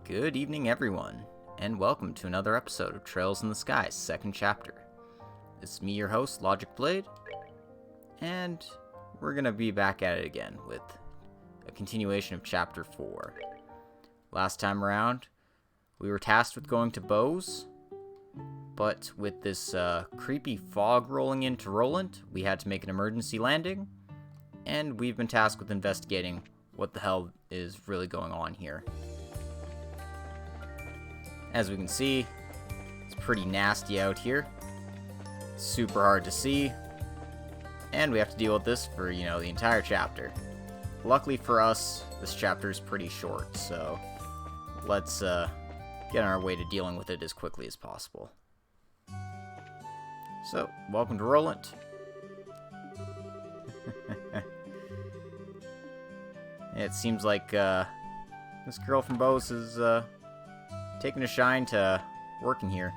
Good evening, everyone, and welcome to another episode of Trails in the Sky, second chapter. It's me, your host, Logic Blade, and we're gonna be back at it again with a continuation of Chapter 4. Last time around, we were tasked with going to Bose, but with this creepy fog rolling into Roland, we had to make an emergency landing, and we've been tasked with investigating what the hell is really going on here. As we can see, it's pretty nasty out here. Super hard to see. And we have to deal with this for, the entire chapter. Luckily for us, this chapter is pretty short, so let's get on our way to dealing with it as quickly as possible. So, welcome to Roland. It seems like this girl from Bose is taking a shine to working here.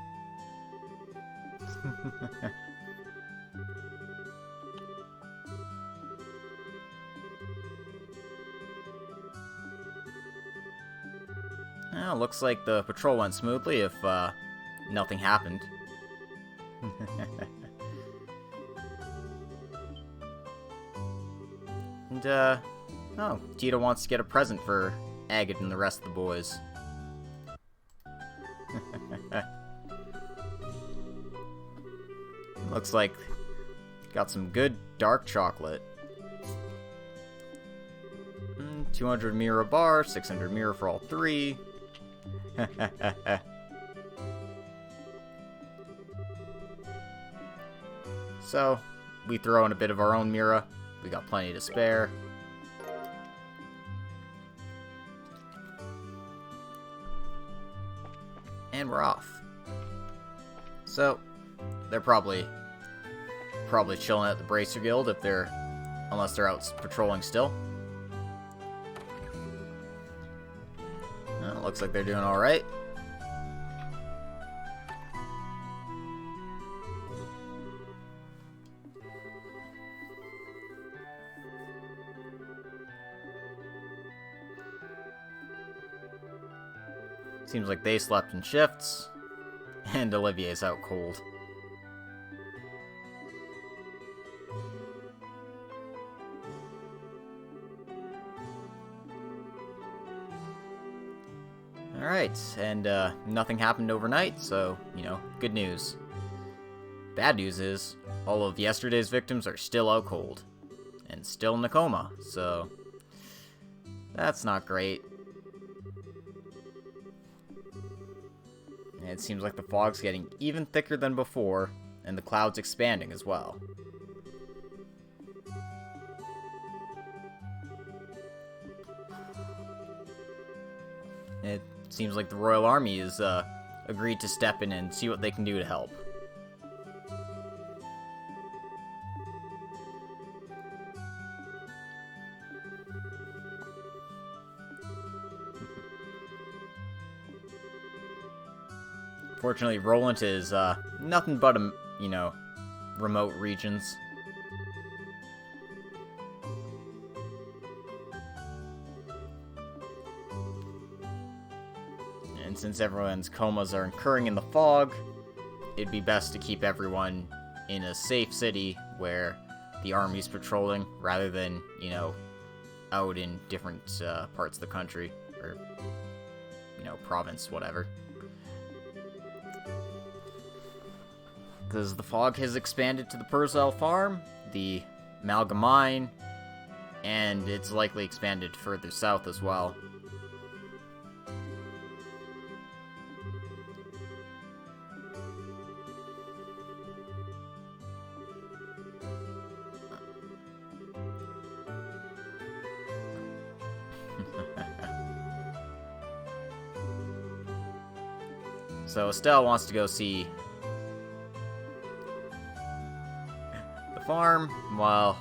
Well, looks like the patrol went smoothly if nothing happened. And, Tita wants to get a present for Agate and the rest of the boys. Looks like got some good dark chocolate. 200 Mira bar, 600 Mira for all three. So, we throw in a bit of our own Mira. We got plenty to spare. And we're off. So, they're probably chilling at the Bracer Guild unless they're out patrolling still. Well, looks like they're doing alright. Seems like they slept in shifts, and Olivier's out cold. Alright, and nothing happened overnight, so, good news. Bad news is, all of yesterday's victims are still out cold, and still in a coma, so that's not great. And it seems like the fog's getting even thicker than before, and the clouds expanding as well. It seems like the Royal Army has agreed to step in and see what they can do to help. Fortunately, Roland is nothing but remote regions. And since everyone's comas are occurring in the fog, it'd be best to keep everyone in a safe city where the army's patrolling, rather than, out in different parts of the country, or, province, whatever. Because the fog has expanded to the Purcell Farm, the Malga Mine, and it's likely expanded further south as well. So Estelle wants to go see the farm, while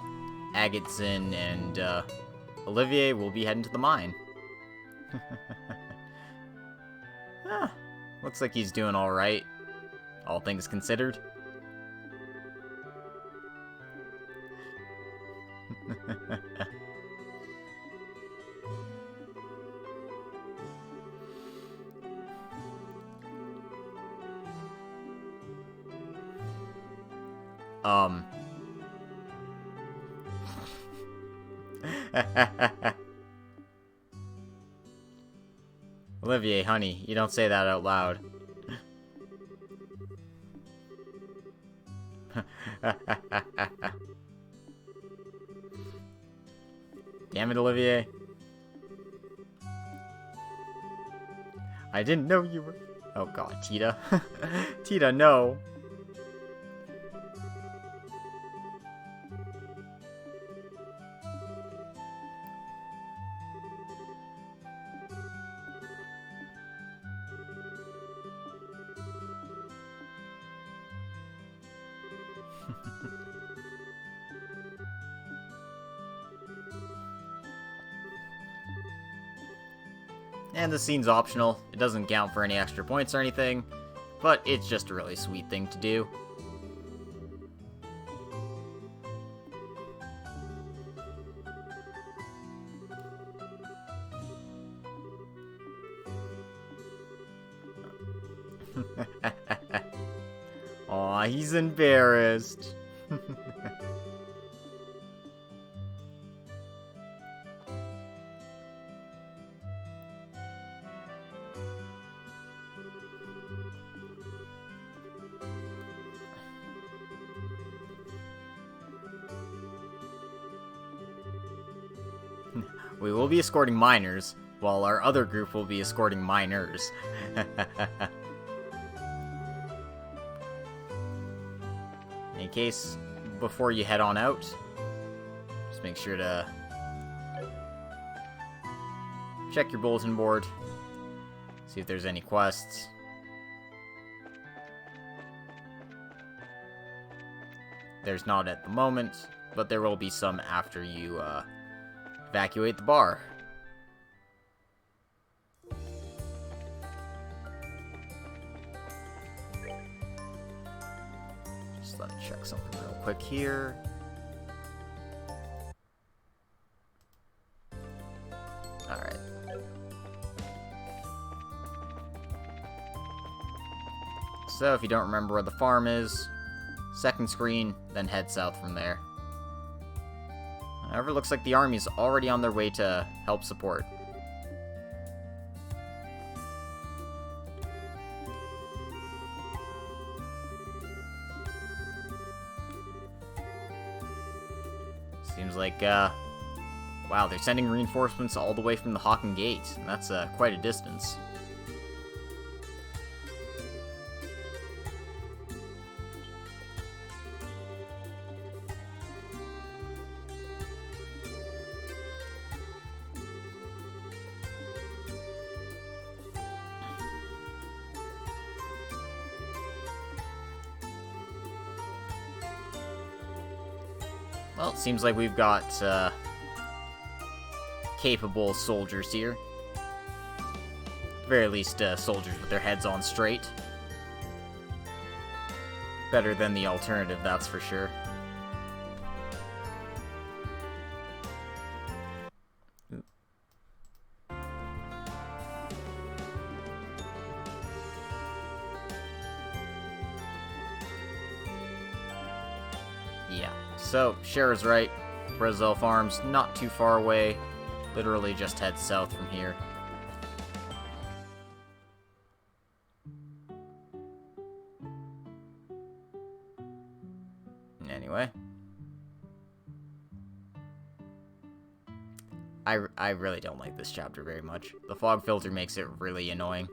Agateson and Olivier will be heading to the mine. Looks like he's doing alright, all things considered. Olivier, honey, you don't say that out loud. Damn it, Olivier. I didn't know you were... Oh god, Tita. Tita, no. And the scene's optional. It doesn't count for any extra points or anything, but it's just a really sweet thing to do. Aw, he's embarrassed. We will be escorting minors, while our other group will be escorting minors. In case, before you head on out, just make sure to check your bulletin board, see if there's any quests. There's not at the moment, but there will be some after you evacuate the bar. Just let me check something real quick here. Alright. So if you don't remember where the farm is, second screen, then head south from there. However, it looks like the army's already on their way to help support. Seems like, wow, they're sending reinforcements all the way from the Hawken Gate, and that's quite a distance. Well, it seems like we've got capable soldiers here. At the very least, soldiers with their heads on straight. Better than the alternative, that's for sure. Yeah, so, Cher's right. Brazil Farm's not too far away. Literally just head south from here. Anyway. I really don't like this chapter very much. The fog filter makes it really annoying.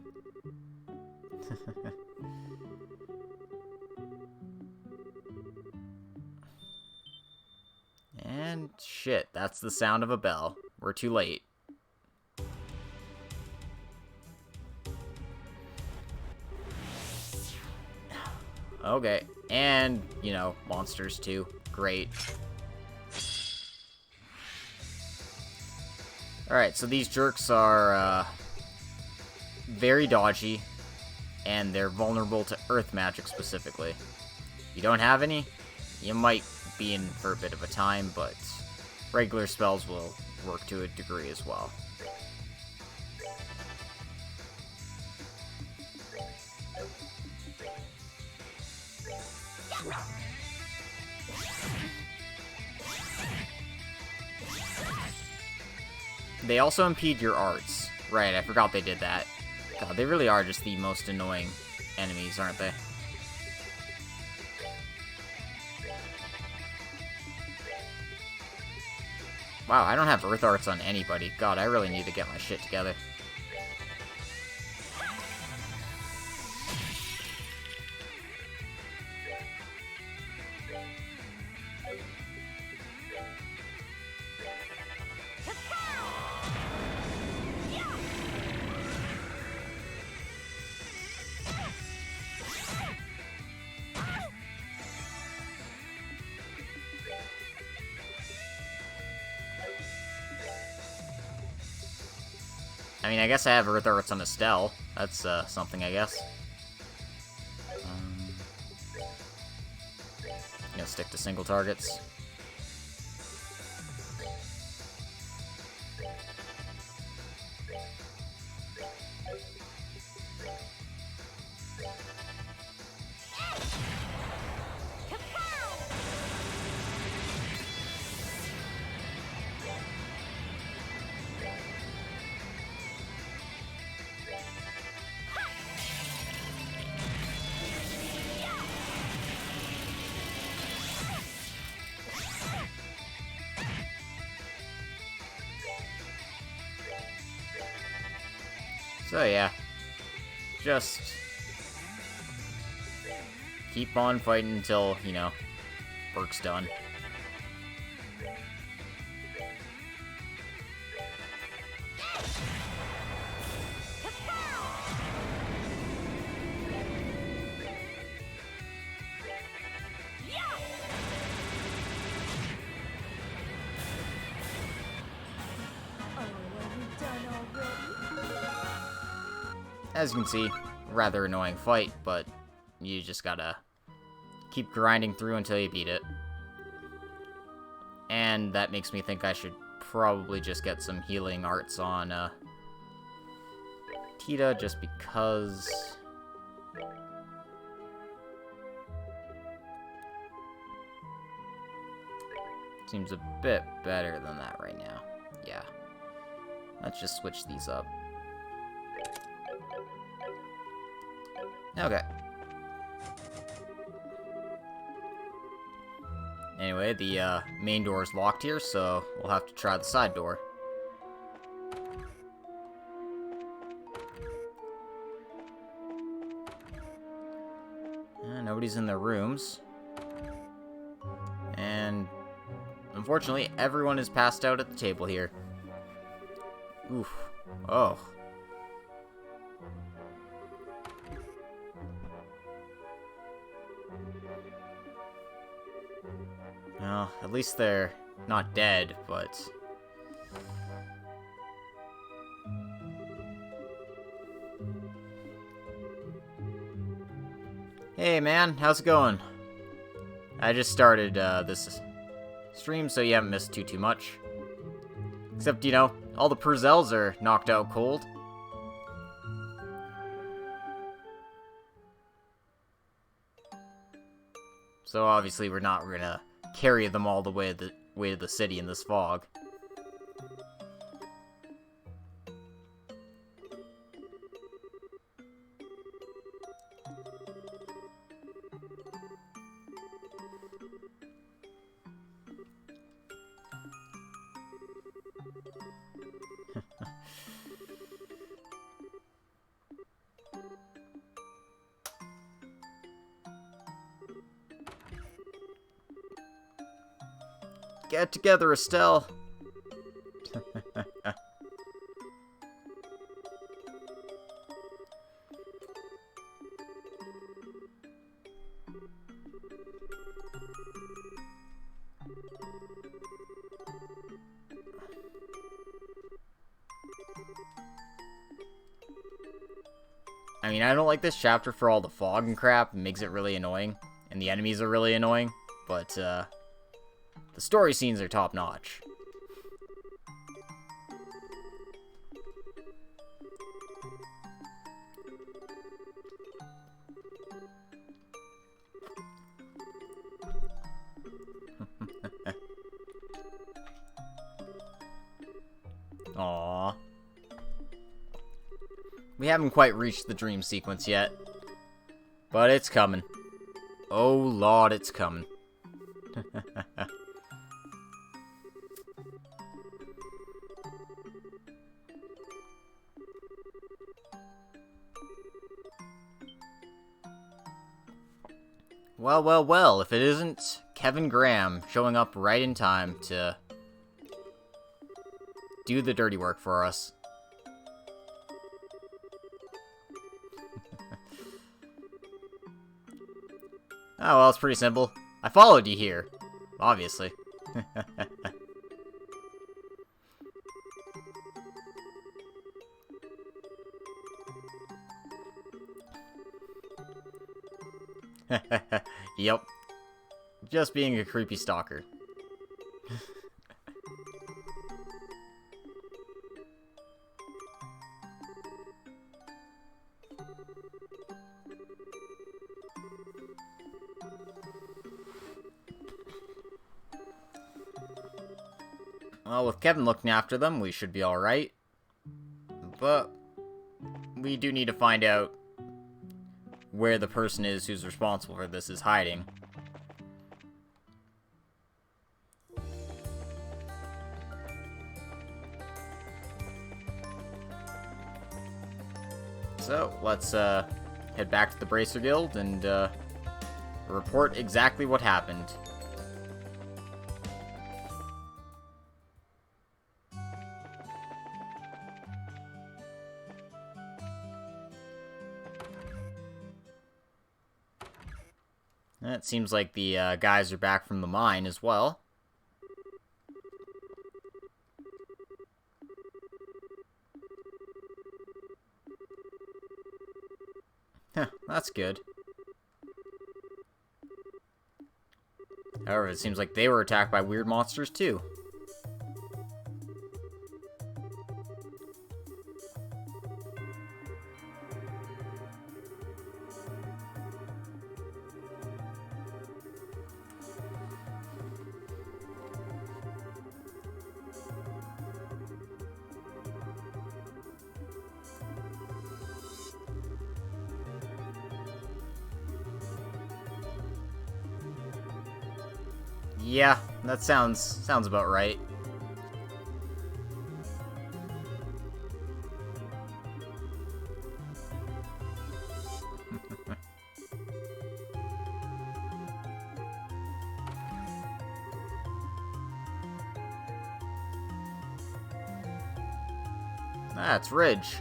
And shit, that's the sound of a bell. We're too late. Okay, and, you know, monsters too. Great. Alright, so these jerks are, very dodgy, and they're vulnerable to earth magic specifically. If you don't have any, you might be in for a bit of a time, but regular spells will work to a degree as well. They also impede your arts. Right, I forgot they did that. God, they really are just the most annoying enemies, aren't they? Wow, I don't have Earth Arts on anybody. God, I really need to get my shit together. I mean, I guess I have Earth Arts on Estelle. That's, something, I guess. You know, stick to single targets. So yeah, just keep on fighting until, you know, work's done. As you can see, rather annoying fight, but you just gotta keep grinding through until you beat it. And that makes me think I should probably just get some healing arts on Tita, just because... Seems a bit better than that right now. Yeah. Let's just switch these up. Okay. Anyway, the main door is locked here, so we'll have to try the side door. Nobody's in their rooms. And unfortunately, everyone is passed out at the table here. Oof. Oh. Well, at least they're not dead, but... Hey man, how's it going? I just started this stream, so you haven't missed too much. Except, you know, all the Purzels are knocked out cold. So obviously we're not gonna carry them all the way to the city in this fog. Get together, Estelle. I mean, I don't like this chapter for all the fog and crap. It makes it really annoying. And the enemies are really annoying. But, the story scenes are top-notch. Aww. We haven't quite reached the dream sequence yet. But it's coming. Oh lord, it's coming. Well, well, well, if it isn't Kevin Graham showing up right in time to do the dirty work for us. Oh, well, it's pretty simple. I followed you here. Obviously. Yep. Just being a creepy stalker. Well, with Kevin looking after them, we should be alright. But we do need to find out where the person is who's responsible for this is hiding. So, let's head back to the Bracer Guild and report exactly what happened. It seems like the guys are back from the mine as well. Huh, that's good. However, it seems like they were attacked by weird monsters too. Yeah, that sounds about right. That's Ridge.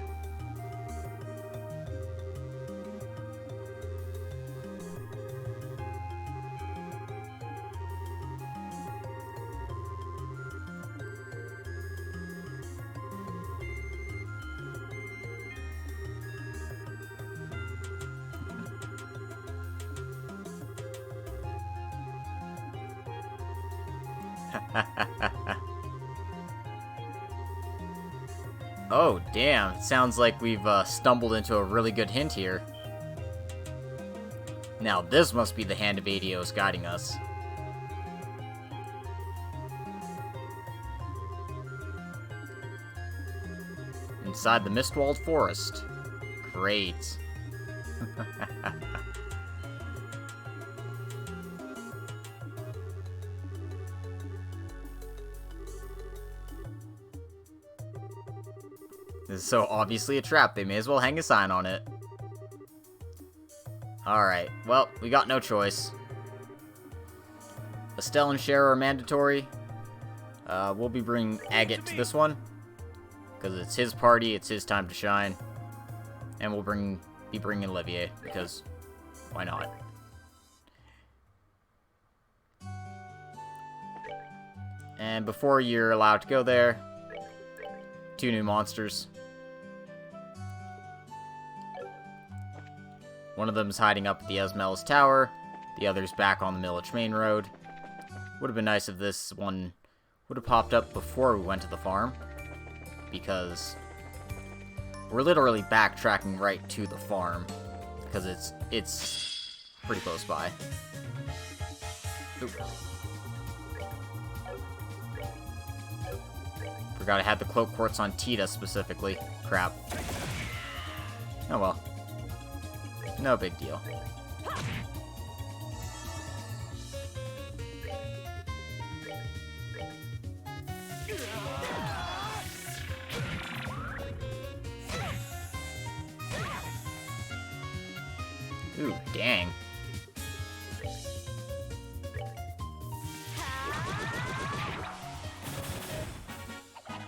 Oh, damn. Sounds like we've stumbled into a really good hint here. Now, this must be the hand of Adios guiding us. Inside the Mistwalled Forest. Great. This is so obviously a trap, they may as well hang a sign on it. Alright, well, we got no choice. Estelle and Cher are mandatory. We'll be bringing Agate to this one. Because it's his party, it's his time to shine. And we'll be bringing Olivier, because why not? And before you're allowed to go there, 2 new monsters. One of them is hiding up at the Esmelis Tower, the other's back on the Millich Main Road. Would have been nice if this one would have popped up before we went to the farm, because we're literally backtracking right to the farm, because it's pretty close by. Oop. Forgot I had the cloak quartz on Tita specifically. Crap. Oh well. No big deal. Ooh, dang.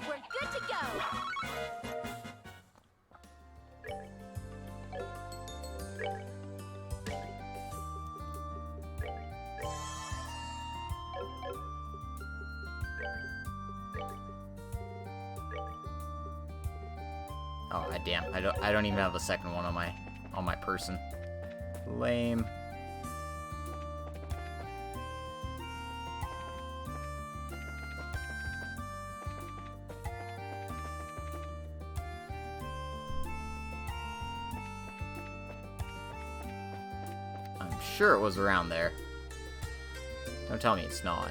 We're good to go. Oh, damn. I don't even have a second one on my person. Lame. I'm sure it was around there. Don't tell me it's not.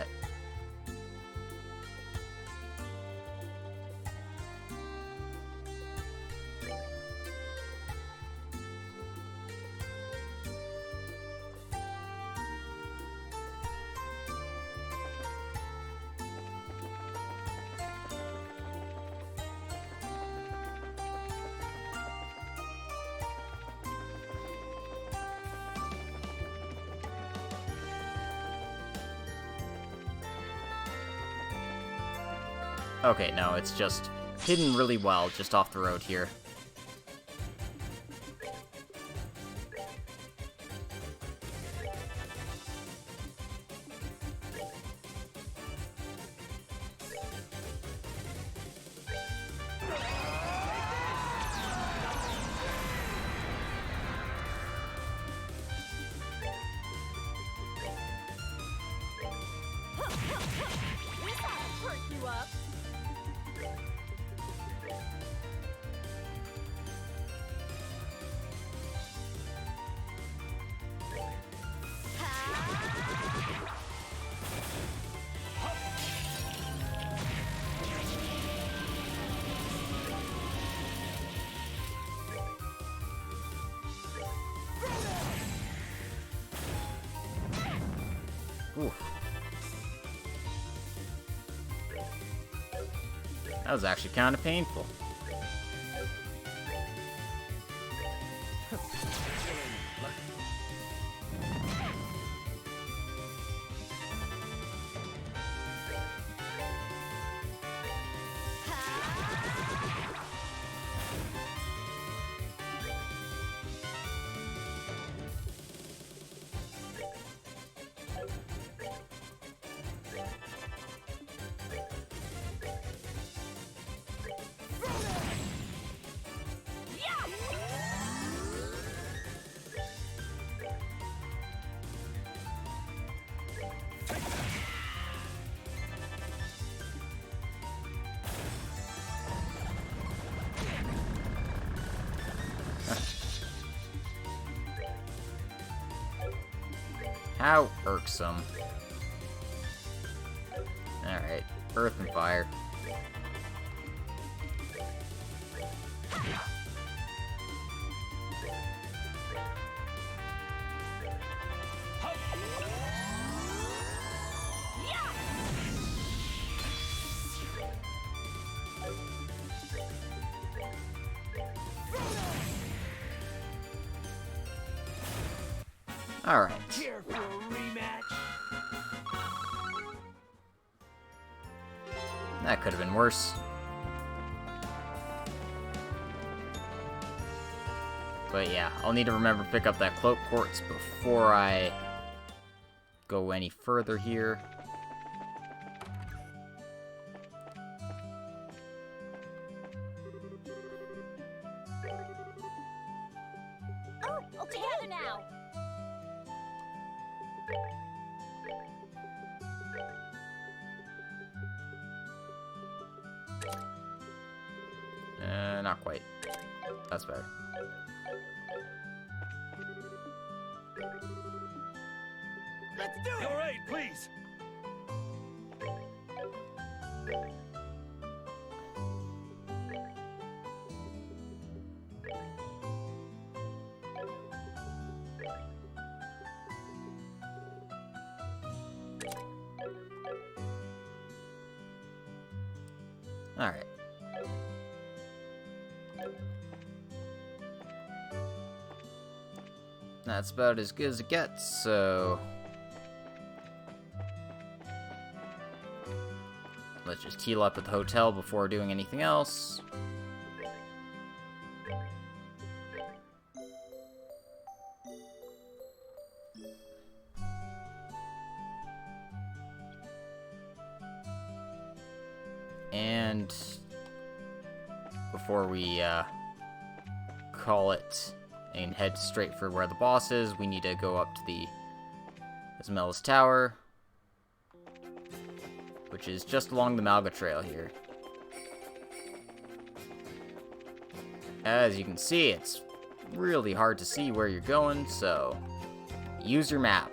Okay, no, it's just hidden really well just off the road here. This ought to perk you up. Oof. That was actually kind of painful. How irksome. Alright, earth and fire. Alright. Here for a rematch. That could have been worse. But yeah, I'll need to remember to pick up that cloak quartz before I go any further here. Oh, together now. Not quite. That's better. Let's do it. All right, please. Alright. That's about as good as it gets, so... let's just heal up at the hotel before doing anything else. And before we call it and head straight for where the boss is, we need to go up to the Ismel's Tower, which is just along the Malga Trail here. As you can see, it's really hard to see where you're going, so use your map.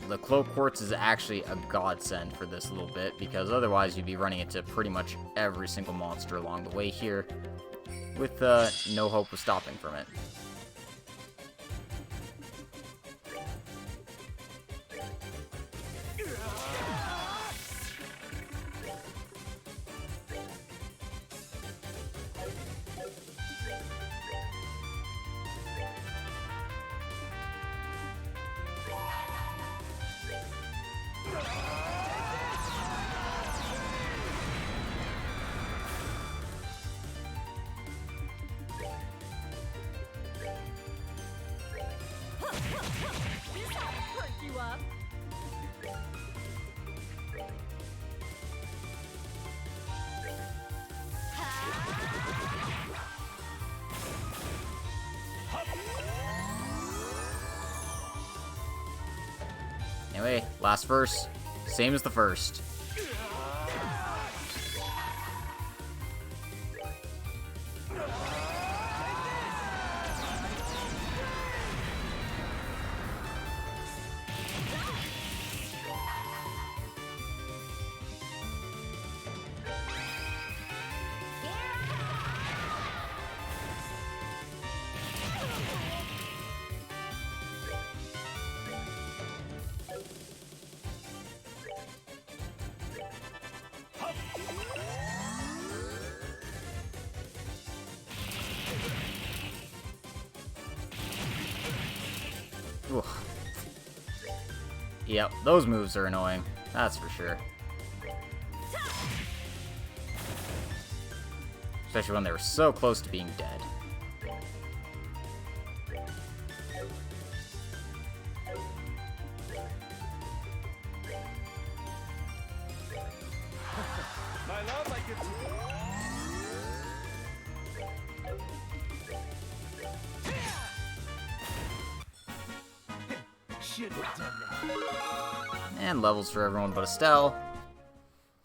The Cloak Quartz is actually a godsend for this little bit, because otherwise you'd be running into pretty much every single monster along the way here, with no hope of stopping from it. This ought to perk you up. Anyway, last verse, same as the first. Oof. Yep, those moves are annoying. That's for sure. Especially when they were so close to being dead. My love, I get to... Should have done that. And levels for everyone but Estelle.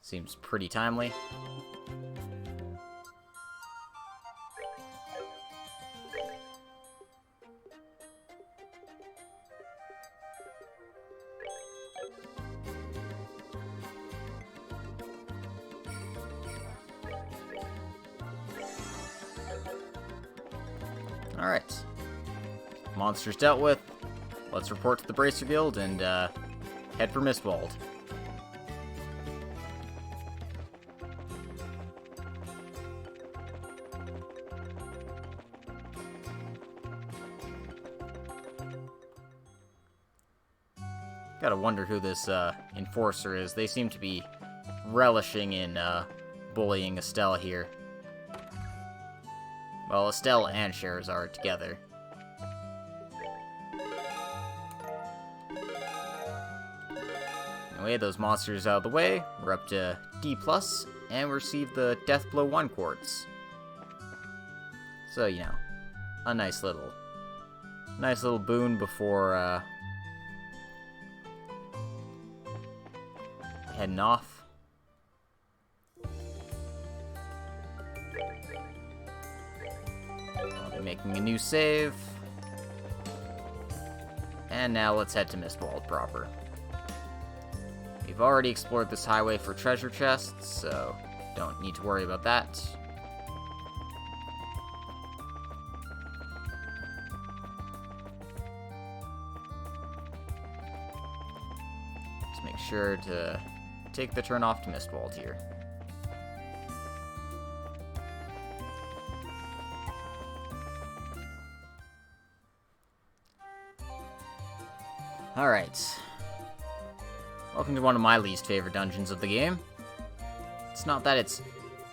Seems pretty timely. Alright. Monsters dealt with. Let's report to the Bracer Guild and head for Mistwald. Gotta wonder who this enforcer is. They seem to be relishing in bullying Estelle here. Well, Estelle and Sherazard together. Anyway, those monsters out of the way, we're up to D+, and we received the Deathblow 1 Quartz. So, you know, a nice little boon before heading off. I'll be making a new save. And now let's head to Mistwald proper. We've already explored this highway for treasure chests, so don't need to worry about that. Just make sure to take the turn off to Mistwald here. Alright. Welcome to one of my least favorite dungeons of the game. It's not that it's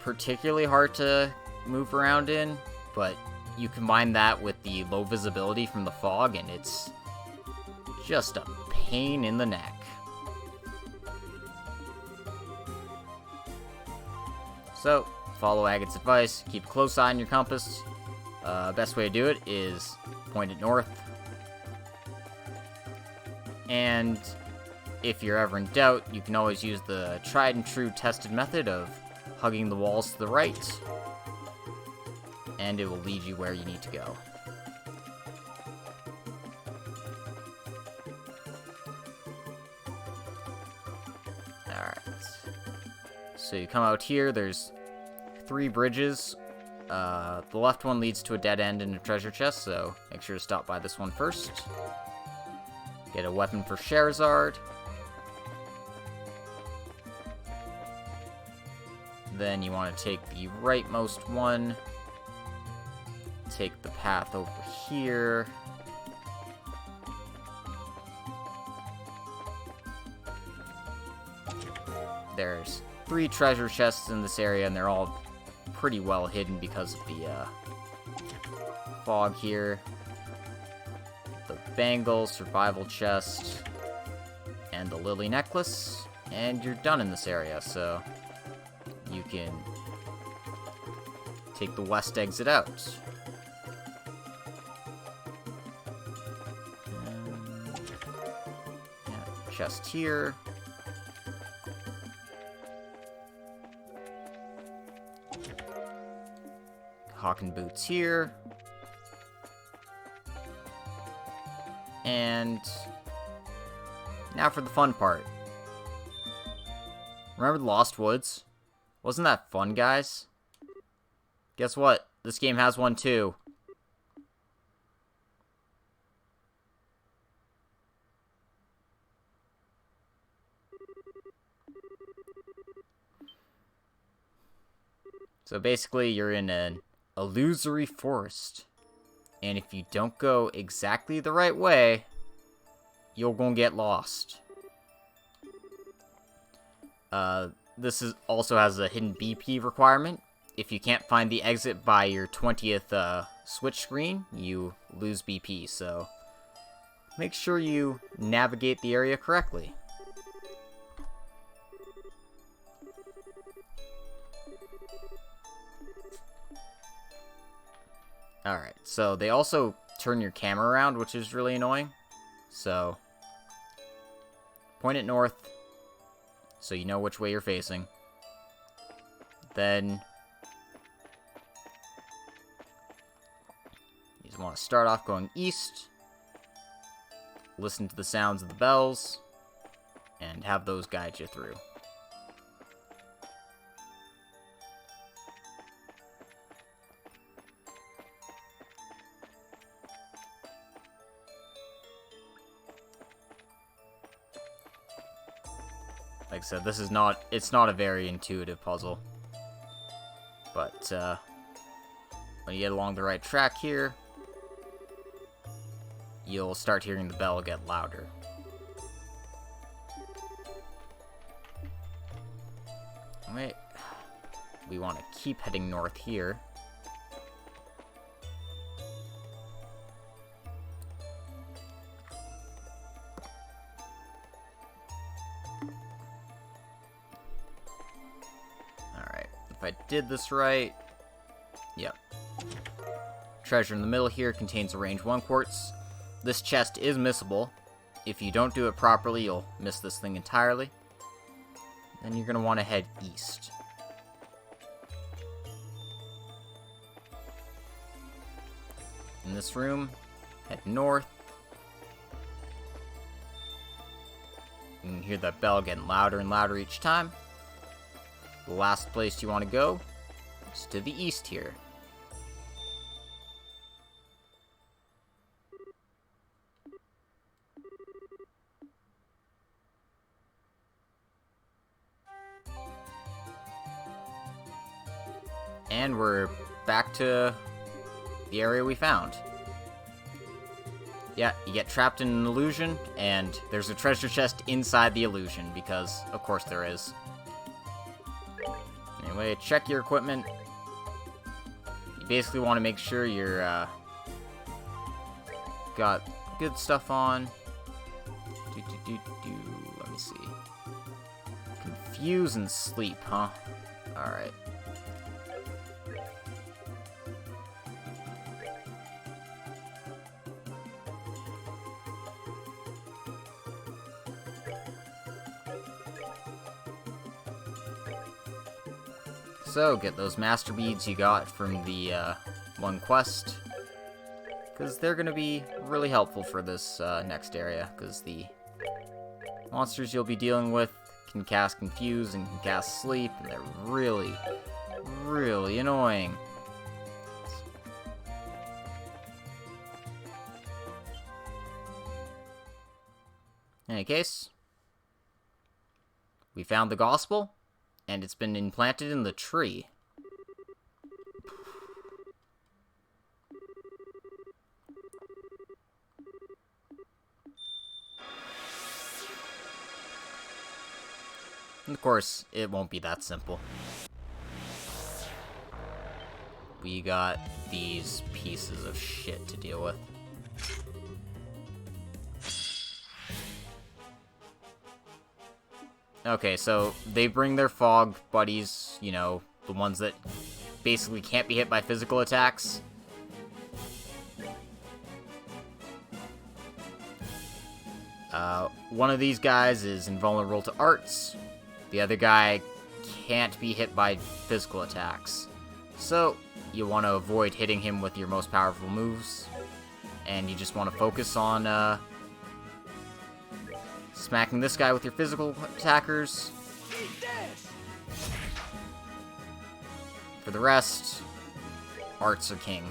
particularly hard to move around in, but you combine that with the low visibility from the fog, and it's just a pain in the neck. So, follow Agate's advice, keep a close eye on your compass. Best way to do it is point it north. And if you're ever in doubt, you can always use the tried and true tested method of hugging the walls to the right, and it will lead you where you need to go. Alright. So you come out here, there's 3 bridges. The left one leads to a dead end and a treasure chest, so make sure to stop by this one first. Get a weapon for Sherazard. Then you want to take the rightmost one. Take the path over here. There's 3 treasure chests in this area, and they're all pretty well hidden because of the fog here. The bangle, survival chest, and the lily necklace, and you're done in this area, so you can take the west exit out. Yeah, chest here. Hawken boots here. And now for the fun part. Remember the Lost Woods? Wasn't that fun, guys? Guess what? This game has one too. So basically, you're in an illusory forest. And if you don't go exactly the right way, you're gonna get lost. Also has a hidden BP requirement. If you can't find the exit by your 20th switch screen, you lose BP, so make sure you navigate the area correctly. Alright, so they also turn your camera around, which is really annoying. So, point it north, so you know which way you're facing. Then, you just want to start off going east, listen to the sounds of the bells, and have those guide you through. Like I said, it's not a very intuitive puzzle. But, when you get along the right track here, you'll start hearing the bell get louder. Wait, we want to keep heading north here. If I did this right, yep. Treasure in the middle here contains a range 1 quartz. This chest is missable. If you don't do it properly, you'll miss this thing entirely. Then you're going to want to head east. In this room, head north. You can hear that bell getting louder and louder each time. The last place you want to go is to the east here. And we're back to the area we found. Yeah, you get trapped in an illusion, and there's a treasure chest inside the illusion, because, of course, there is. Anyway, check your equipment. You basically want to make sure you're, got good stuff on. Let me see. Confuse and sleep, huh? Alright. So, get those master beads you got from the one quest, because they're going to be really helpful for this next area, because the monsters you'll be dealing with can cast Confuse and can cast Sleep, and they're really, really annoying. In any case, we found the gospel, and it's been implanted in the tree. And of course, it won't be that simple. We got these pieces of shit to deal with. Okay, so they bring their fog buddies, you know, the ones that basically can't be hit by physical attacks. One of these guys is invulnerable to arts. The other guy can't be hit by physical attacks. So, you want to avoid hitting him with your most powerful moves. And you just want to focus on, smacking this guy with your physical attackers. For the rest, arts are king.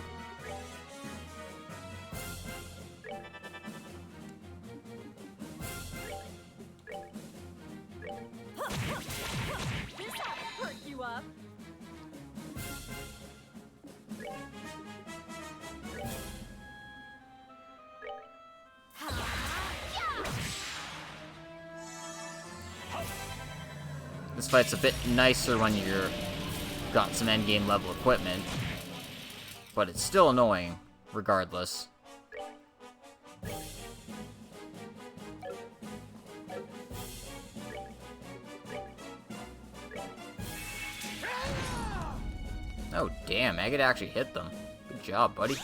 This ought to perk you up. This fight's a bit nicer when you're got some endgame level equipment, but it's still annoying, regardless. Oh damn, I could actually hit them. Good job, buddy.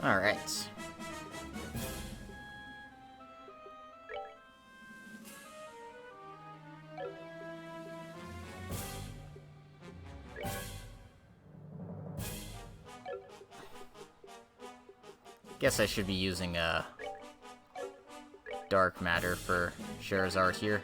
Alright. Guess I should be using dark matter for Sherazard here.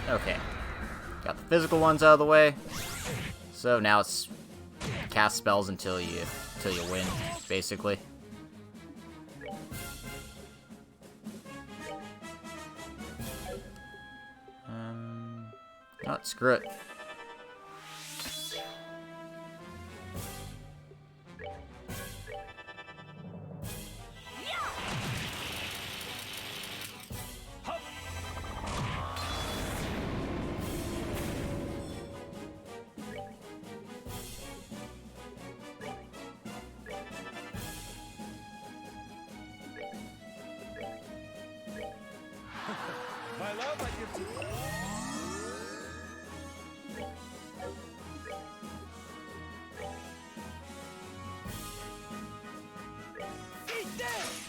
Okay. Got the physical ones out of the way. So now it's cast spells until you win, basically. Oh, screw it. love, I give to you. Eat this!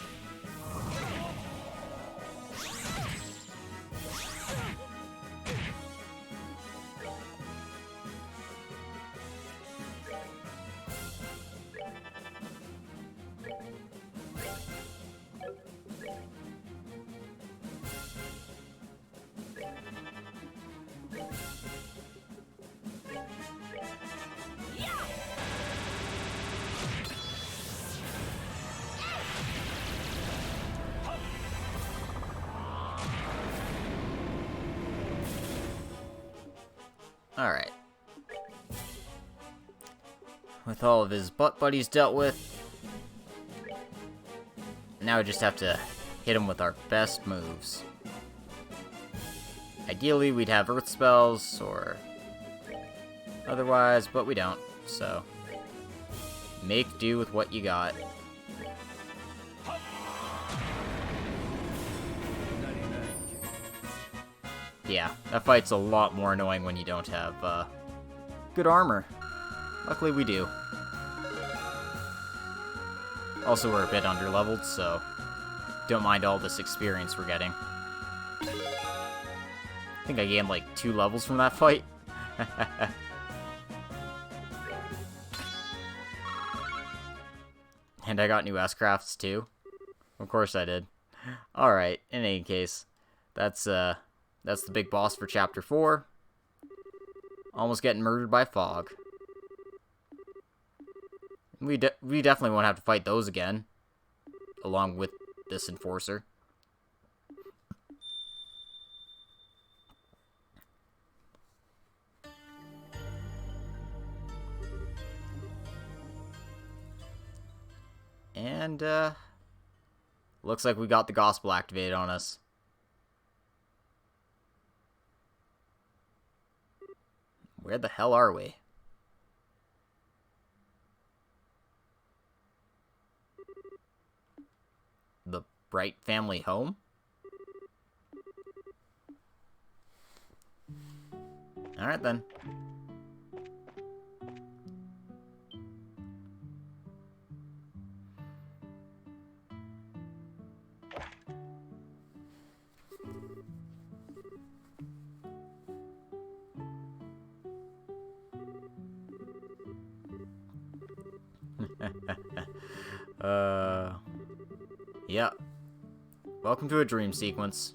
Alright. With all of his butt buddies dealt with, now we just have to hit him with our best moves. Ideally, we'd have earth spells or otherwise, but we don't, so make do with what you got. Yeah, that fight's a lot more annoying when you don't have good armor. Luckily we do. Also, we're a bit underleveled, so don't mind all this experience we're getting. I think I gained like 2 levels from that fight. And I got new S-crafts too. Of course I did. Alright, in any case, that's the big boss for Chapter 4. Almost getting murdered by fog. We definitely won't have to fight those again, along with this enforcer. And, looks like we got the gospel activated on us. Where the hell are we? The Bright family home? Alright then. Yeah. Welcome to a dream sequence.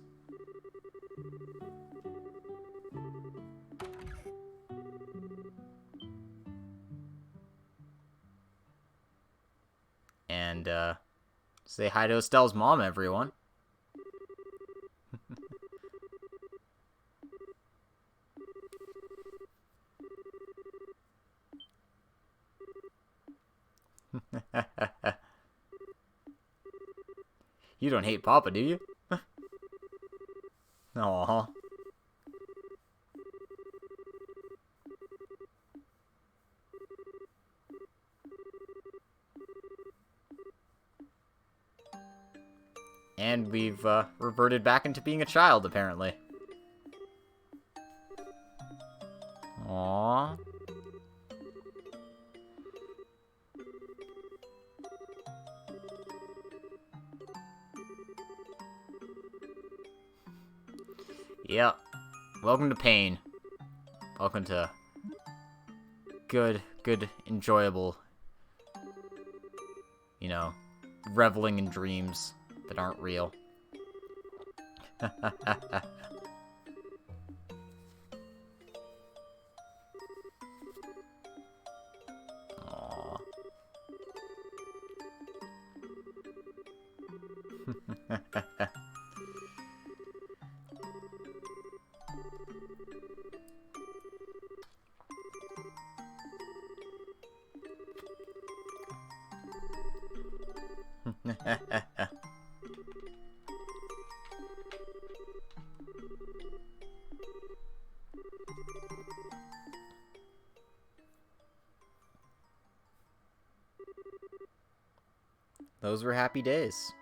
And, say hi to Estelle's mom, everyone. You don't hate Papa, do you? Aww. And we've reverted back into being a child, apparently. Aww. Yep. Welcome to pain. Welcome to good, enjoyable, you know, reveling in dreams that aren't real. Aww. Those were happy days.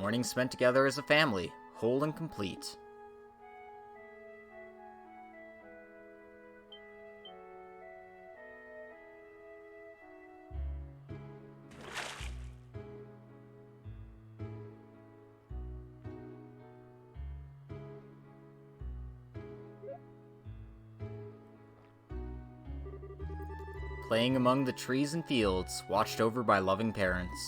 Mornings spent together as a family, whole and complete. Playing among the trees and fields, watched over by loving parents.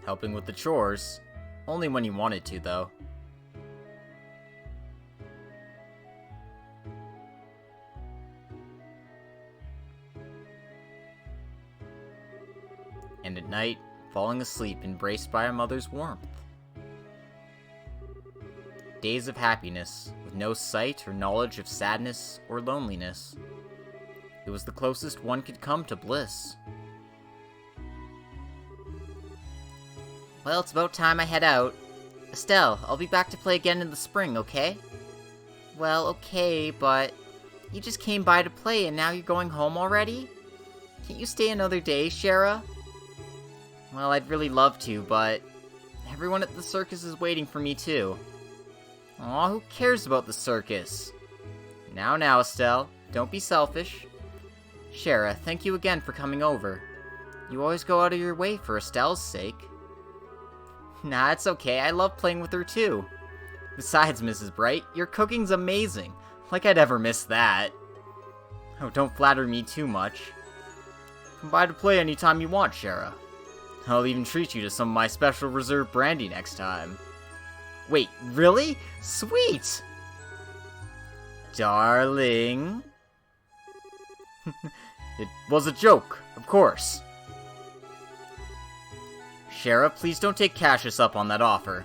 Helping with the chores, only when you wanted to, though. And at night, falling asleep embraced by a mother's warmth. Days of happiness, with no sight or knowledge of sadness or loneliness. It was the closest one could come to bliss. Well, it's about time I head out. Estelle, I'll be back to play again in the spring, okay? Well, okay, but you just came by to play and now you're going home already? Can't you stay another day, Shara? Well, I'd really love to, but everyone at the circus is waiting for me too. Aw, who cares about the circus? Now, Estelle, don't be selfish. Shara, thank you again for coming over. You always go out of your way for Estelle's sake. Nah, it's okay, I love playing with her too. Besides, Mrs. Bright, your cooking's amazing. Like I'd ever miss that. Oh, don't flatter me too much. Come by to play anytime you want, Shara. I'll even treat you to some of my special reserve brandy next time. Wait, really? Sweet! Darling? It was a joke, of course. Shara, please don't take Cassius up on that offer.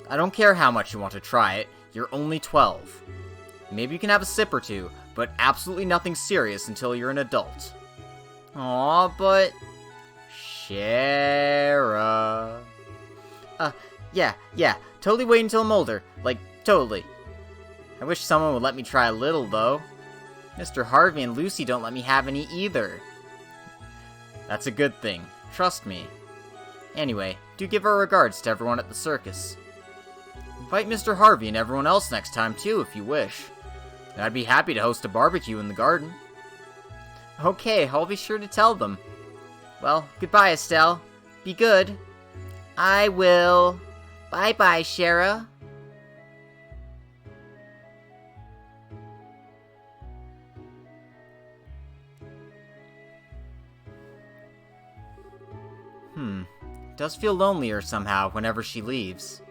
I don't care how much you want to try it, you're only 12. Maybe you can have a sip or two, but absolutely nothing serious until you're an adult. Aw, but... Shara... Yeah, totally wait until I'm older, like, totally. I wish someone would let me try a little, though. Mr. Harvey and Lucy don't let me have any either. That's a good thing, trust me. Anyway, do give our regards to everyone at the circus. Invite Mr. Harvey and everyone else next time too, if you wish. I'd be happy to host a barbecue in the garden. Okay, I'll be sure to tell them. Well, goodbye, Estelle. Be good. I will. Bye-bye, Shara. It does feel lonelier somehow whenever she leaves.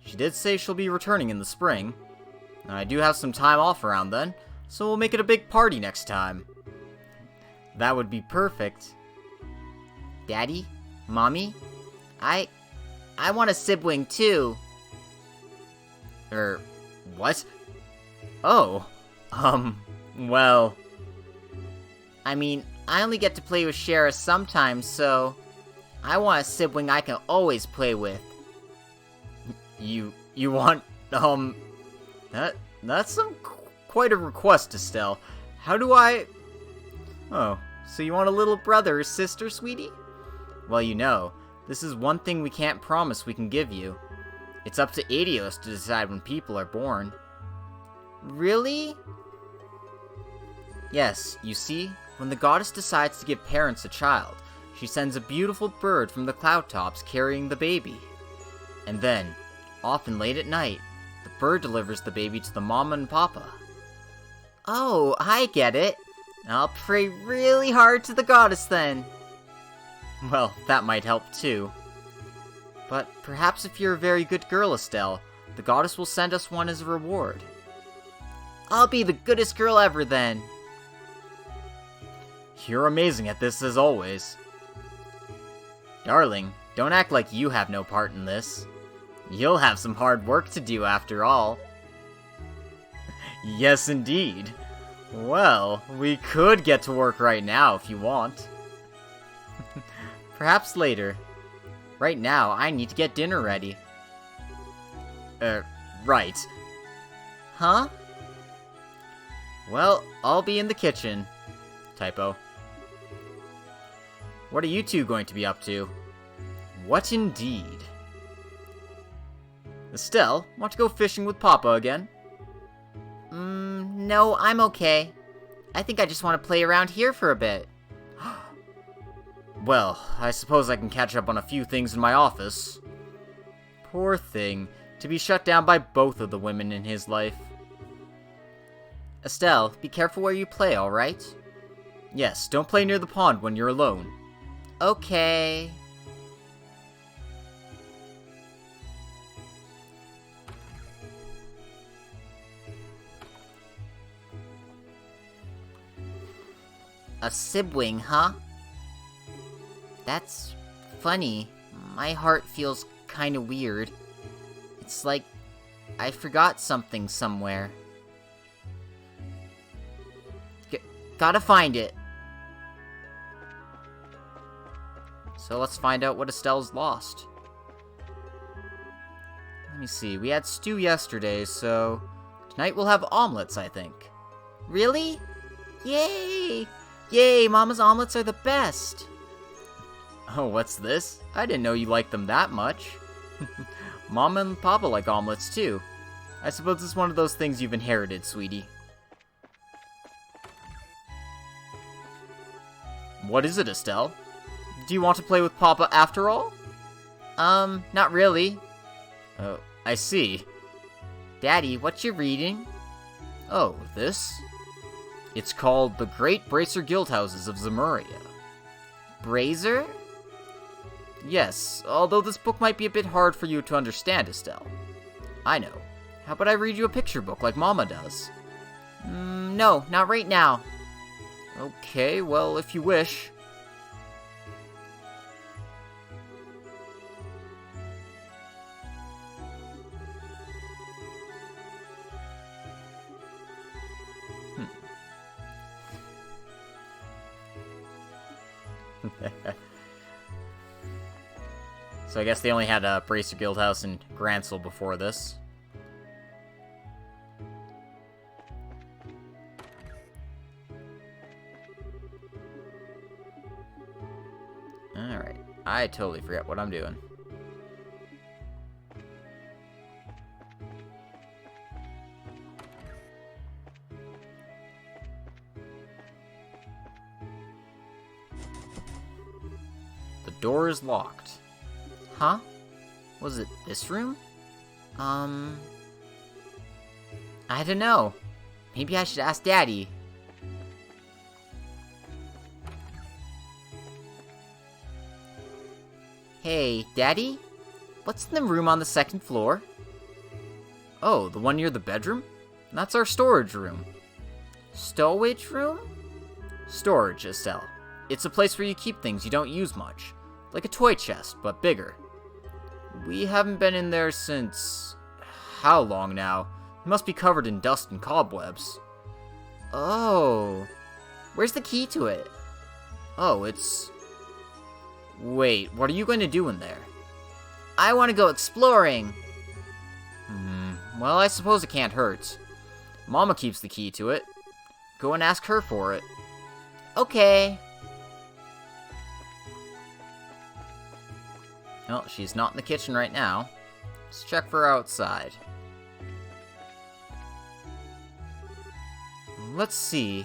She did say she'll be returning in the spring. I do have some time off around then, so we'll make it a big party next time. That would be perfect. Daddy? Mommy? I want a sibling too. What? Oh, well... I mean, I only get to play with Shara sometimes, so... I want a sibling I can always play with. You want, that's quite a request, Estelle. How do I... Oh, so you want a little brother or sister, sweetie? Well, you know, this is one thing we can't promise we can give you. It's up to Adios to decide when people are born. Really? Yes, you see, when the goddess decides to give parents a child, she sends a beautiful bird from the cloud tops carrying the baby. And then, often late at night, the bird delivers the baby to the mama and papa. Oh, I get it. I'll pray really hard to the goddess then. Well, that might help too. But perhaps if you're a very good girl, Estelle, the goddess will send us one as a reward. I'll be the goodest girl ever then. You're amazing at this as always. Darling, don't act like you have no part in this. You'll have some hard work to do after all. Yes, indeed. Well, we could get to work right now if you want. Perhaps later. Right now, I need to get dinner ready. Right. Huh? Well, I'll be in the kitchen. Typo. What are you two going to be up to? What indeed? Estelle, want to go fishing with Papa again? No, I'm okay. I think I just want to play around here for a bit. Well, I suppose I can catch up on a few things in my office. Poor thing, to be shut down by both of the women in his life. Estelle, be careful where you play, alright? Yes, don't play near the pond when you're alone. Okay. A sibling, huh? That's funny. My heart feels kinda weird. It's like I forgot something somewhere. Gotta find it. So let's find out what Estelle's lost. Let me see, we had stew yesterday, so tonight we'll have omelets, I think. Really? Yay! Yay, Mama's omelets are the best! Oh, what's this? I didn't know you liked them that much. Mama and Papa like omelets too. I suppose it's one of those things you've inherited, sweetie. What is it, Estelle? Do you want to play with Papa after all? Not really. Oh, I see. Daddy, what you reading? Oh, this? It's called The Great Bracer Guildhouses of Zemuria. Bracer? Yes, although this book might be a bit hard for you to understand, Estelle. I know. How about I read you a picture book like Mama does? No, not right now. Okay, well, if you wish. So I guess they only had a Bracer Guildhouse in Gransel before this. Alright, I totally forget what I'm doing. The door is locked. Huh? Was it this room? I don't know. Maybe I should ask Daddy. Hey, Daddy? What's in the room on the second floor? Oh, the one near the bedroom? That's our storage room. Stowage room? Storage, Estelle. It's a place where you keep things you don't use much. Like a toy chest, but bigger. We haven't been in there since... how long now? It must be covered in dust and cobwebs. Oh. Where's the key to it? Oh, it's... Wait, what are you going to do in there? I want to go exploring. Well, I suppose it can't hurt. Mama keeps the key to it. Go and ask her for it. Okay. Well, she's not in the kitchen right now. Let's check for her outside. Let's see.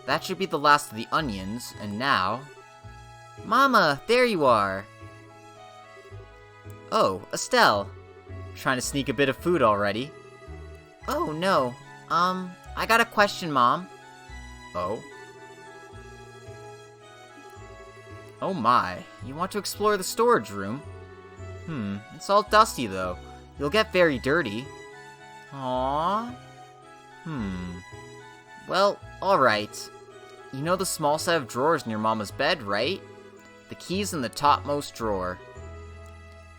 That should be the last of the onions, and now... Mama, there you are. Oh, Estelle. Trying to sneak a bit of food already. Oh, no. I got a question, Mom. Oh? Oh my, you want to explore the storage room? It's all dusty though. You'll get very dirty. Aww. Well, alright. You know the small set of drawers near Mama's bed, right? The key's in the topmost drawer.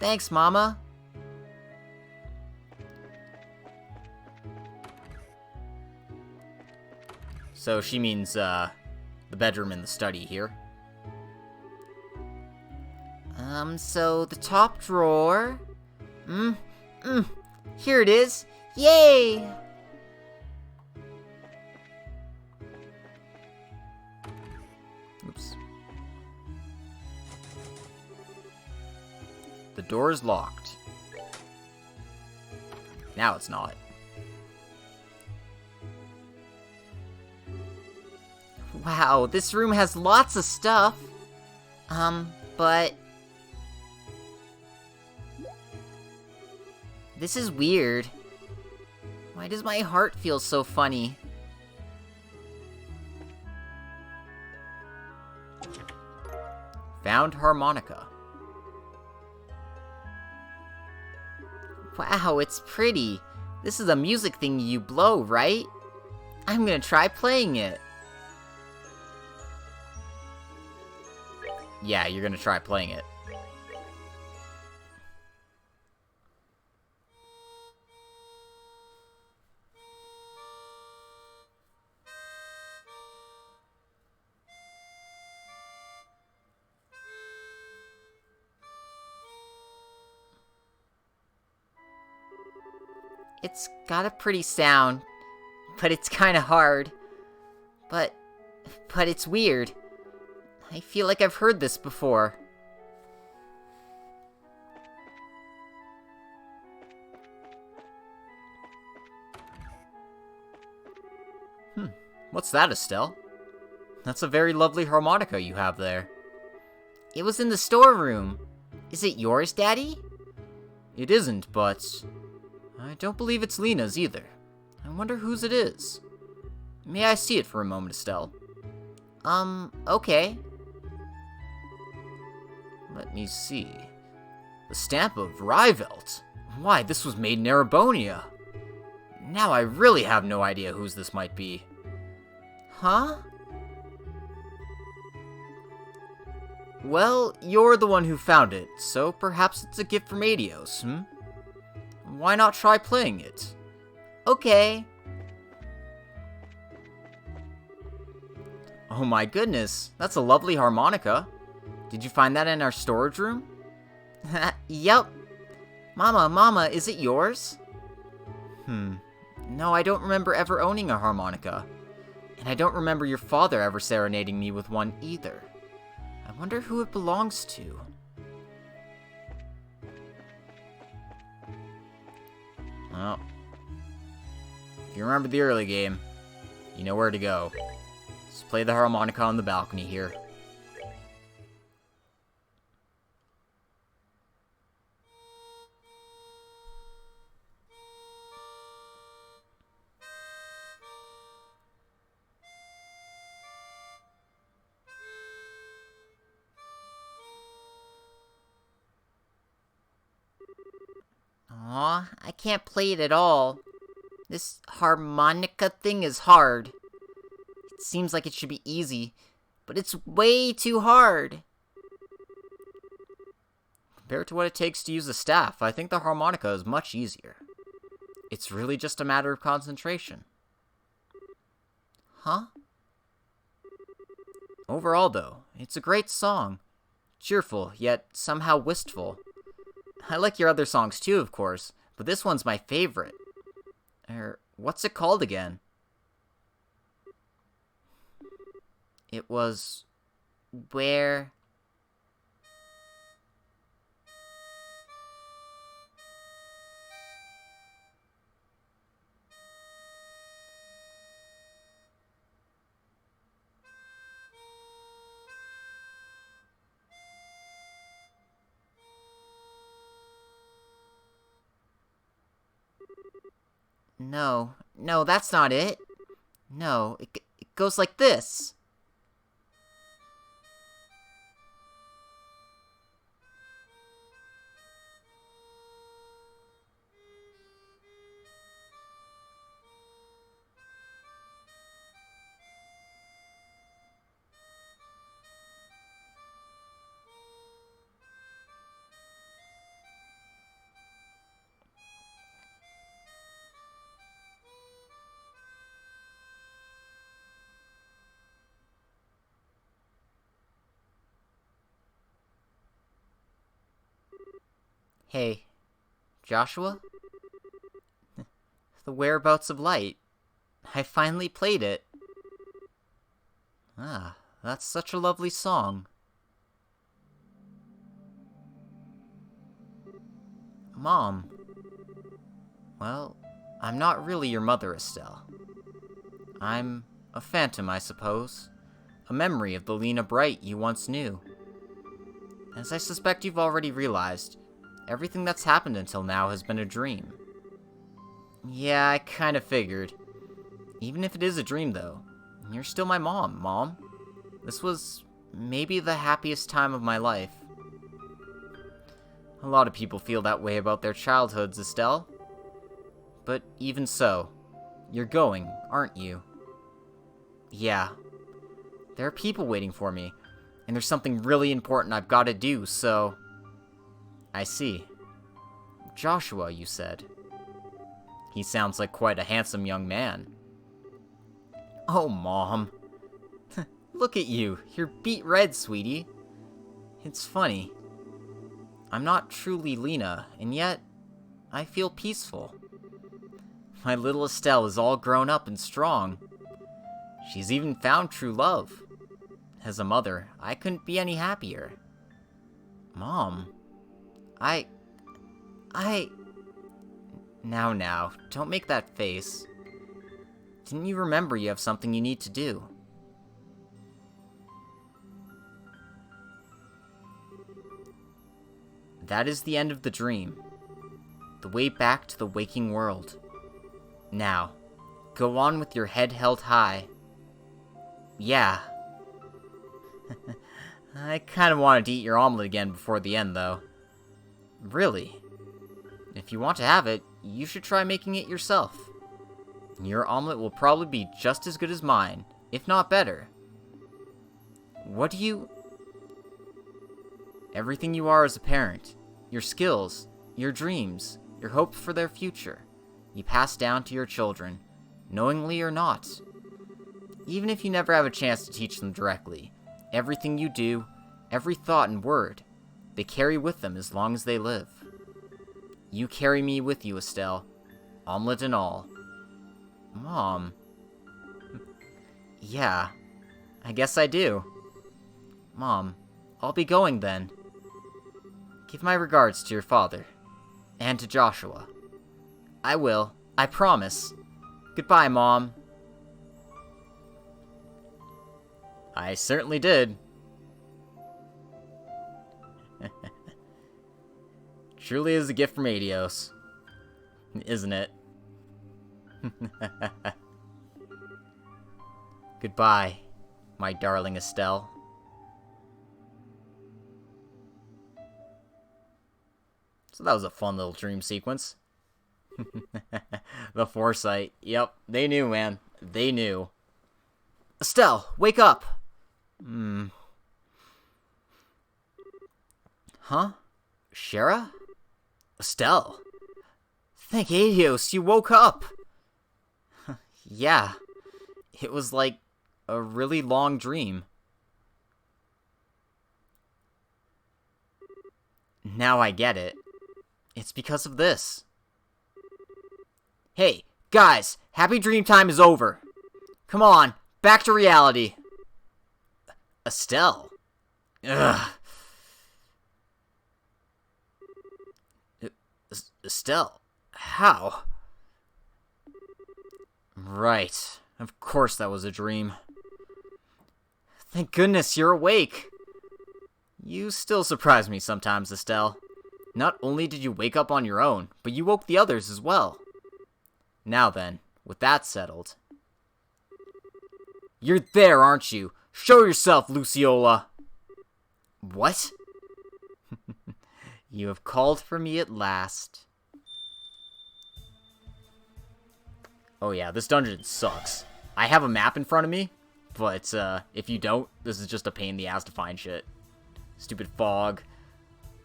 Thanks, Mama. So she means, the bedroom and the study here. So the top drawer... Here it is! Yay! Oops. The door is locked. Now it's not. Wow, this room has lots of stuff. But... This is weird. Why does my heart feel so funny? Found harmonica. Wow, it's pretty. This is a music thing you blow, right? I'm gonna try playing it. Yeah, you're gonna try playing it. It's got a pretty sound, but it's kinda hard. But it's weird. I feel like I've heard this before. What's that, Estelle? That's a very lovely harmonica you have there. It was in the storeroom. Is it yours, Daddy? It isn't, but I don't believe it's Lena's either. I wonder whose it is. May I see it for a moment, Estelle? Okay. Let me see. The stamp of Rivelt. Why, this was made in Erebonia. Now I really have no idea whose this might be. Huh? Well, you're the one who found it, so perhaps it's a gift from Adios, Why not try playing it? Okay. Oh my goodness, that's a lovely harmonica. Did you find that in our storage room? Yup. Mama, is it yours? No, I don't remember ever owning a harmonica. And I don't remember your father ever serenading me with one either. I wonder who it belongs to. Well, if you remember the early game, you know where to go. Just play the harmonica on the balcony here. Aw, I can't play it at all. This harmonica thing is hard. It seems like it should be easy, but it's way too hard. Compared to what it takes to use the staff, I think the harmonica is much easier. It's really just a matter of concentration. Huh? Overall, though, it's a great song. Cheerful, yet somehow wistful. I like your other songs too, of course, but this one's my favorite. What's it called again? It was... Where... No, that's not it. No, it goes like this. Hey, Joshua? The Whereabouts of Light. I finally played it. Ah, that's such a lovely song. Mom. Well, I'm not really your mother, Estelle. I'm a phantom, I suppose. A memory of the Lena Bright you once knew. As I suspect you've already realized, everything that's happened until now has been a dream. Yeah, I kinda figured. Even if it is a dream, though, you're still my mom, Mom. This was maybe the happiest time of my life. A lot of people feel that way about their childhoods, Estelle. But even so, you're going, aren't you? Yeah. There are people waiting for me, and there's something really important I've got to do, so... I see. Joshua, you said. He sounds like quite a handsome young man. Oh, Mom. Look at you. You're beet red, sweetie. It's funny. I'm not truly Lena, and yet I feel peaceful. My little Estelle is all grown up and strong. She's even found true love. As a mother, I couldn't be any happier. Mom, Now, don't make that face. Didn't you remember you have something you need to do? That is the end of the dream. The way back to the waking world. Now, go on with your head held high. Yeah. I kinda wanted to eat your omelet again before the end, though. Really? If you want to have it, you should try making it yourself. Your omelet will probably be just as good as mine, if not better. What do you... Everything you are as a parent, your skills, your dreams, your hopes for their future, you pass down to your children, knowingly or not. Even if you never have a chance to teach them directly, everything you do, every thought and word, they carry with them as long as they live. You carry me with you, Estelle, omelet and all. Mom. Yeah, I guess I do. Mom, I'll be going then. Give my regards to your father, and to Joshua. I will, I promise. Goodbye, Mom. I certainly did. Truly is a gift from Adios. Isn't it? Goodbye, my darling Estelle. So that was a fun little dream sequence. The foresight. Yep, they knew, man. They knew. Estelle, wake up! Huh? Shara? Estelle? Thank Adios, you woke up! Yeah. It was like a really long dream. Now I get it. It's because of this. Hey, guys, happy dream time is over. Come on, back to reality. Estelle. Ugh. Estelle, how? Right. Of course that was a dream. Thank goodness you're awake. You still surprise me sometimes, Estelle. Not only did you wake up on your own, but you woke the others as well. Now then, with that settled. You're there, aren't you? Show yourself, Luciola! What? You have called for me at last. Oh yeah, this dungeon sucks. I have a map in front of me, but if you don't, this is just a pain in the ass to find shit. Stupid fog.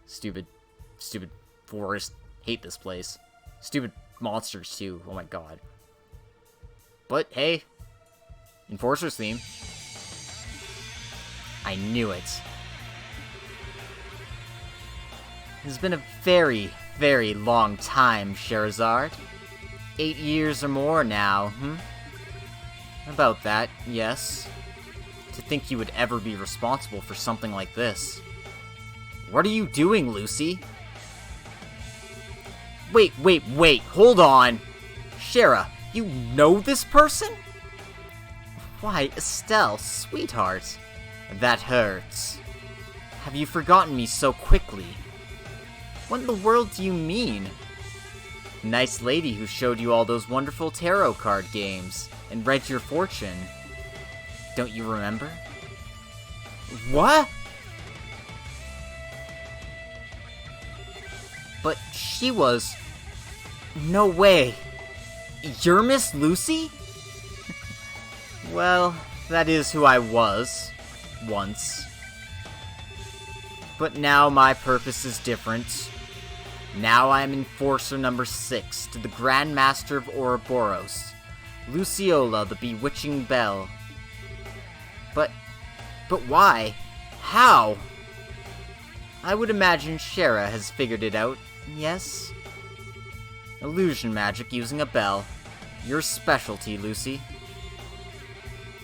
Stupid forest. Hate this place. Stupid monsters too, oh my god. But hey, Enforcer's theme. I knew it. It's been a very, very long time, Scheherazade. 8 years or more now, About that, yes. To think you would ever be responsible for something like this. What are you doing, Lucy? Wait, hold on! Shara, you know this person? Why, Estelle, sweetheart. That hurts. Have you forgotten me so quickly? What in the world do you mean? Nice lady who showed you all those wonderful tarot card games and read your fortune. Don't you remember? What? But she was... No way. You're Miss Lucy? Well, that is who I was. Once. But now my purpose is different. Now I am Enforcer number 6 to the Grand Master of Ouroboros, Luciola the Bewitching Belle. But why? How? I would imagine Shara has figured it out, yes? Illusion magic using a bell. Your specialty, Lucy.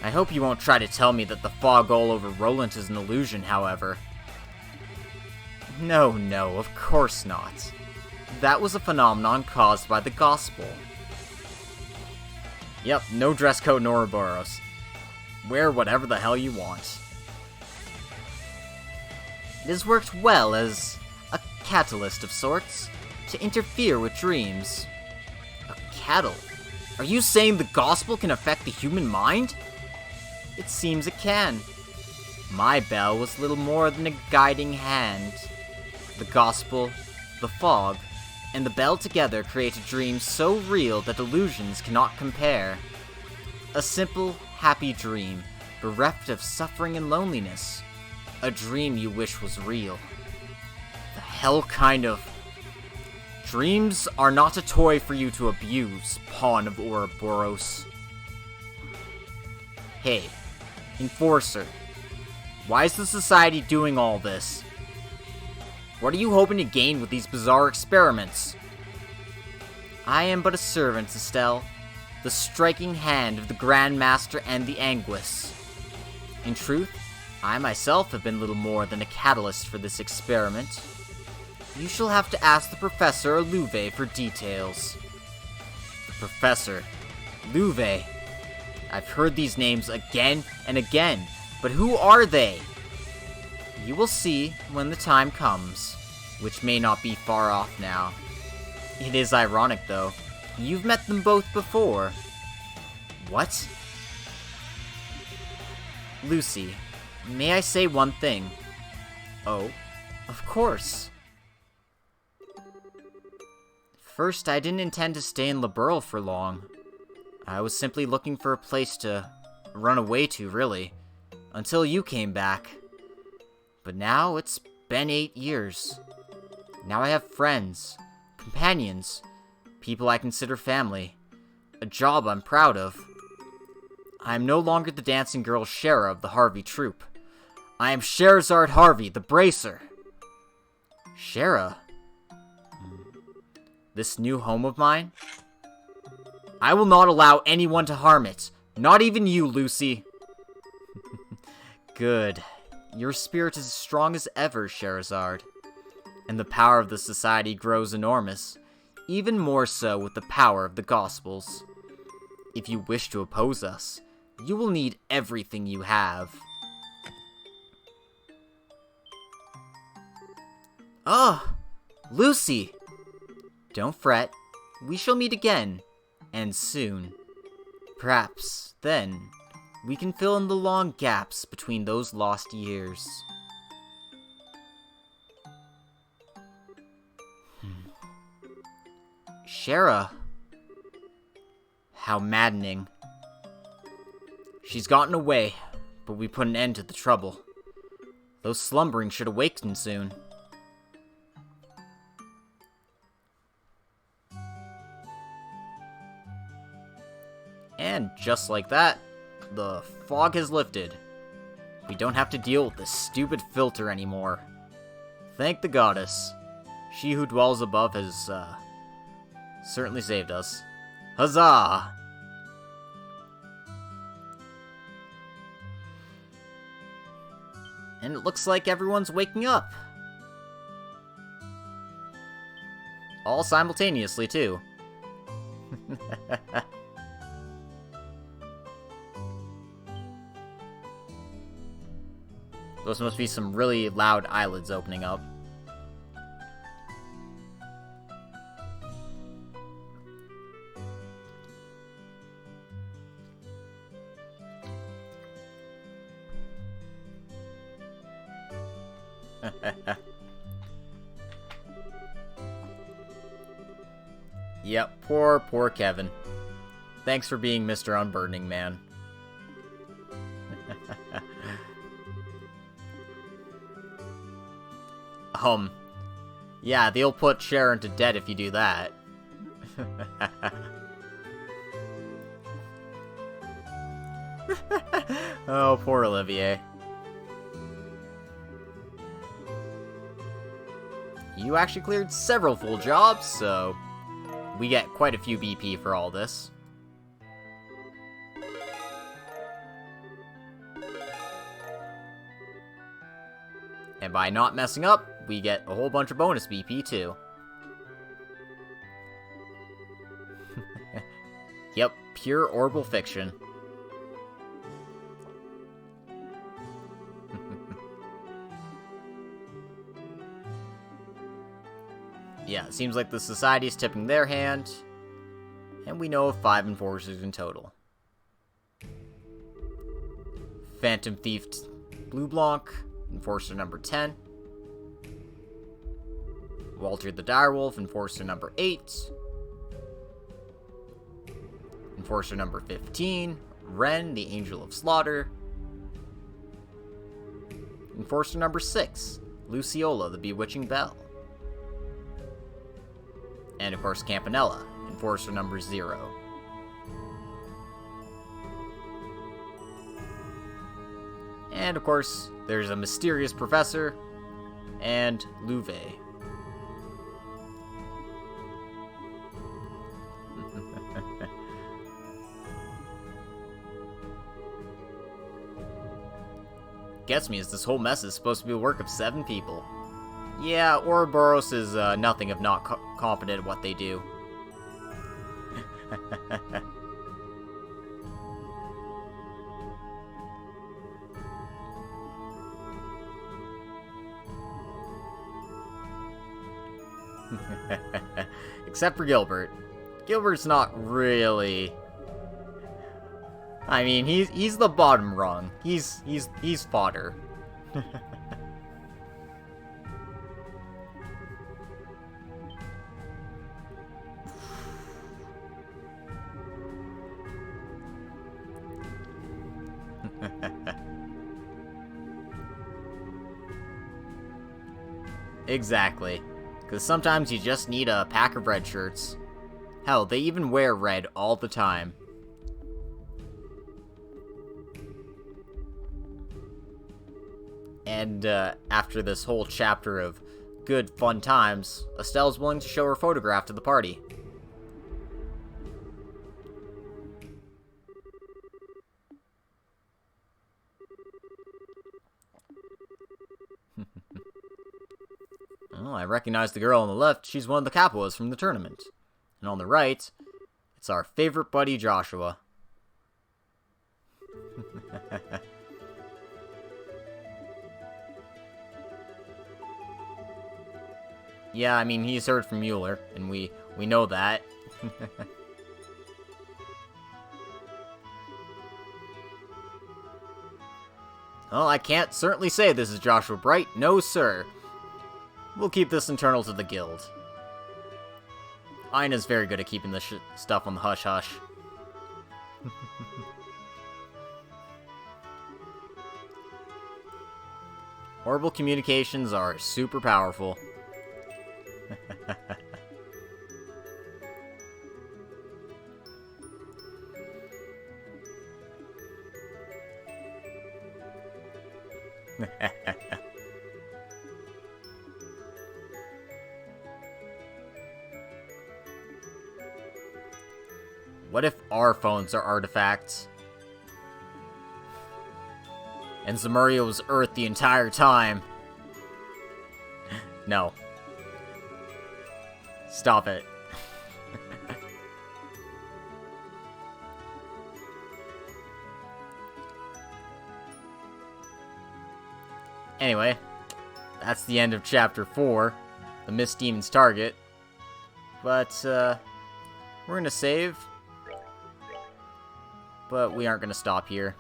I hope you won't try to tell me that the fog all over Roland is an illusion, however. No, of course not. That was a phenomenon caused by the gospel. Yep, no dress code in Ouroboros. Wear whatever the hell you want. It has worked well as a catalyst of sorts, to interfere with dreams. A catalyst? Are you saying the gospel can affect the human mind? It seems it can. My bell was little more than a guiding hand. The gospel, the fog, and the bell together create a dream so real that illusions cannot compare. A simple, happy dream, bereft of suffering and loneliness. A dream you wish was real. The hell kind of... Dreams are not a toy for you to abuse, pawn of Ouroboros. Hey, Enforcer. Why is the Society doing all this? What are you hoping to gain with these bizarre experiments? I am but a servant, Estelle. The striking hand of the Grand Master and the Anguis. In truth, I myself have been little more than a catalyst for this experiment. You shall have to ask the Professor or Louvet for details. The Professor. Louvet. I've heard these names again and again, but who are they? You will see when the time comes, which may not be far off now. It is ironic, though. You've met them both before. What? Lucy, may I say one thing? Oh, of course. First, I didn't intend to stay in Liberl for long. I was simply looking for a place to run away to, really, until you came back. But now it's been 8 years. Now I have friends, companions, people I consider family, a job I'm proud of. I am no longer the dancing girl Shara of the Harvey troupe. I am Scheherazade Harvey, the Bracer. Shara? This new home of mine? I will not allow anyone to harm it. Not even you, Lucy. Good. Your spirit is as strong as ever, Scheherazade. And the power of the Society grows enormous. Even more so with the power of the Gospels. If you wish to oppose us, you will need everything you have. Ah! Lucy! Don't fret. We shall meet again. And soon. Perhaps, then, we can fill in the long gaps between those lost years. Shara. How maddening. She's gotten away, but we put an end to the trouble. Those slumbering should awaken soon. And just like that, the fog has lifted. We don't have to deal with this stupid filter anymore. Thank the goddess. She who dwells above has certainly saved us. Huzzah! And it looks like everyone's waking up. All simultaneously, too. Those must be some really loud eyelids opening up. Yep, poor Kevin. Thanks for being Mr. Unburdening Man. Yeah, they'll put Sharon to debt if you do that. Oh, poor Olivier. You actually cleared several full jobs, so we get quite a few BP for all this. And by not messing up, we get a whole bunch of bonus BP too. Yep, pure orbal fiction. Yeah, it seems like the society is tipping their hand, and we know of 5 enforcers in total. Phantom Thief Blue Blanc, enforcer number 10. Walter the Direwolf, enforcer number 8. Enforcer number 15, Ren, the Angel of Slaughter. Enforcer number 6, Luciola, the Bewitching Belle. And of course Campanella, enforcer number 0. And of course, there's a mysterious professor, and Louve. Gets me as this whole mess is supposed to be the work of 7 people. Yeah, Ouroboros is nothing if not competent at what they do. Except for Gilbert. Gilbert's not really... I mean, he's the bottom rung. He's fodder. Exactly. Because sometimes you just need a pack of red shirts. Hell, they even wear red all the time. And after this whole chapter of good, fun times, Estelle's willing to show her photograph to the party. Oh, I recognize the girl on the left. She's one of the Capuas from the tournament. And on the right, it's our favorite buddy, Joshua. Yeah, I mean, he's heard from Mueller, and we know that. Well, I can't certainly say this is Joshua Bright. No, sir. We'll keep this internal to the guild. Ina's very good at keeping this stuff on the hush-hush. Orbal communications are super powerful. What if our phones are artifacts? And Zemuria was Earth the entire time? No. Stop it. Anyway, that's the end of Chapter 4, the Mist Demon's Target. But, we're gonna save. But we aren't gonna stop here.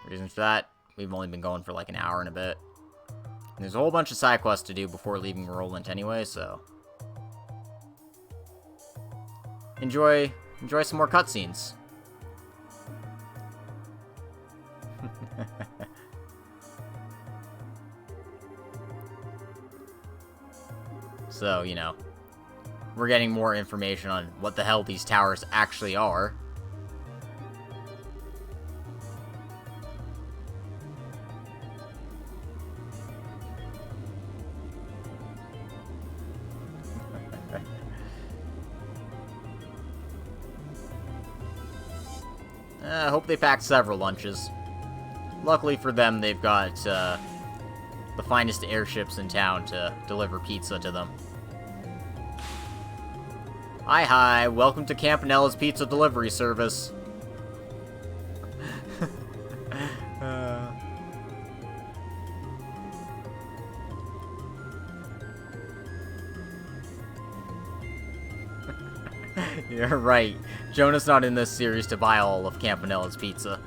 Reason for that, we've only been going for like an hour and a bit. And there's a whole bunch of side quests to do before leaving Roland anyway, so... Enjoy some more cutscenes. So, you know, we're getting more information on what the hell these towers actually are. I hope they packed several lunches. Luckily for them, they've got the finest airships in town to deliver pizza to them. Hi, welcome to Campanella's Pizza Delivery Service. You're right. Jonah's not in this series to buy all of Campanella's pizza.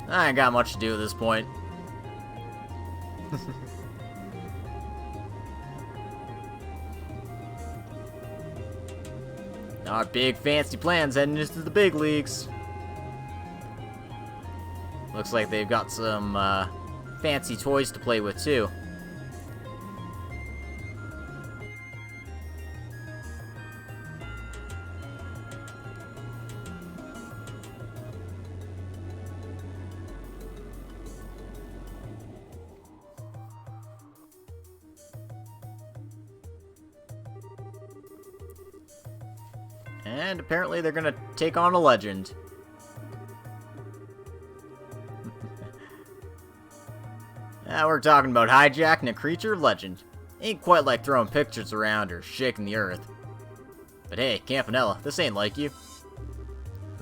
I ain't got much to do at this point. Our big fancy plans heading into the big leagues. Looks like they've got some fancy toys to play with too. And apparently they're gonna take on a legend. Now we're talking about hijacking a creature of legend. Ain't quite like throwing pictures around or shaking the earth. But hey, Campanella, this ain't like you.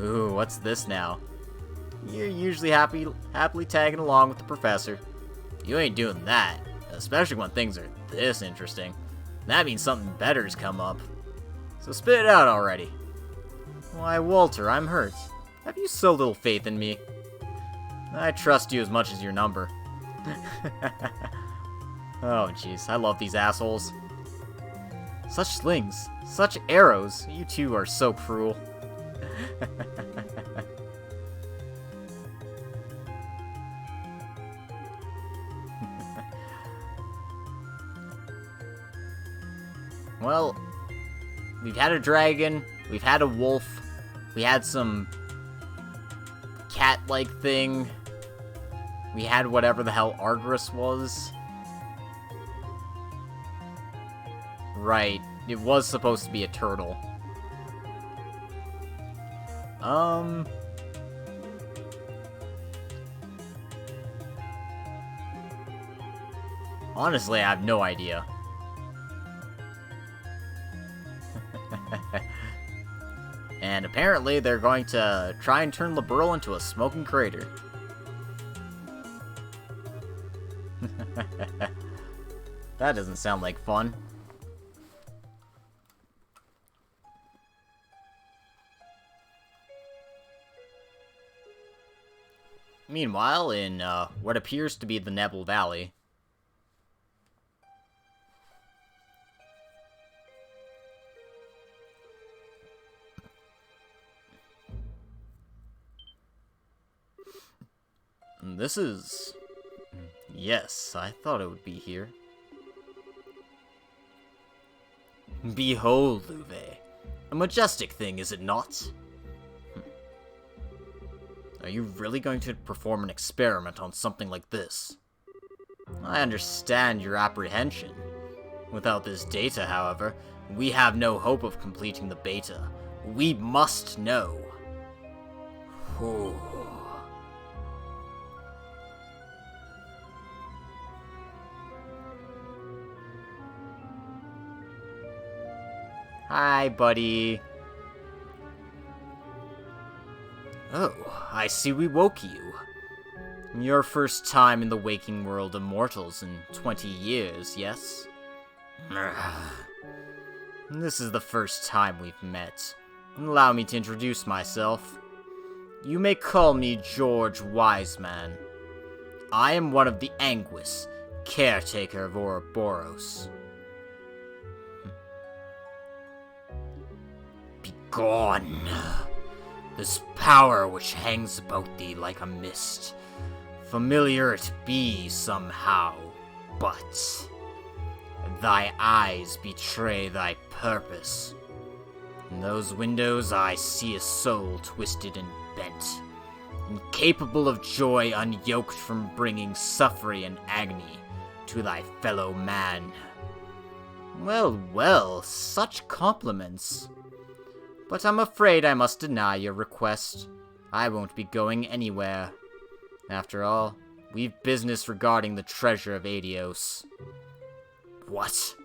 Ooh, what's this now? You're usually happily tagging along with the professor. You ain't doing that, especially when things are this interesting. That means something better's come up. So spit it out already. Why, Walter, I'm hurt. Have you so little faith in me? I trust you as much as your number. Oh, jeez, I love these assholes. Such slings, such arrows. You two are so cruel. Well, we've had a dragon, we've had a wolf, we had some cat-like thing, we had whatever the hell Argris was. Right, it was supposed to be a turtle. Honestly, I have no idea. And apparently they're going to try and turn Liberl into a smoking crater. That doesn't sound like fun. Meanwhile, in what appears to be the Nebel Valley, this is... Yes, I thought it would be here. Behold, Louve. A majestic thing, is it not? Are you really going to perform an experiment on something like this? I understand your apprehension. Without this data, however, we have no hope of completing the beta. We must know. Whew. Hi, buddy. Oh, I see we woke you. Your first time in the waking world of mortals in 20 years, yes? This is the first time we've met. Allow me to introduce myself. You may call me George Wiseman. I am one of the Anguis, caretaker of Ouroboros. Begone! This power which hangs about thee like a mist. Familiar it be somehow, but thy eyes betray thy purpose. In those windows I see a soul twisted and bent, incapable of joy, unyoked from bringing suffering and agony to thy fellow man. Well, well, such compliments. But I'm afraid I must deny your request. I won't be going anywhere. After all, we've business regarding the treasure of Adios. What?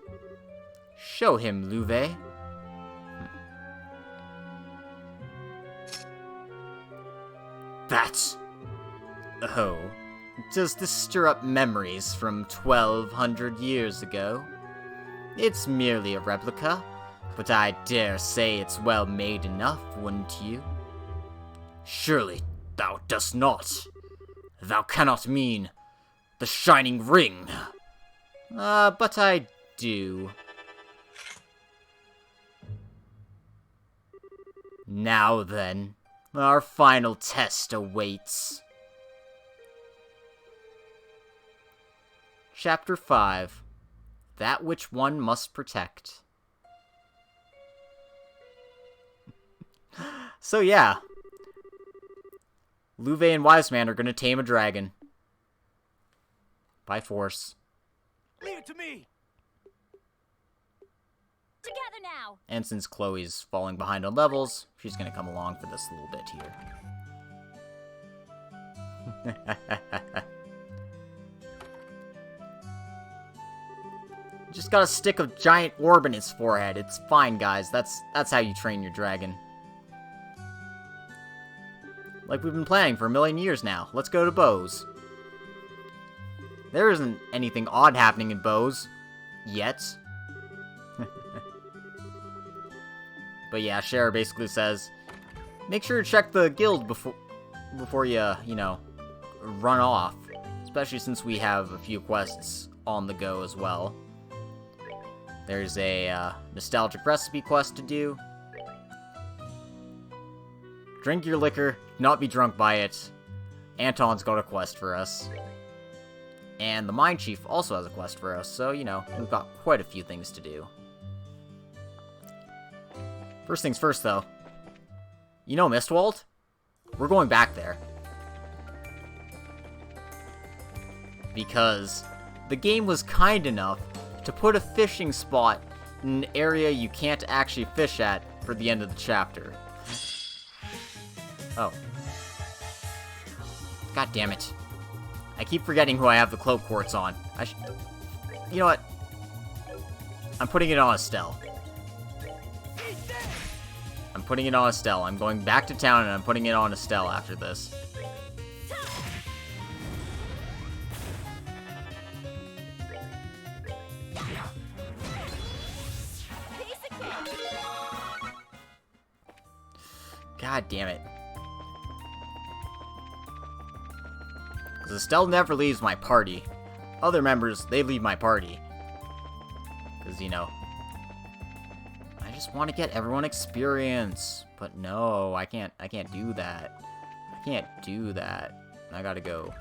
Show him, Louve. That... Oh, does this stir up memories from 1,200 years ago? It's merely a replica, but I dare say it's well made enough, wouldn't you? Surely thou dost not. Thou cannot mean the shining ring. But I do. Now then, our final test awaits. Chapter 5. That which one must protect. So yeah. Louve and Wiseman are gonna tame a dragon. By force. Leave it to me. Together now. And since Chloe's falling behind on levels, she's gonna come along for this little bit here. Just gotta stick a giant orb in his forehead. It's fine, guys. That's how you train your dragon. Like we've been planning for a million years now. Let's go to Bose. There isn't anything odd happening in Bose. Yet. But yeah, Cher basically says, make sure to check the guild before you, run off. Especially since we have a few quests on the go as well. There's a nostalgic recipe quest to do. Drink your liquor, not be drunk by it. Anton's got a quest for us. And the Mine Chief also has a quest for us, so, we've got quite a few things to do. First things first, though. Mistwald? We're going back there. Because the game was kind enough to put a fishing spot in an area you can't actually fish at for the end of the chapter. Oh. God damn it. I keep forgetting who I have the cloak quartz on. You know what? I'm putting it on Estelle. I'm putting it on Estelle. I'm going back to town and I'm putting it on Estelle after this. God damn it. Because Estelle never leaves my party. Other members, they leave my party. Because, I just want to get everyone experience. But no, I can't do that. I can't do that. I gotta go.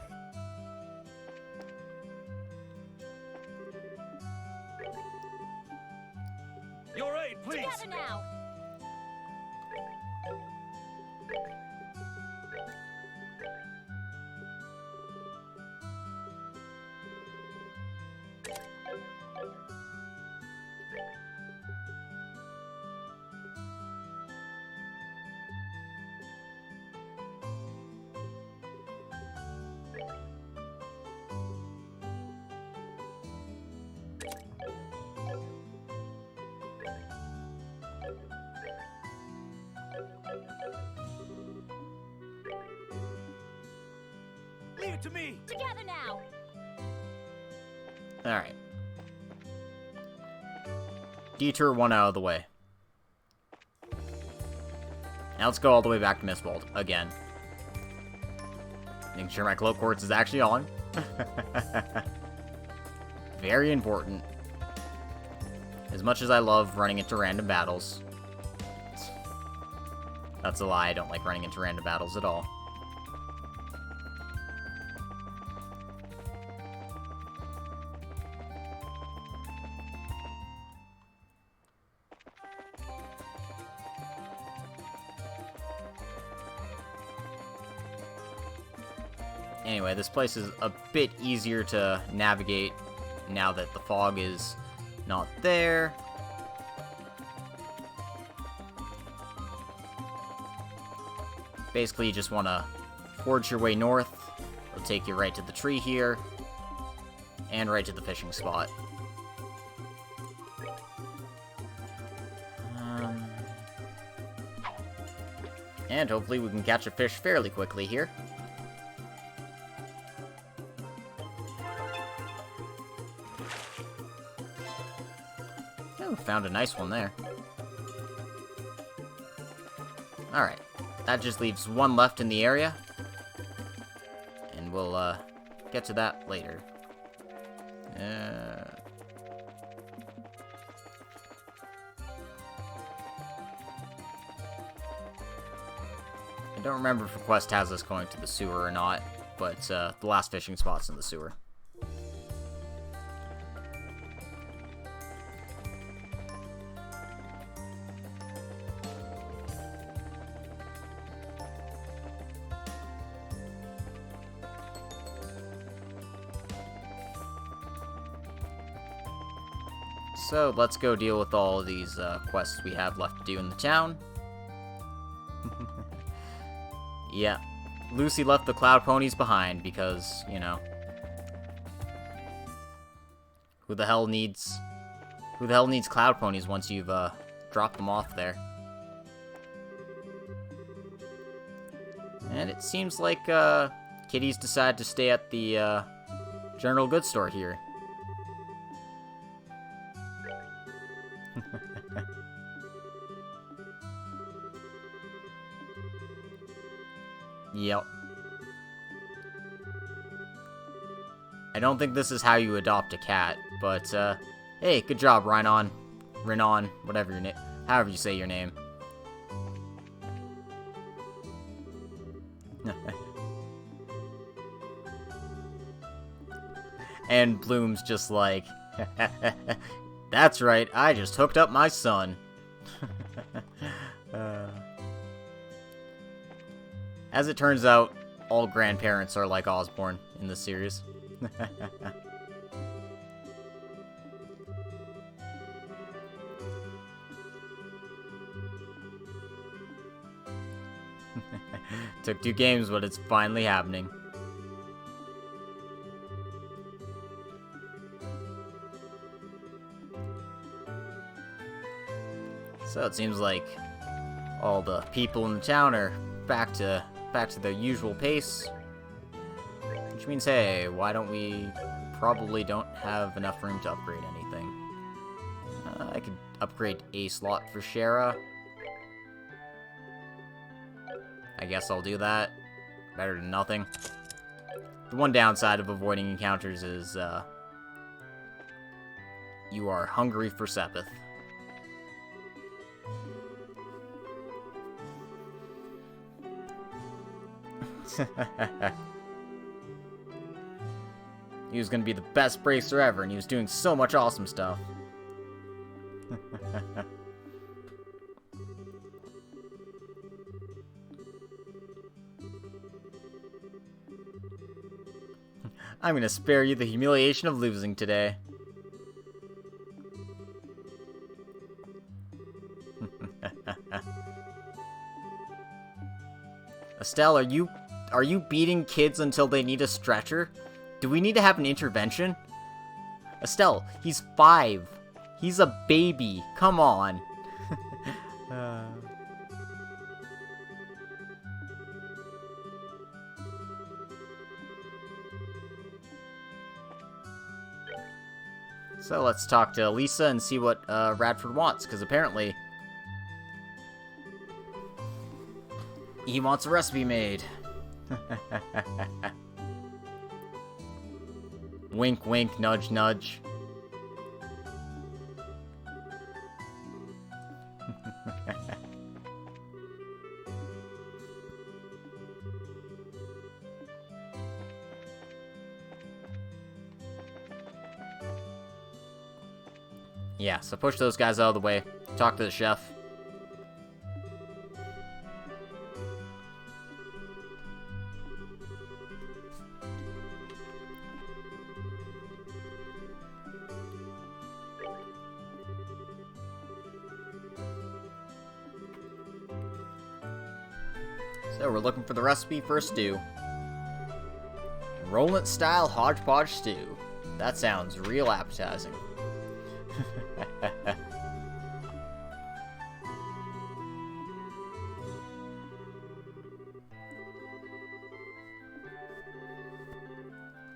You're right, please. Together now. it to me! Together now! Alright. Detour 1 out of the way. Now let's go all the way back to Mistwald again. Making sure my cloak quartz is actually on. Very important. As much as I love running into random battles. That's a lie, I don't like running into random battles at all. Anyway, this place is a bit easier to navigate now that the fog is not there. Basically, you just want to forge your way north. It'll take you right to the tree here, and right to the fishing spot. And hopefully we can catch a fish fairly quickly here. Oh, found a nice one there. Alright. That just leaves one left in the area. And we'll, get to that later. I don't remember if the quest has us going to the sewer or not, but, the last fishing spot's in the sewer. So, let's go deal with all of these quests we have left to do in the town. Yeah, Lucy left the Cloud Ponies behind because, you know, who the hell needs Cloud Ponies once you've dropped them off there? And it seems like Kitty's decided to stay at the general goods store here. Yep. I don't think this is how you adopt a cat, but, hey, good job, Rhinon, whatever your name, however you say your name. And Bloom's just like, that's right, I just hooked up my son. As it turns out, all grandparents are like Osborne in this series. Took 2 games, but it's finally happening. So it seems like all the people in the town are back to their usual pace. Which means, hey, why don't we... Probably don't have enough room to upgrade anything. I could upgrade a slot for Shara. I guess I'll do that. Better than nothing. The one downside of avoiding encounters is, you are hungry for Sepith. He was gonna be the best bracer ever, and he was doing so much awesome stuff. I'm gonna spare you the humiliation of losing today. Estelle, are you beating kids until they need a stretcher? Do we need to have an intervention? Estelle, he's 5. He's a baby. Come on. So let's talk to Lisa and see what Radford wants, because apparently he wants a recipe made. Wink, wink, nudge, nudge. Yeah, so push those guys out of the way. Talk to the chef. So we're looking for the recipe for a stew. Roland style hodgepodge stew. That sounds real appetizing.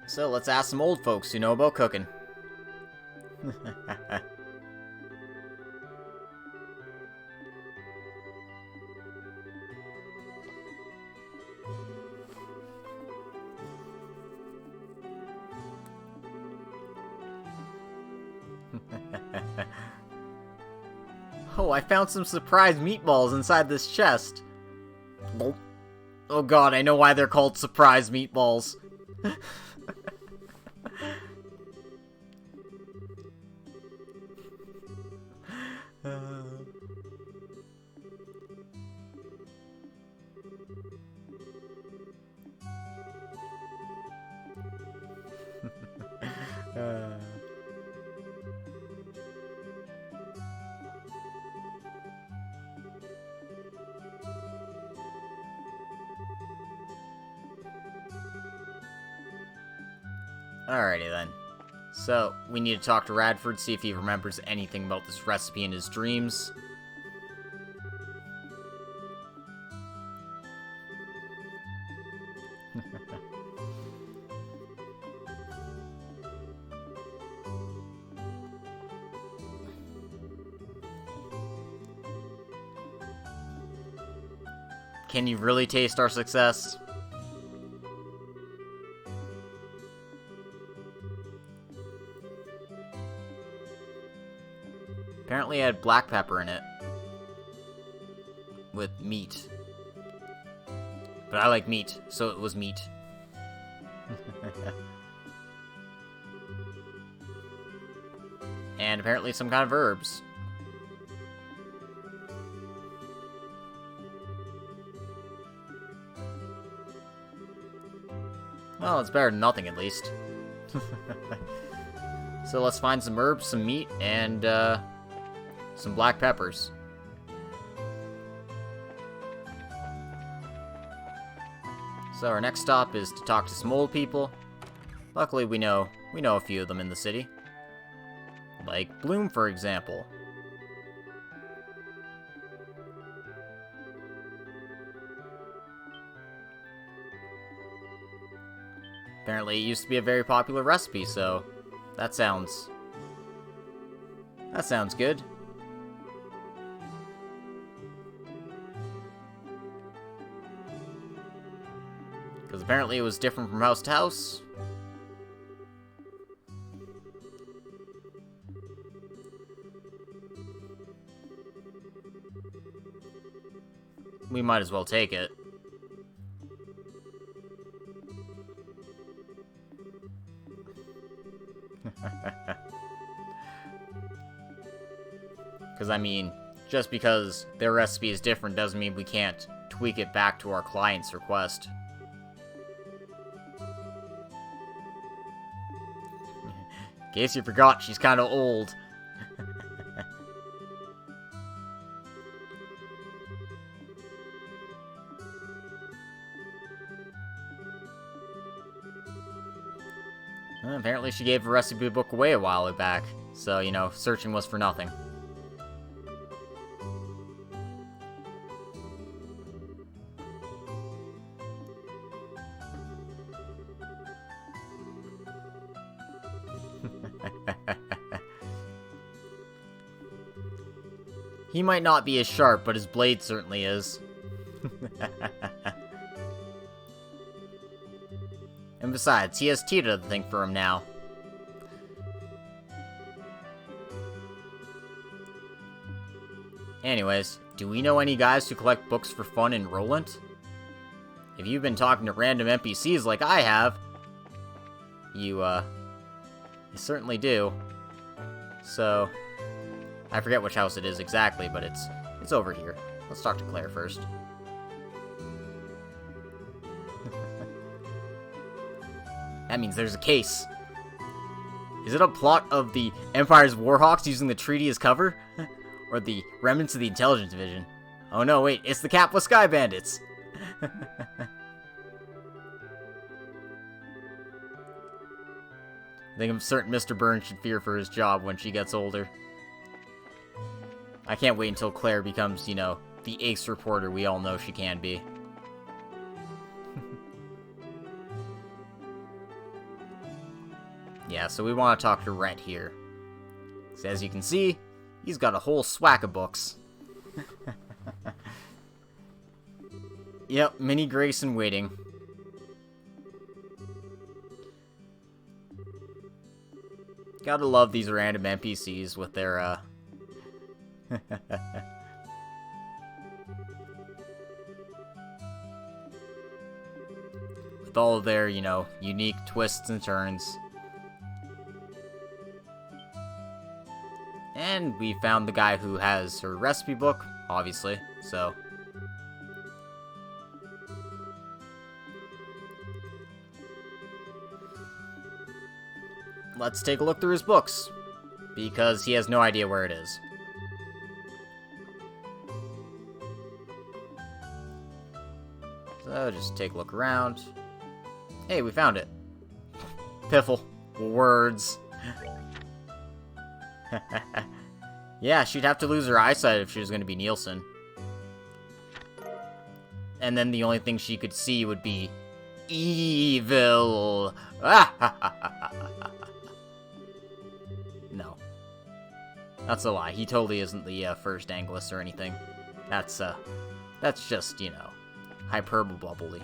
So let's ask some old folks who know about cooking. Oh, I found some surprise meatballs inside this chest. Oh god, I know why they're called surprise meatballs. Alrighty then. So, we need to talk to Radford, see if he remembers anything about this recipe in his dreams. Can you really taste our success? Apparently it had black pepper in it. With meat. But I like meat, so it was meat. And apparently some kind of herbs. Well, it's better than nothing, at least. So let's find some herbs, some meat, and, some black peppers. So our next stop is to talk to some old people. Luckily, we know a few of them in the city. Like Bloom, for example. Apparently, it used to be a very popular recipe, so that sounds good. Because apparently it was different from house to house. We might as well take it. Because, I mean, just because their recipe is different doesn't mean we can't tweak it back to our client's request. In case you forgot, she's kind of old. Well, apparently she gave a recipe book away a while back, so, you know, searching was for nothing. He might not be as sharp, but his blade certainly is. And besides, he has Tita to think for him now. Anyways, do we know any guys who collect books for fun in Roland? If you've been talking to random NPCs like I have, you certainly do. So, I forget which house it is exactly, but it's over here. Let's talk to Claire first. That means there's a case. Is it a plot of the Empire's Warhawks using the treaty as cover? Or the remnants of the Intelligence Division? Oh no, wait, it's the Capless Sky Bandits! I think a certain Mr. Burns should fear for his job when she gets older. I can't wait until Claire becomes, you know, the ace reporter we all know she can be. Yeah, so we want to talk to Rhett here. So as you can see, he's got a whole swack of books. Yep, Mini Grace in waiting. Gotta love these random NPCs with their, with all of their, you know, unique twists and turns. And we found the guy who has her recipe book, obviously, so... Let's take a look through his books, because he has no idea where it is. So, just take a look around. Hey, we found it. Piffle. Words. Yeah, she'd have to lose her eyesight if she was going to be Nielsen. And then the only thing she could see would be evil. No. That's a lie. He totally isn't the first Anglus or anything. That's just, you know, hyperbole.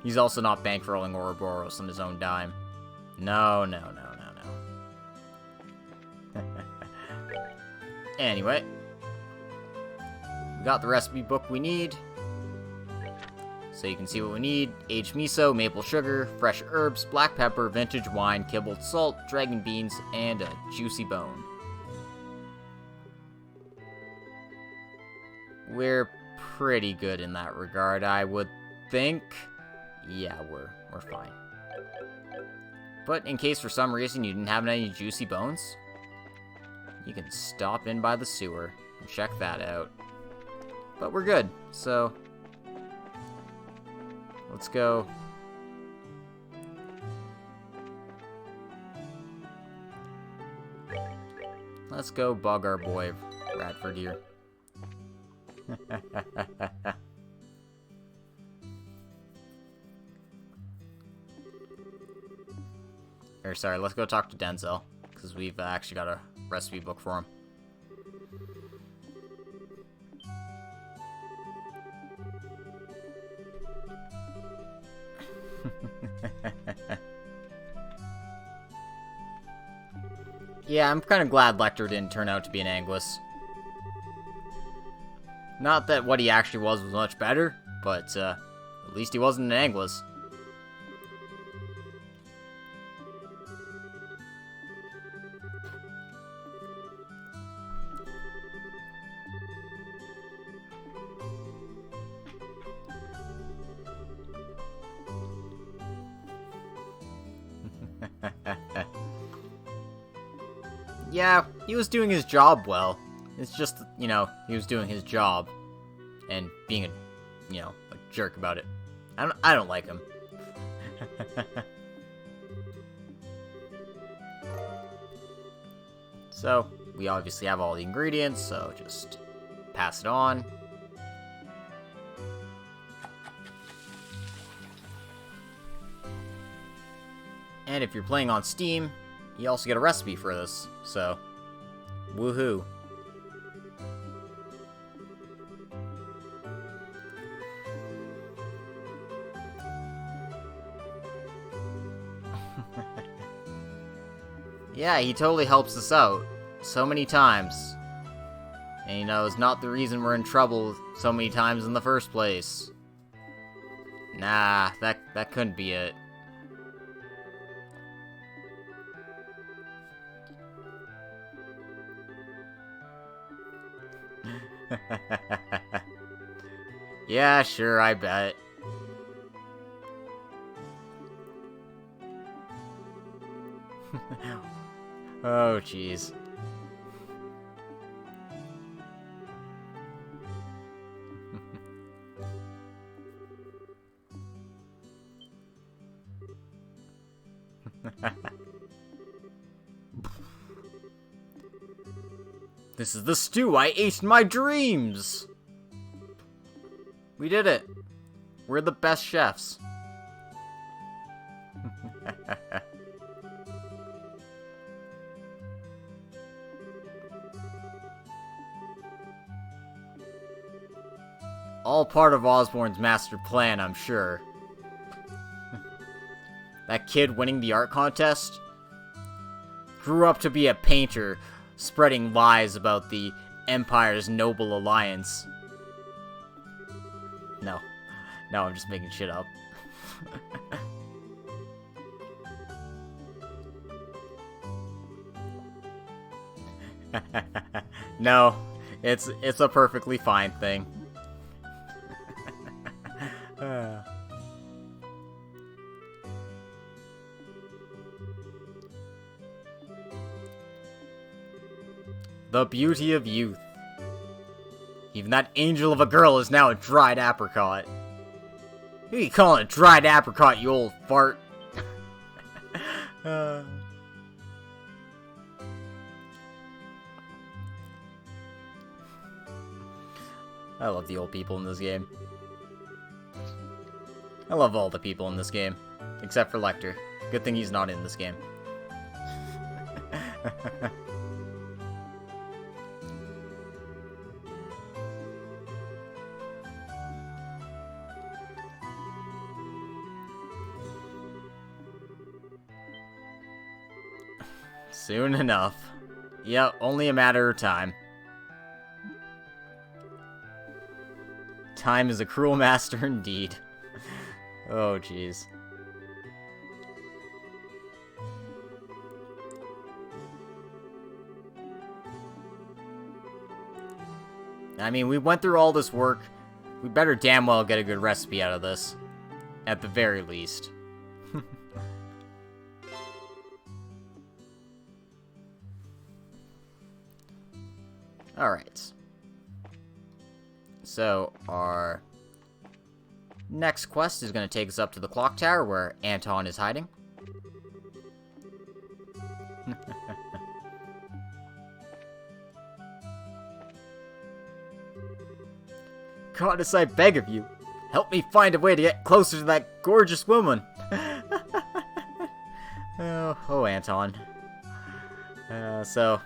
He's also not bankrolling Ouroboros on his own dime. No. Anyway. We got the recipe book we need. So you can see what we need. Aged miso, maple sugar, fresh herbs, black pepper, vintage wine, kibbled salt, dragon beans, and a juicy bone. We're pretty good in that regard, I would think. Yeah, we're fine. But in case for some reason you didn't have any juicy bones, you can stop in by the sewer and check that out. But we're good, so let's go. Let's go bug our boy Radford here. Or sorry, let's go talk to Denzel, because we've actually got a recipe book for him. Yeah, I'm kind of glad Lecter didn't turn out to be an Anglus. Not that what he actually was much better, but at least he wasn't an Anglus. Yeah, he was doing his job well. It's just, you know, he was doing his job and being a, you know, a jerk about it. I don't like him. So, we obviously have all the ingredients, so just pass it on. And if you're playing on Steam, you also get a recipe for this, so woohoo. Yeah, he totally helps us out so many times. And you know, it's not the reason we're in trouble so many times in the first place. Nah, that couldn't be it. Yeah, sure, I bet. Oh, jeez. This is the stew I ate in my dreams! We did it! We're the best chefs. All part of Osborne's master plan, I'm sure. That kid winning the art contest grew up to be a painter, spreading lies about the Empire's noble alliance. No, I'm just making shit up. No, it's a perfectly fine thing. The beauty of youth. Even that angel of a girl is now a dried apricot. Who you calling a dried apricot, you old fart? I love the old people in this game. I love all the people in this game. Except for Lecter. Good thing he's not in this game. Soon enough. Yep, only a matter of time. Time is a cruel master indeed. Oh, jeez. I mean, we went through all this work. We better damn well get a good recipe out of this. At the very least. Alright. So, our next quest is going to take us up to the clock tower where Anton is hiding. Goddess, I beg of you, help me find a way to get closer to that gorgeous woman. Oh, Anton. So,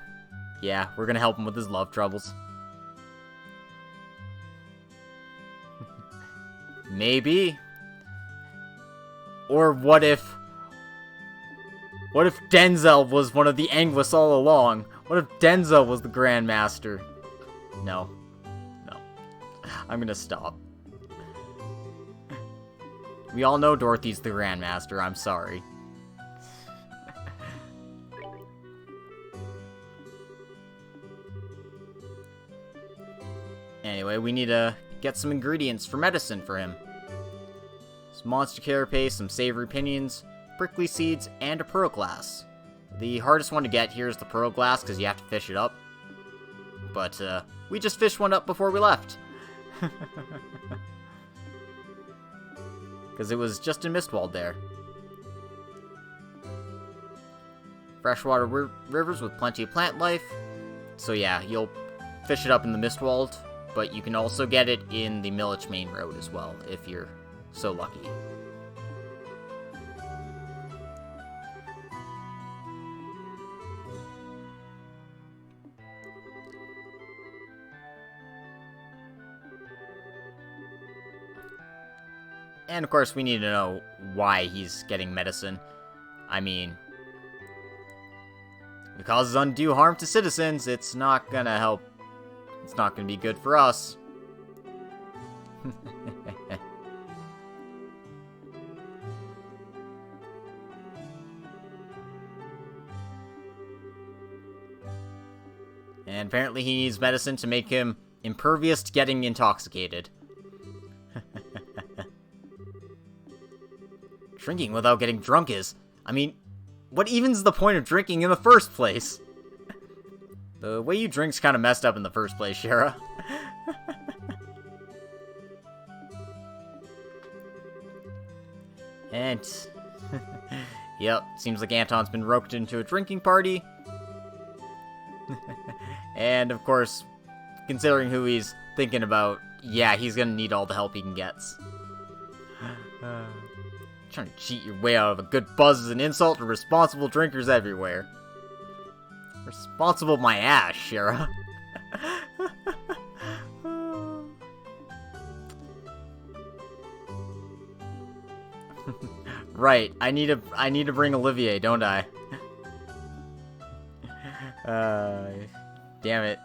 yeah, we're gonna help him with his love troubles. Maybe. Or what if Denzel was one of the Anguis all along? What if Denzel was the Grandmaster? No. I'm gonna stop. We all know Dorothy's the Grandmaster, I'm sorry. Anyway, we need to get some ingredients for medicine for him. Some monster carapace, some savory pinions, prickly seeds, and a pearl glass. The hardest one to get here is the pearl glass, because you have to fish it up. But, we just fished one up before we left. Because it was just in Mistwald there. Freshwater rivers with plenty of plant life. So yeah, you'll fish it up in the Mistwald, but you can also get it in the Millich Main Road as well, if you're so lucky. And of course, we need to know why he's getting medicine. I mean, if it causes undue harm to citizens, it's not gonna help. It's not gonna be good for us. And apparently he needs medicine to make him impervious to getting intoxicated. Drinking without getting drunk is... I mean, what even's the point of drinking in the first place? The way you drink's kind of messed up in the first place, Shara. And... yep, seems like Anton's been roped into a drinking party. And, of course, considering who he's thinking about, yeah, he's gonna need all the help he can get. Trying to cheat your way out of a good buzz is an insult to responsible drinkers everywhere. Responsible my ass, Shara. Right, I need to bring Olivier, don't I? Damn it.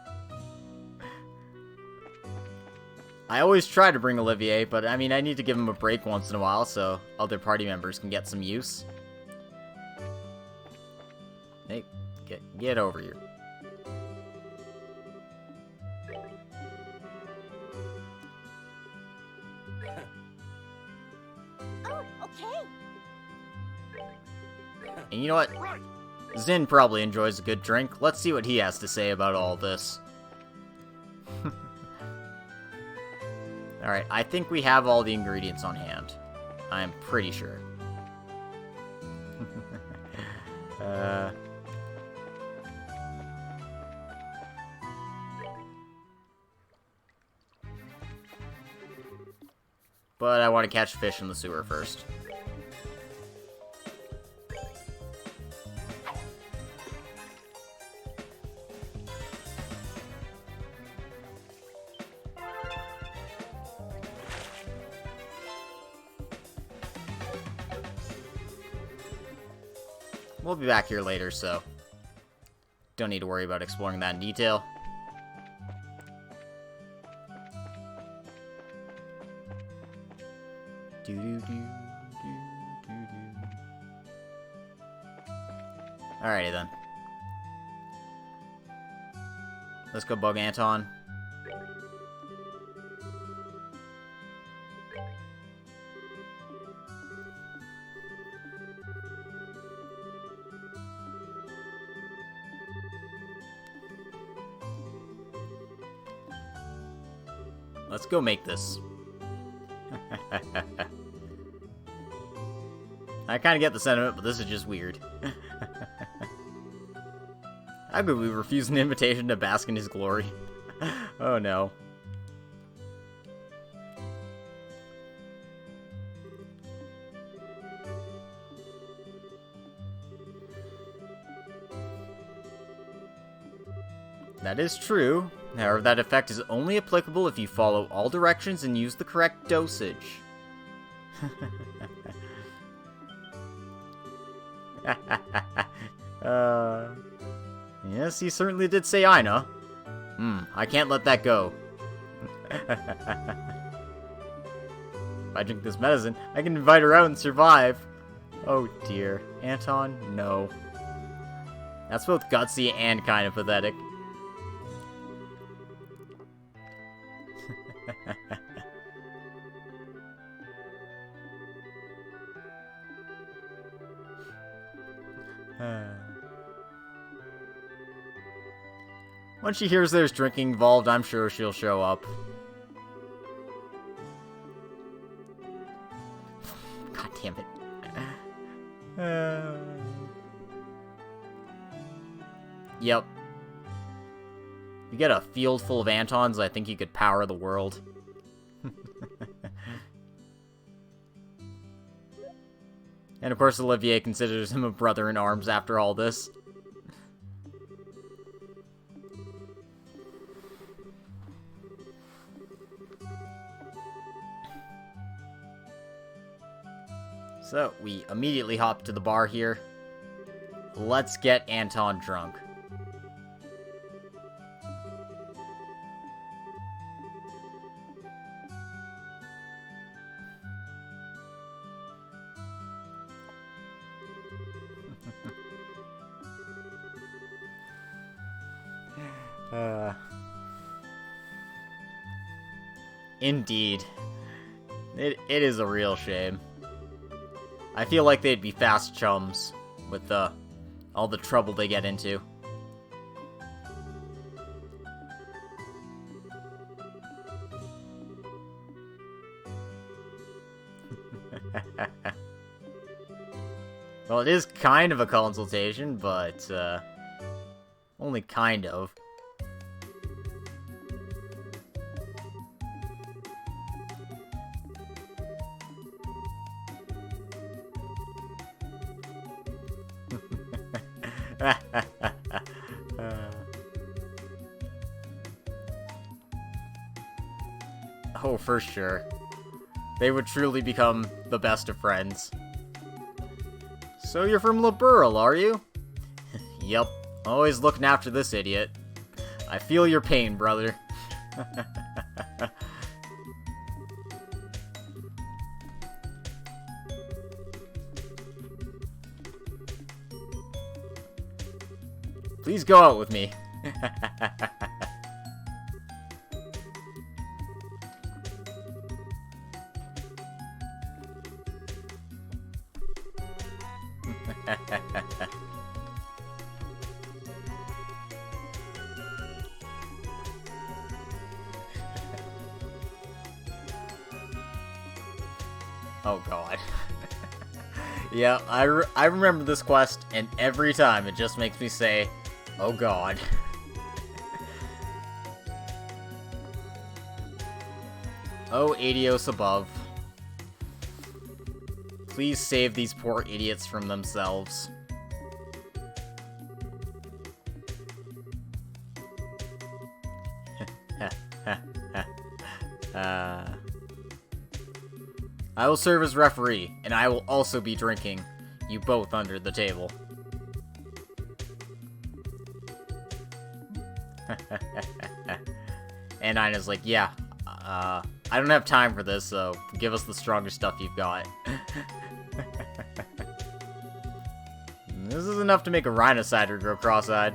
I always try to bring Olivier, but I mean, I need to give him a break once in a while so other party members can get some use. Hey, get over here. Oh, okay. And you know what? Right. Zin probably enjoys a good drink. Let's see what he has to say about all this. Alright, I think we have all the ingredients on hand. I'm pretty sure. But I want to catch fish in the sewer first. We'll be back here later, so don't need to worry about exploring that in detail. Alrighty then. Let's go bug Anton. Let's go make this. I kind of get the sentiment, but this is just weird. How could we refuse an invitation to bask in his glory? Oh no. That is true. However, that effect is only applicable if you follow all directions and use the correct dosage. Yes, he certainly did say Aina. I can't let that go. If I drink this medicine, I can invite her out and survive. Oh dear. Anton, no. That's both gutsy and kind of pathetic. Once she hears there's drinking involved, I'm sure she'll show up. God damn it. Yep. You get a field full of Antons, I think you could power the world. And of course Olivier considers him a brother in arms after all this. So, we immediately hop to the bar here. Let's get Anton drunk. Indeed. It is a real shame. I feel like they'd be fast chums with all the trouble they get into. Well, it is kind of a consultation, but only kind of. Oh, for sure. They would truly become the best of friends. So you're from Liberl, are you? Yep, always looking after this idiot. I feel your pain, brother. Please go out with me. Oh god. Yeah, I remember this quest, and every time it just makes me say, oh god. Oh, Adios above. Please save these poor idiots from themselves. I will serve as referee, and I will also be drinking you both under the table. And Ina's like, yeah, I don't have time for this, so give us the strongest stuff you've got. This is enough to make a Rhinosider grow cross-eyed.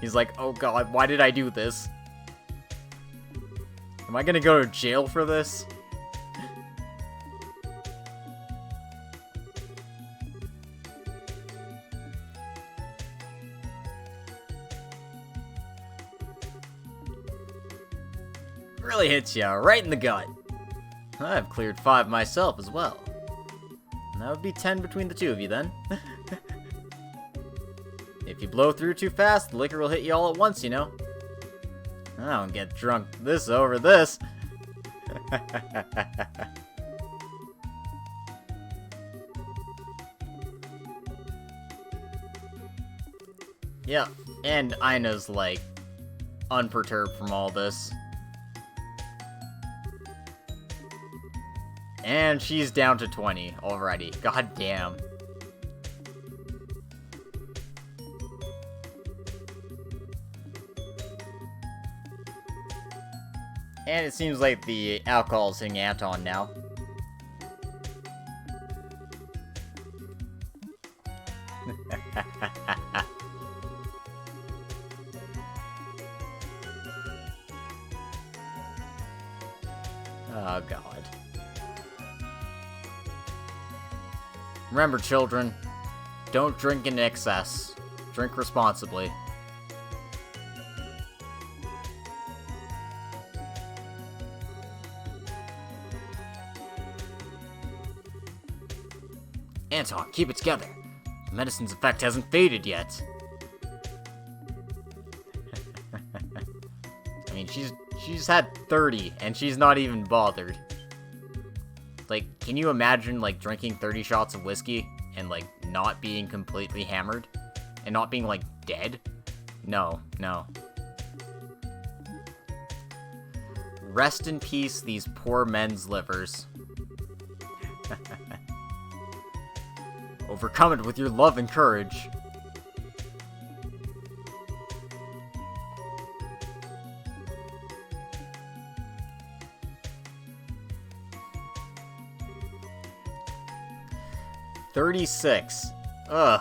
He's like, oh god, why did I do this? Am I gonna go to jail for this? Really hits you right in the gut. I've cleared 5 myself as well. And that would be 10 between the two of you then. If you blow through too fast, the liquor will hit you all at once, you know. I don't get drunk this over this. Yeah, and Ina's like unperturbed from all this. And she's down to 20 already. God damn. And it seems like the alcohol's hitting Anton now. Oh, God. Remember, children, don't drink in excess. Drink responsibly. Anton, keep it together. The medicine's effect hasn't faded yet. I mean, she's had 30, and she's not even bothered. Like, can you imagine, like, drinking 30 shots of whiskey and, like, not being completely hammered? And not being, like, dead? No, no. Rest in peace, these poor men's livers. Overcome it with your love and courage. $36. Ugh.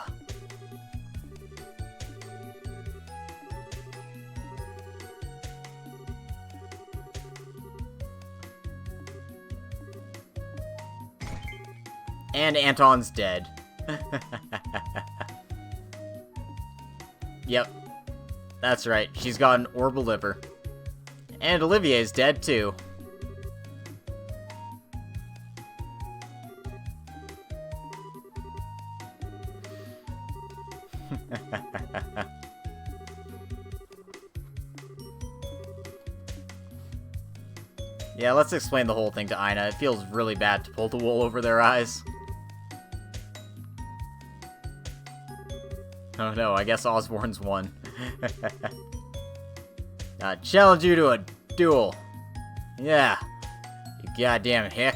And Anton's dead. Yep. That's right, she's got an orbital liver. And Olivier's dead too. Yeah, let's explain the whole thing to Aina. It feels really bad to pull the wool over their eyes. Oh no, I guess Osborne's won. I challenge you to a duel. Yeah. You goddamn hick.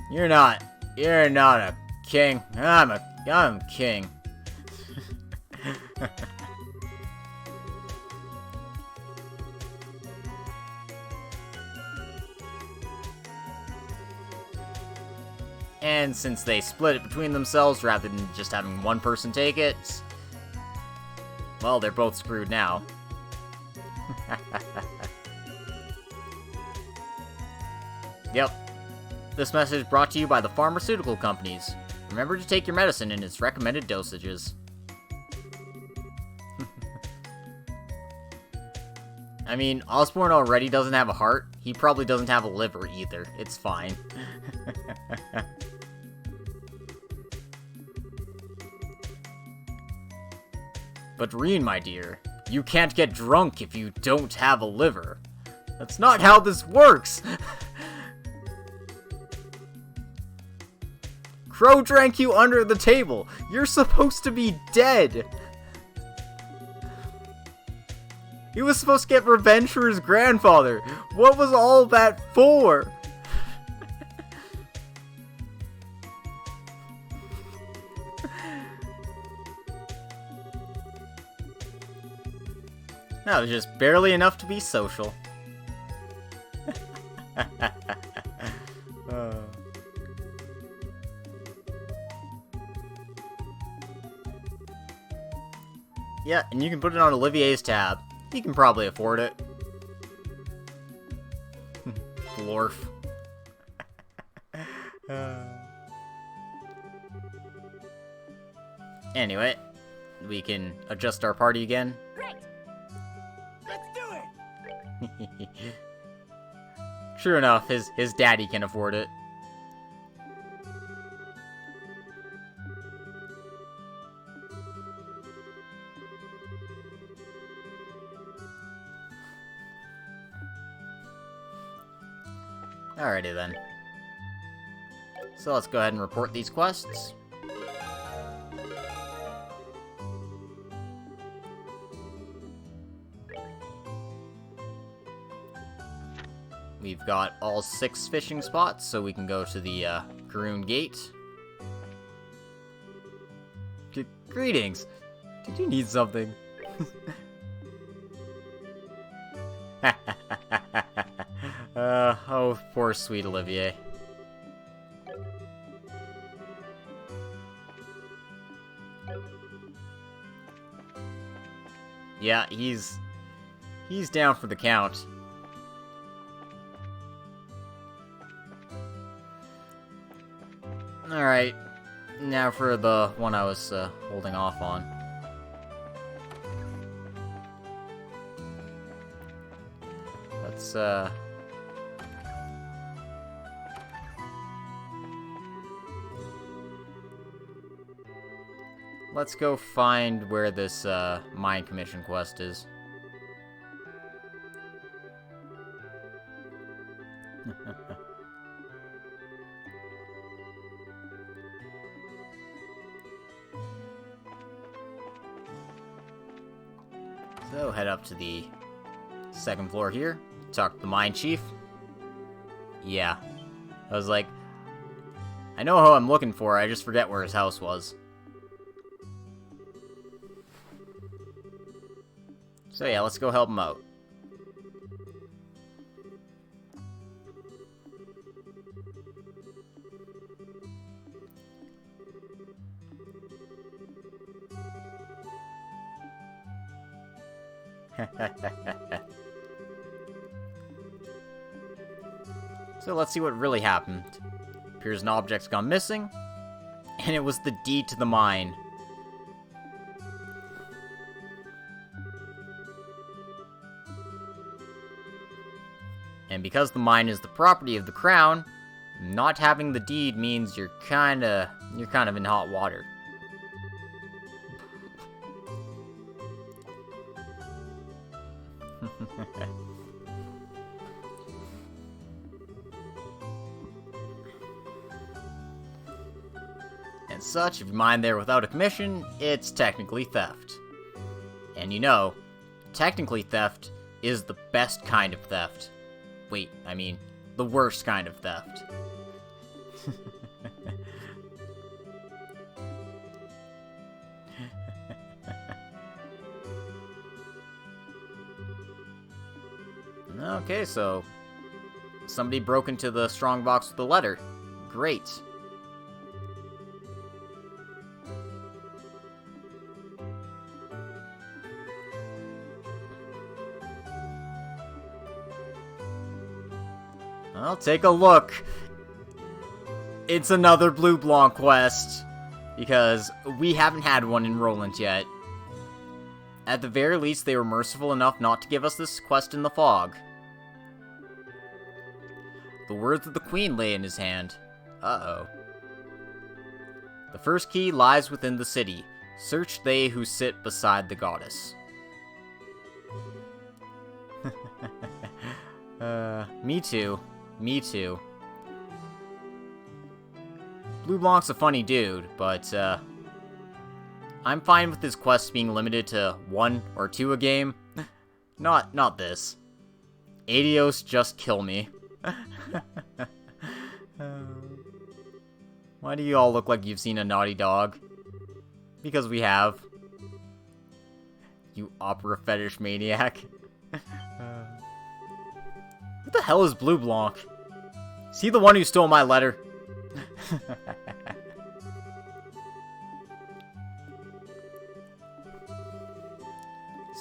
You're not a king. I'm king. And since they split it between themselves rather than just having one person take it, well, they're both screwed now. Yep. This message brought to you by the pharmaceutical companies. Remember to take your medicine in its recommended dosages. I mean, Osborne already doesn't have a heart. He probably doesn't have a liver either. It's fine. But Reen, my dear, you can't get drunk if you don't have a liver. That's not how this works! Crow drank you under the table! You're supposed to be dead! He was supposed to get revenge for his grandfather! What was all that for? That was just barely enough to be social. Yeah, and you can put it on Olivier's tab. He can probably afford it. Blorf. Anyway, we can adjust our party again. Great. Let's do it! True enough, his daddy can afford it. Alrighty then. So let's go ahead and report these quests. We've got all 6 fishing spots, so we can go to the Garoon Gate. Greetings! Did you need something? Oh, poor sweet Olivier. Yeah, he's down for the count. Alright, now for the one I was holding off on. Let's go find where this mine commission quest is. So head up to the 2nd floor here, talk to the mine chief. Yeah, I was like, I know who I'm looking for, I just forget where his house was. So yeah, let's go help him out. So let's see what really happened. Appears an object's gone missing, and it was the deed to the mine. And because the mine is the property of the crown, not having the deed means you're kind of in hot water. And such, if you mine there without a commission, it's technically theft. And you know, technically theft is the best kind of theft. Wait, I mean, the worst kind of theft. Okay, so somebody broke into the strongbox with a letter. Great. I'll take a look. It's another Blue Blanc quest, because we haven't had one in Roland yet. At the very least, they were merciful enough not to give us this quest in the fog. The words of the queen lay in his hand. Uh-oh. The first key lies within the city. Search they who sit beside the goddess. Me too. Me too. Blue Blanc's a funny dude, but, I'm fine with his quests being limited to 1 or 2 a game. Not this. Adios, just kill me. Why do you all look like you've seen a naughty dog? Because we have. You opera fetish maniac. What the hell is Blue Blanc? Is he the one who stole my letter?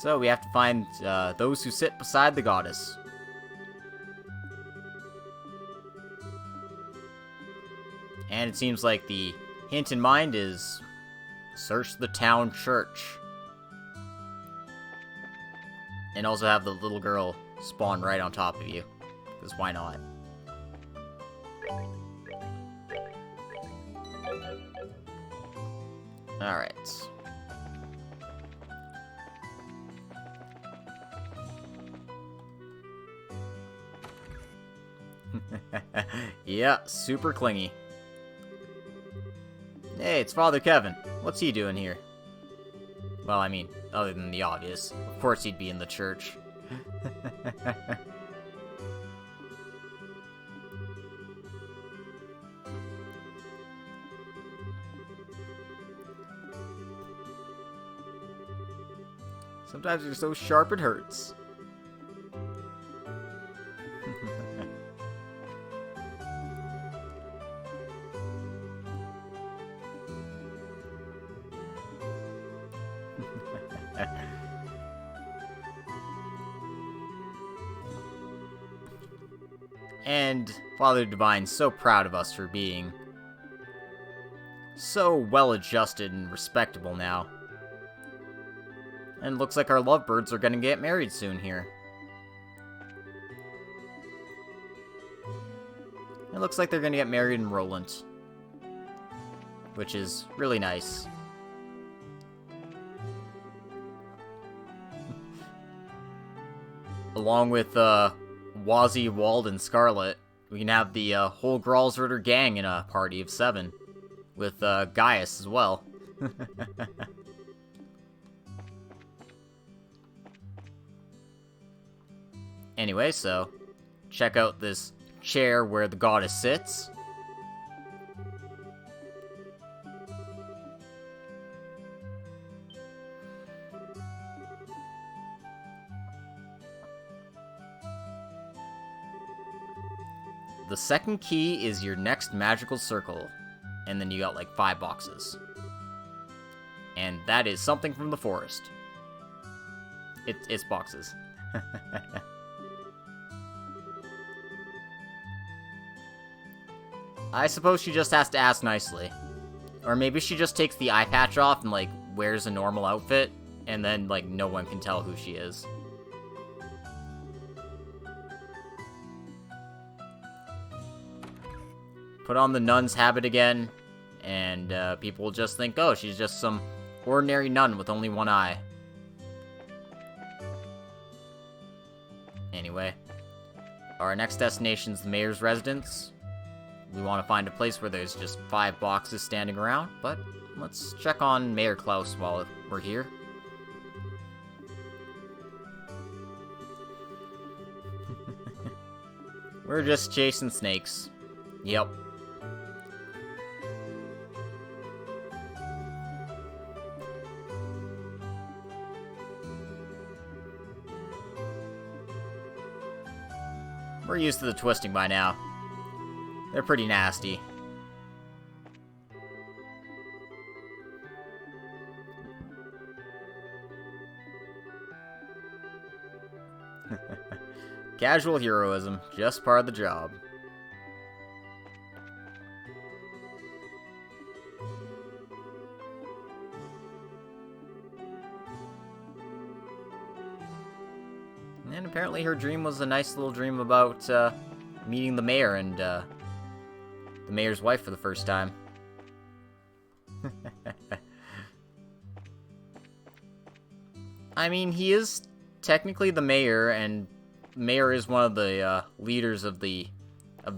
So we have to find those who sit beside the goddess. And it seems like the hint in mind is search the town church. And also have the little girl spawn right on top of you. Because why not? Alright. Yeah, super clingy. Hey, it's Father Kevin. What's he doing here? Well, I mean, other than the obvious. Of course he'd be in the church. Sometimes you're so sharp it hurts. And Father Divine's so proud of us for being so well-adjusted and respectable now. And looks like our lovebirds are gonna get married soon here. It looks like they're gonna get married in Roland, which is really nice. Along with Wazzy, Wald, and Scarlet, we can have the whole Gralsritter gang in a party of 7, with Gaius as well. Anyway, so check out this chair where the goddess sits. the second key is your next magical circle. And then you got like 5 boxes. And that is something from the forest. It's boxes. I suppose she just has to ask nicely. Or maybe she just takes the eye patch off and, like, wears a normal outfit, and then, like, no one can tell who she is. Put on the nun's habit again, and people will just think, oh, she's just some ordinary nun with only one eye. Anyway, our next destination is the mayor's residence. We want to find a place where there's just 5 boxes standing around, but let's check on Mayor Klaus while we're here. We're just chasing snakes. Yep. We're used to the twisting by now. They're pretty nasty. Casual heroism, just part of the job. And apparently her dream was a nice little dream about meeting the mayor and the mayor's wife for the first time. I mean, he is technically the mayor, and mayor is one of the leaders of the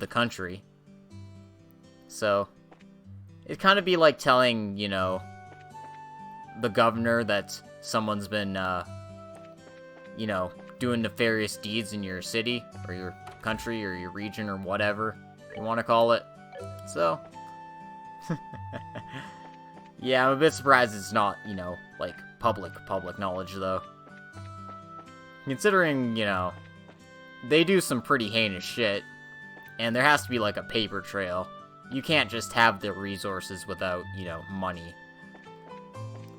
country. So it'd kind of be like telling, you know, the governor that someone's been, you know, doing nefarious deeds in your city or your country or your region or whatever you want to call it. So yeah, I'm a bit surprised it's not, you know, like public knowledge though. Considering, you know, they do some pretty heinous shit, and there has to be like a paper trail. You can't just have the resources without, you know, money.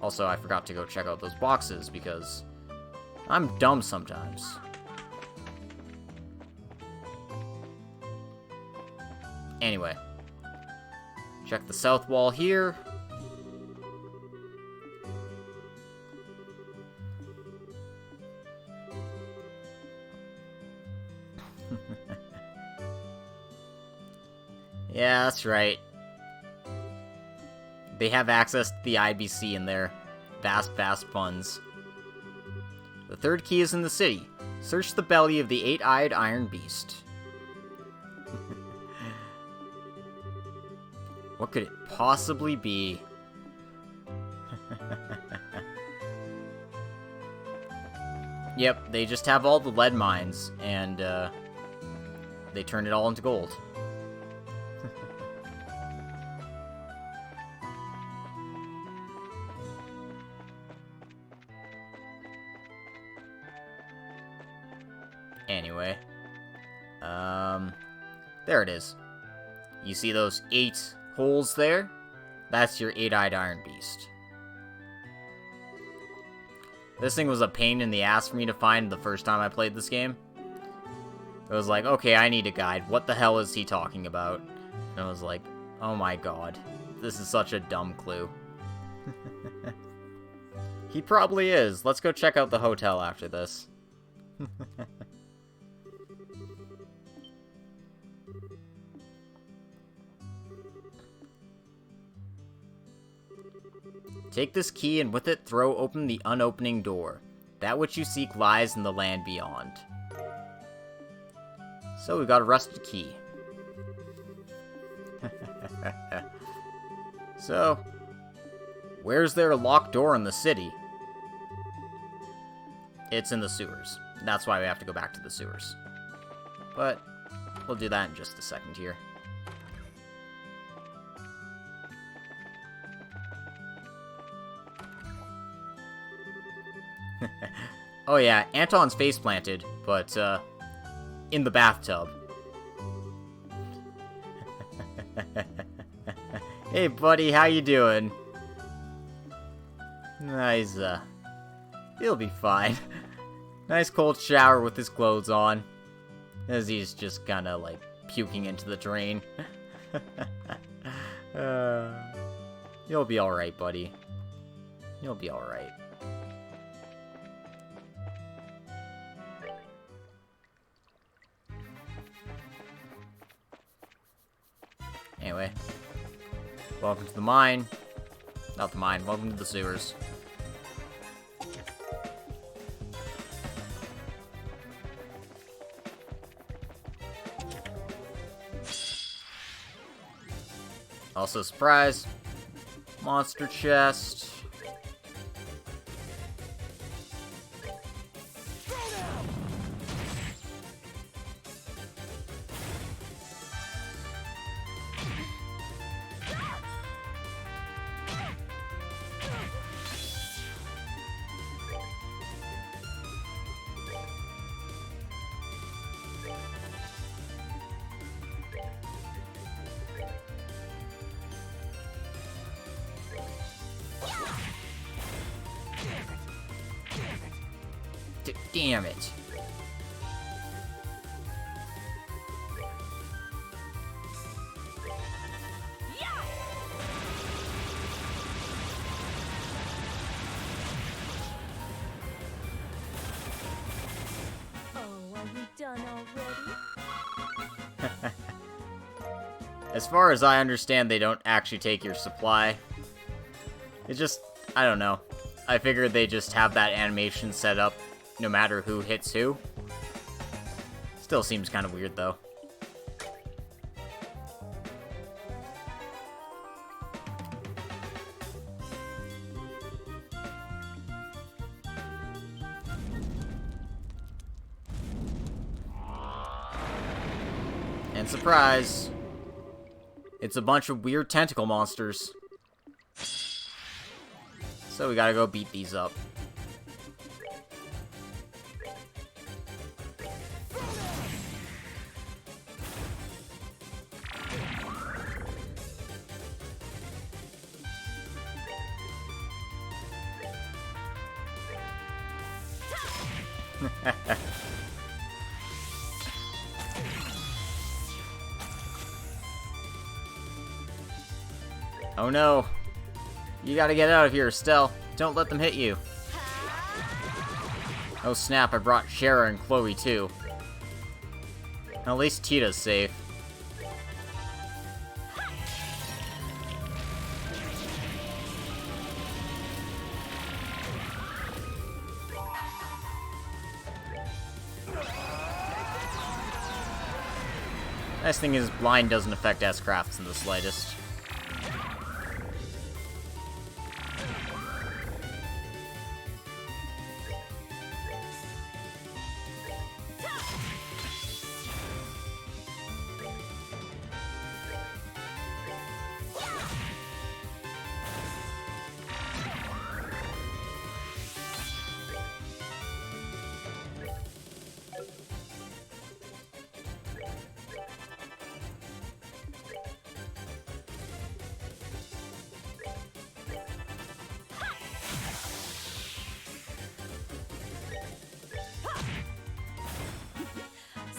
Also, I forgot to go check out those boxes because I'm dumb sometimes. Anyway, check the south wall here. Yeah, that's right. They have access to the IBC in their vast funds. The third key is in the city. Search the belly of the 8-eyed iron beast. What could it possibly be? Yep, they just have all the lead mines, and they turn it all into gold. Anyway, there it is. You see those 8 holes there? That's your 8-eyed iron beast. This thing was a pain in the ass for me to find the first time I played this game. It was like, okay, I need a guide. What the hell is he talking about? And I was like, oh my god, this is such a dumb clue. He probably is. Let's go check out the hotel after this. Take this key and with it throw open the unopening door. That which you seek lies in the land beyond. So we got a rusted key. So, where's there a locked door in the city? It's in the sewers. That's why we have to go back to the sewers. But we'll do that in just a second here. Oh yeah, Anton's face planted, but in the bathtub. Hey, buddy, how you doing? Nice, he'll be fine. Nice cold shower with his clothes on. As he's just kinda, like, puking into the drain. You'll be alright, buddy. You'll be alright. Anyway. Welcome to the mine. Not the mine, welcome to the sewers. Also, surprise! Monster chest. Damn it. Oh, are we done already? As far as I understand, they don't actually take your supply. It's just, I don't know. I figured they just have that animation set up no matter who hits who. Still seems kind of weird, though. And surprise! It's a bunch of weird tentacle monsters. So we gotta go beat these up. Oh no! You gotta get out of here, Estelle. Don't let them hit you. Oh snap, I brought Shara and Chloe too. At least Tita's safe. Nice thing is, blind doesn't affect S-Crafts in the slightest.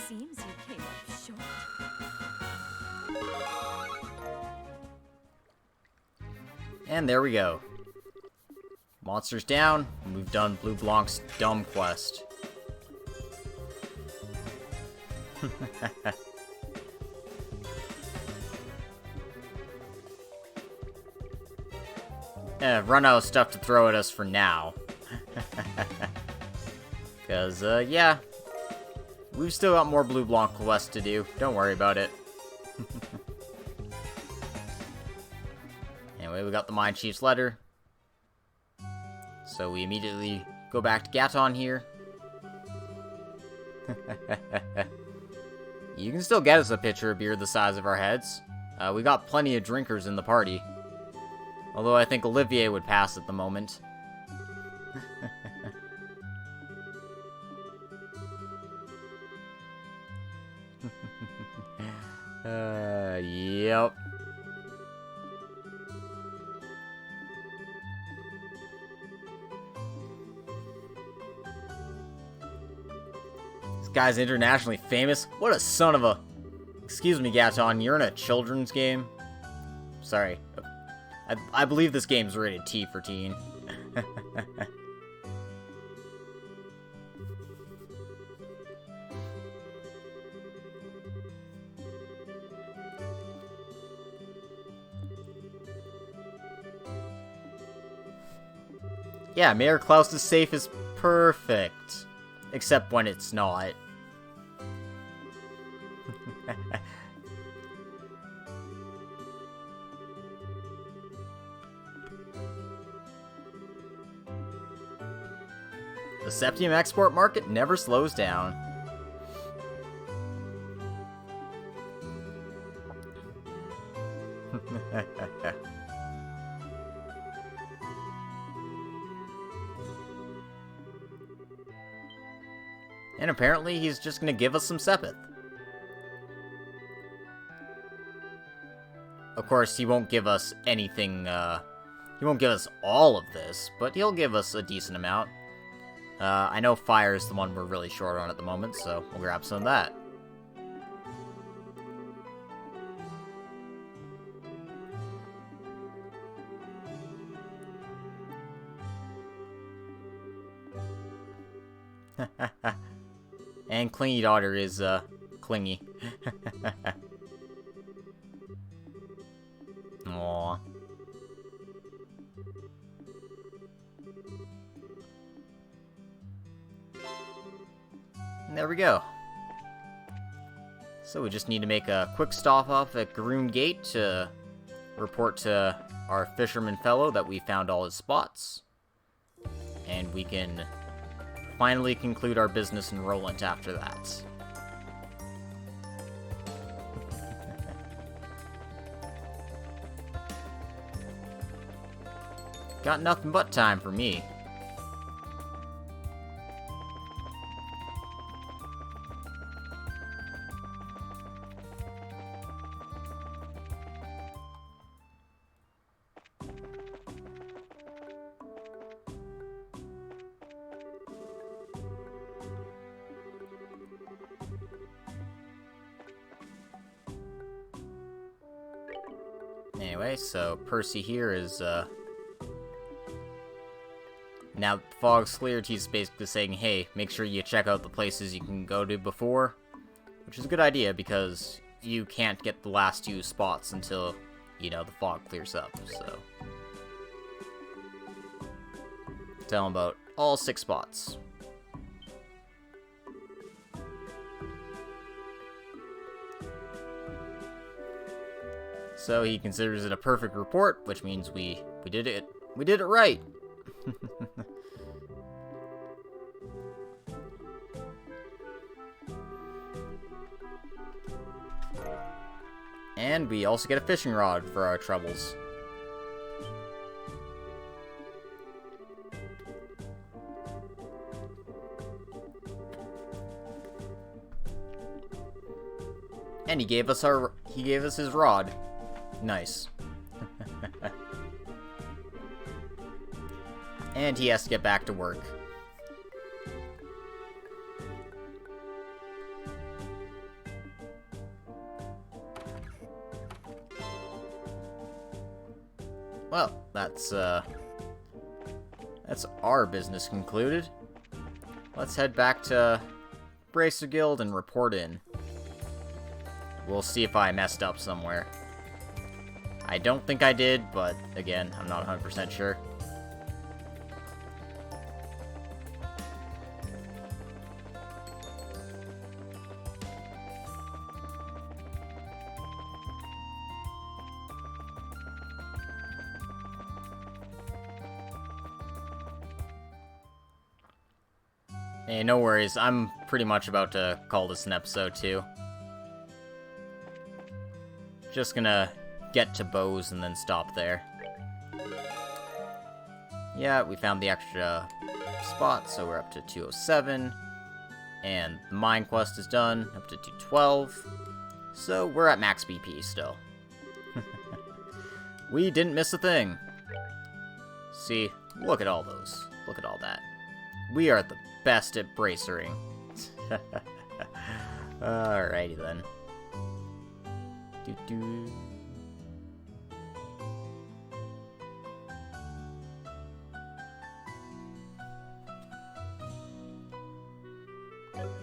Seems you came up short. And there we go. Monsters down, and we've done Blue Blanc's dumb quest. Run out of stuff to throw at us for now. Because, yeah. We've still got more Blue Blanc quests to do. Don't worry about it. Anyway, we got the Mine Chief's letter. So we immediately go back to Gaton here. You can still get us a pitcher of beer the size of our heads. We got plenty of drinkers in the party. Although I think Olivier would pass at the moment. Yep. guy's internationally famous? What a son of a... Excuse me, Gaton, you're in a children's game? Sorry. I believe this game's rated T for teen. Yeah, Mayor Klaus's safe is perfect. Except when it's not. The Septium export market never slows down. And apparently he's just gonna give us some Sepith. Of course, he won't give us anything, he won't give us all of this, but he'll give us a decent amount. I know fire is the one we're really short on at the moment, so we'll grab some of that. And Clingy Daughter is, clingy. Aww. And there we go. So we just need to make a quick stop off at Garoon Gate to report to our fisherman fellow that we found all his spots. And we can finally conclude our business in Roland after that. Got nothing but time for me. Anyway, so Percy here is, now that the fog's cleared, he's basically saying, hey, make sure you check out the places you can go to before. Which is a good idea, because you can't get the last 2 spots until, you know, the fog clears up, so. Tell him about all 6 spots. So he considers it a perfect report, which means we did it. We did it right. And we also get a fishing rod for our troubles. And he gave us his rod. Nice. And he has to get back to work. Well, that's our business concluded. Let's head back to Bracer Guild and report in. We'll see if I messed up somewhere. I don't think I did, but again, I'm not 100% sure. Hey, no worries. I'm pretty much about to call this an episode, too. Just gonna get to bows and then stop there. Yeah, we found the extra spot, so we're up to 207. And the mine quest is done, up to 212. So we're at max BP still. We didn't miss a thing. See, look at all those. Look at all that. We are the best at bracering. Alrighty then. Doo-doo.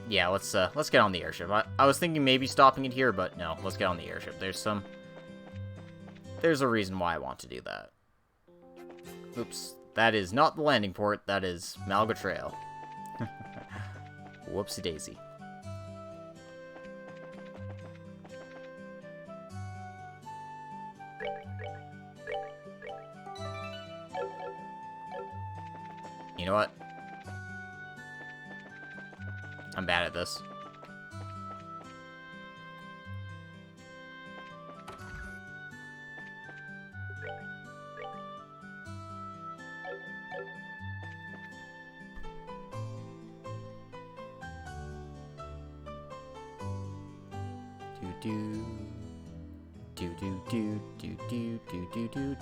Yeah, let's get on the airship. I was thinking maybe stopping it here, but no, let's get on the airship. There's a reason why I want to do that. Oops, that is not the landing port, that is Malga Trail. Whoopsie daisy. You know what? I'm bad at this. Do do do do do do do do do do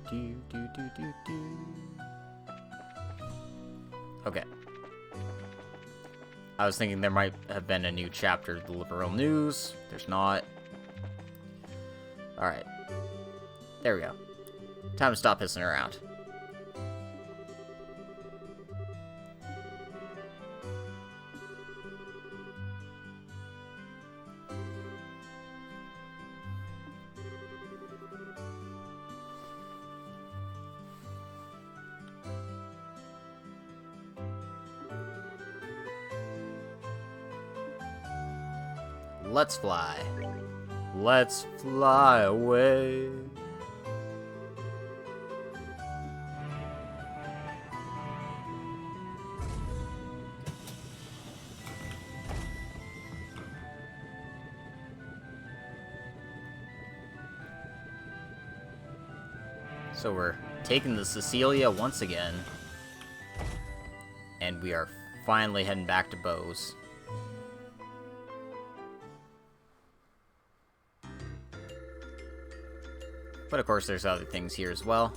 do do do do do. Okay. I was thinking there might have been a new chapter of the Liberal News. There's not. Alright. There we go. Time to stop pissing around. Let's fly. Let's fly away. So we're taking the Cecilia once again. And we are finally heading back to Bose. But of course, there's other things here as well.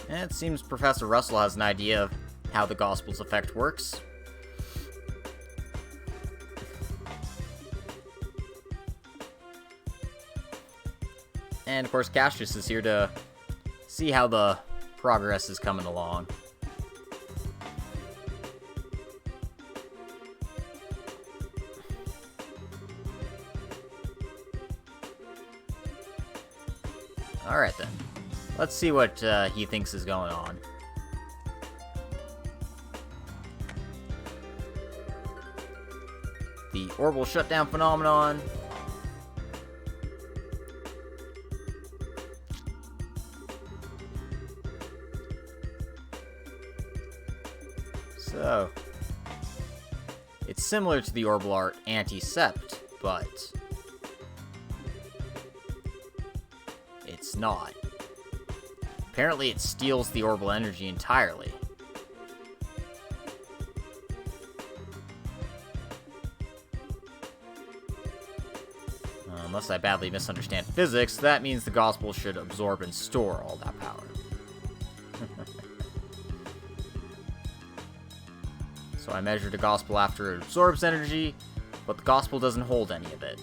And it seems Professor Russell has an idea of how the Gospel's effect works. And of course, Cassius is here to see how the progress is coming along. Alright then. Let's see what he thinks is going on. The orbital shutdown phenomenon. So, it's similar to the orbital art anti-sept, but it's not. Apparently it steals the orbital energy entirely. Unless I badly misunderstand physics, that means the Gospel should absorb and store all that power. So I measured the Gospel after it absorbs energy, but the Gospel doesn't hold any of it.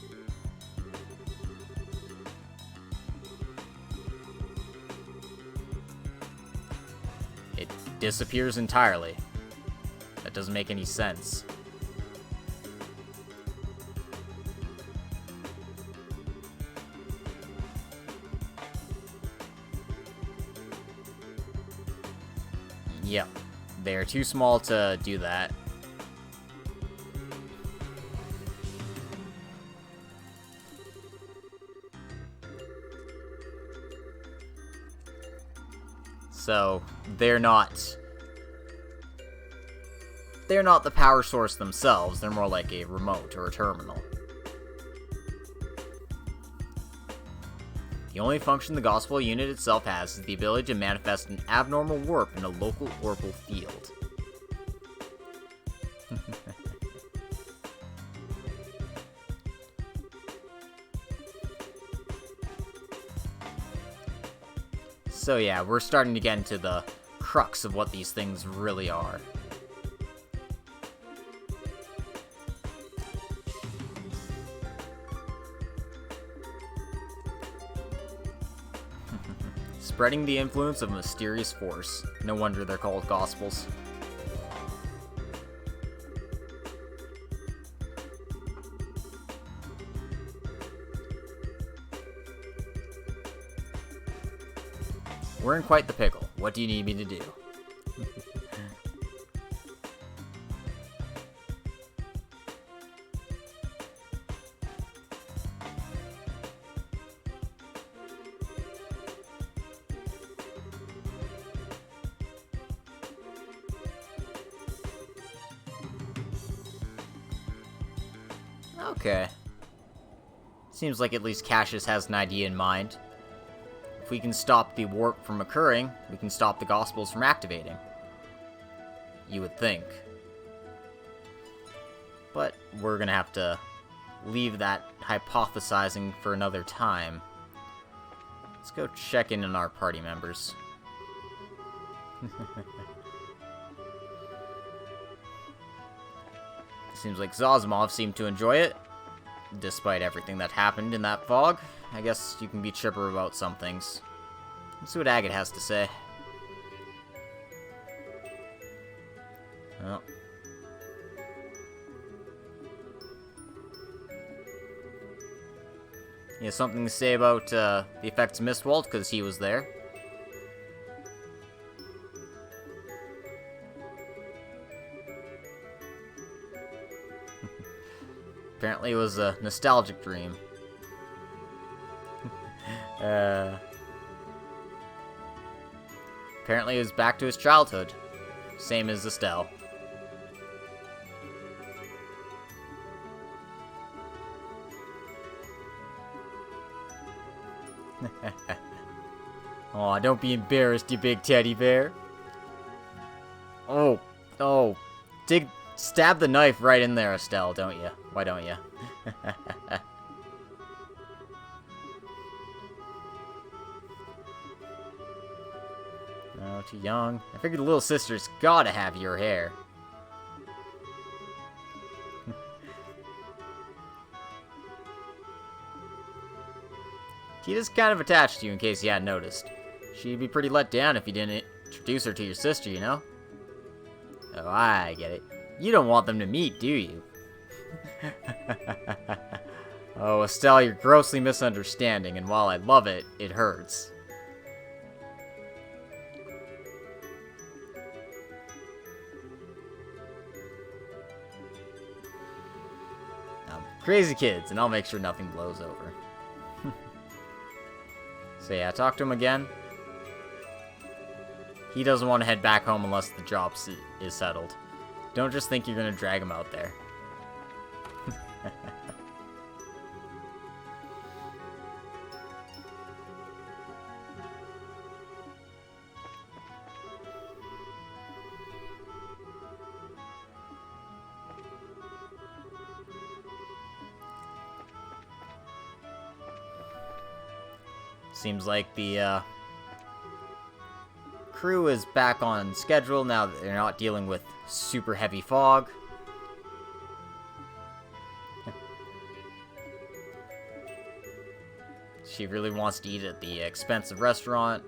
It disappears entirely. That doesn't make any sense. Yep, they're too small to do that. So, they're not the power source themselves, they're more like a remote or a terminal. The only function the Gospel unit itself has is the ability to manifest an abnormal warp in a local orbital field. So yeah, we're starting to get into the crux of what these things really are. Spreading the influence of a mysterious force. No wonder they're called Gospels. We're in quite the pickle. What do you need me to do? Okay. Seems like at least Cassius has an idea in mind. If we can stop the warp from occurring, we can stop the Gospels from activating. You would think. But we're gonna have to leave that hypothesizing for another time. Let's go check in on our party members. Seems like Zazimov seemed to enjoy it, despite everything that happened in that fog. I guess you can be chipper about some things. Let's see what Agate has to say. Well. He has something to say about the effects of Mistwald, because he was there. Apparently it was a nostalgic dream. Apparently it was back to his childhood. Same as Estelle. Aw, don't be embarrassed, you big teddy bear. Oh. Stab the knife right in there, Estelle, don't you? Why don't you? Oh, too young. I figured the little sister's gotta have your hair. Tita's kind of attached to you in case you hadn't noticed. She'd be pretty let down if you didn't introduce her to your sister, you know? Oh, I get it. You don't want them to meet, do you? Oh, Estelle, you're grossly misunderstanding, and while I love it, it hurts. Crazy kids, and I'll make sure nothing blows over. So yeah, talk to him again. He doesn't want to head back home unless the job is settled. Don't just think you're going to drag him out there. Seems like the crew is back on schedule now that they're not dealing with super heavy fog. She really wants to eat at the expensive restaurant.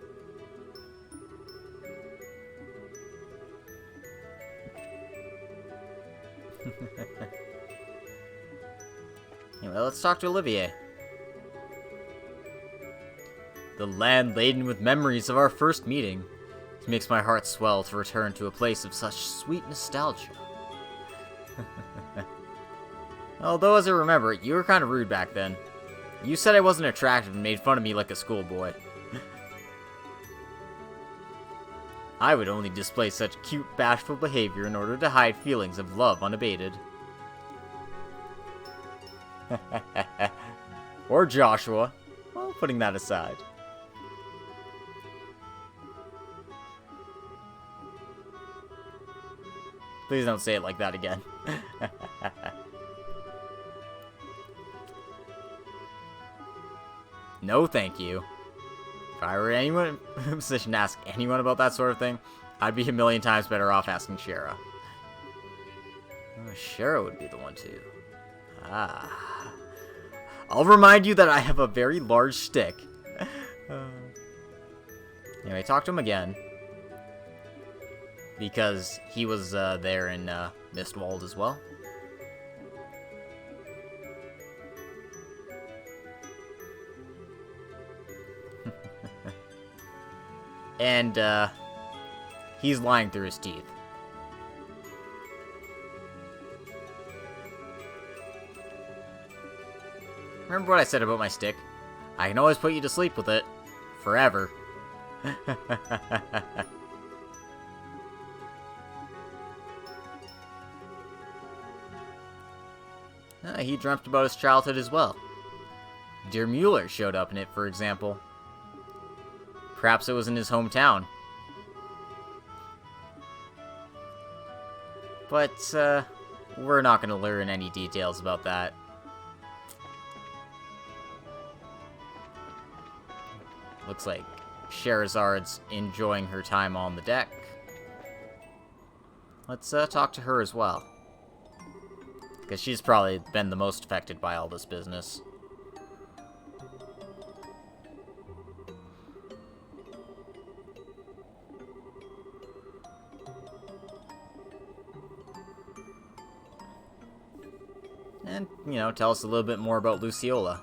Anyway, let's talk to Olivier. The land laden with memories of our first meeting. It makes my heart swell to return to a place of such sweet nostalgia. Although, as I remember, you were kind of rude back then. You said I wasn't attractive and made fun of me like a schoolboy. I would only display such cute, bashful behavior in order to hide feelings of love unabated. Or Joshua. Well, putting that aside. Please don't say it like that again. No, thank you. If I were anyone in a position to ask anyone about that sort of thing, I'd be a million times better off asking Shara. Oh, Shara would be the one to. Ah. I'll remind you that I have a very large stick. Anyway, talk to him again. Because he was there in Mistwald as well. And he's lying through his teeth. Remember what I said about my stick? I can always put you to sleep with it. Forever. He dreamt about his childhood as well. Dear Mueller showed up in it, for example. Perhaps it was in his hometown. But, we're not going to learn any details about that. Looks like Scheherazad's enjoying her time on the deck. Let's talk to her as well. Because she's probably been the most affected by all this business. And, you know, tell us a little bit more about Luciola.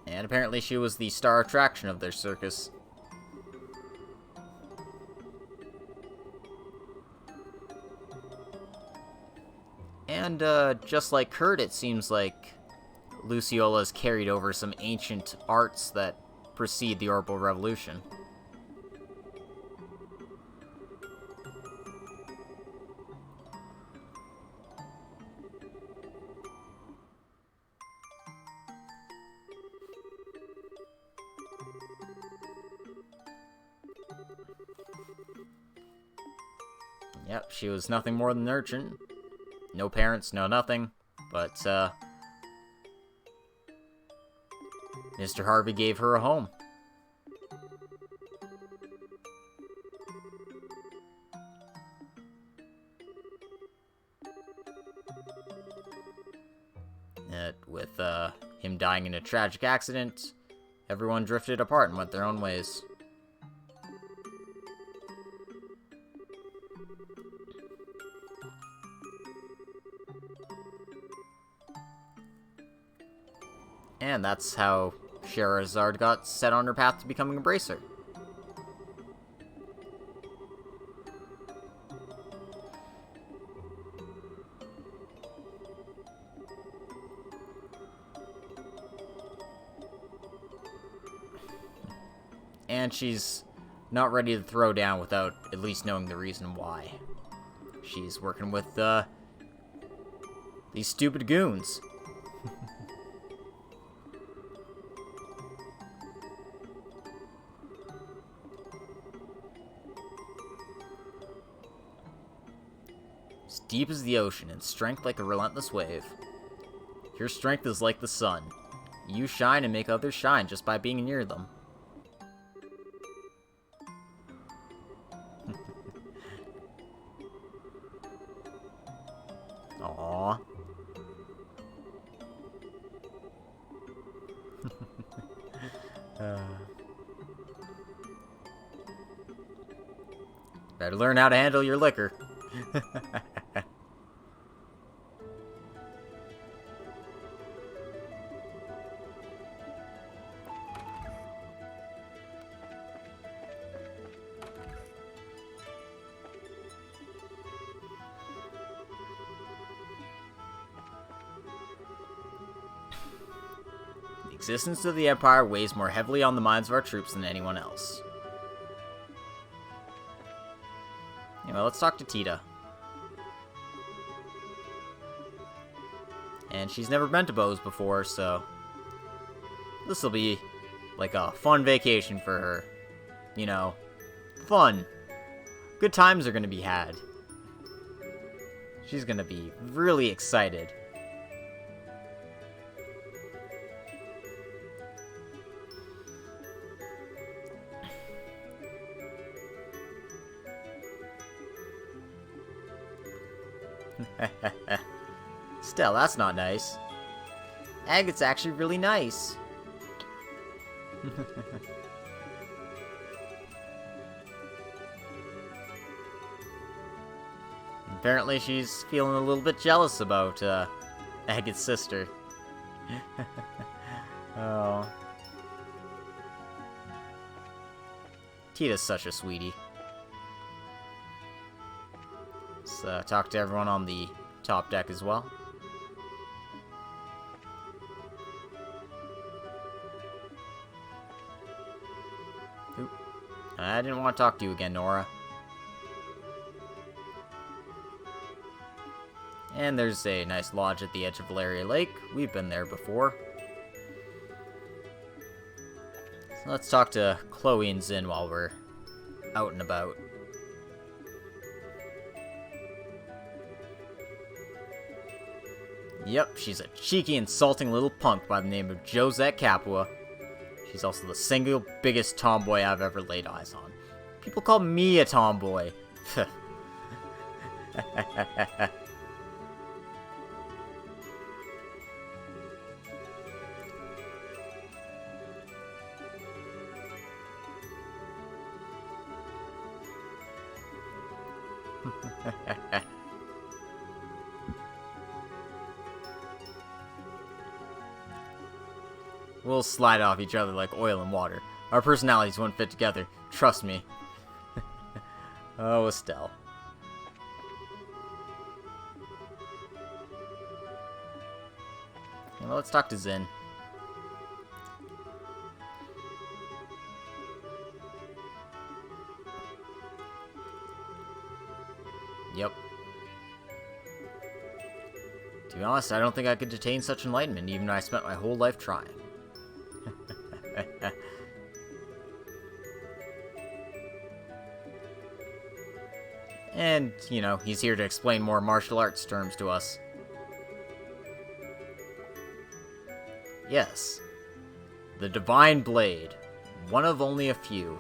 And apparently she was the star attraction of their circus. And, just like Kurt, it seems like Luciola's carried over some ancient arts that precede the Orbital Revolution. Yep, she was nothing more than an urchin. No parents, no nothing. But, Mr. Harvey gave her a home. With, him dying in a tragic accident, everyone drifted apart and went their own ways. And that's how Scheherazade got set on her path to becoming a bracer. And she's not ready to throw down without at least knowing the reason why. She's working with, these stupid goons. As deep as the ocean, and strength like a relentless wave. Your strength is like the sun. You shine and make others shine just by being near them. Aww. Better learn how to handle your liquor. The existence of the Empire weighs more heavily on the minds of our troops than anyone else. Anyway, let's talk to Tita. And she's never been to Bose before, so this will be like a fun vacation for her. You know, fun. Good times are going to be had. She's going to be really excited. Stell, that's not nice. Agate's actually really nice. Apparently she's feeling a little bit jealous about, Agate's sister. Oh. Tita's such a sweetie. Let's talk to everyone on the top deck as well. Oop. I didn't want to talk to you again, Nora. And there's a nice lodge at the edge of Valeria Lake. We've been there before. So let's talk to Chloe and Zin while we're out and about. Yep, she's a cheeky, insulting little punk by the name of Josette Capua. She's also the single biggest tomboy I've ever laid eyes on. People call me a tomboy. We'll slide off each other like oil and water. Our personalities won't fit together. Trust me. Oh, Estelle. Well, let's talk to Zin. Yep. To be honest, I don't think I could attain such enlightenment, even though I spent my whole life trying. And, you know, he's here to explain more martial arts terms to us. Yes. The Divine Blade. One of only a few.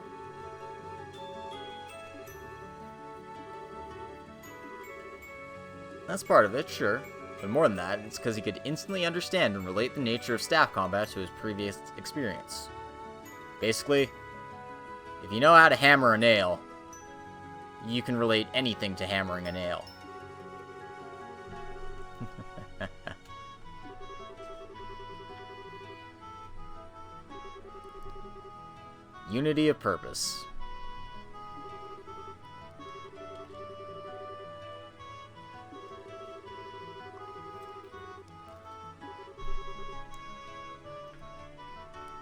That's part of it, sure. But more than that, it's because he could instantly understand and relate the nature of staff combat to his previous experience. Basically, if you know how to hammer a nail, you can relate anything to hammering a nail. Unity of purpose.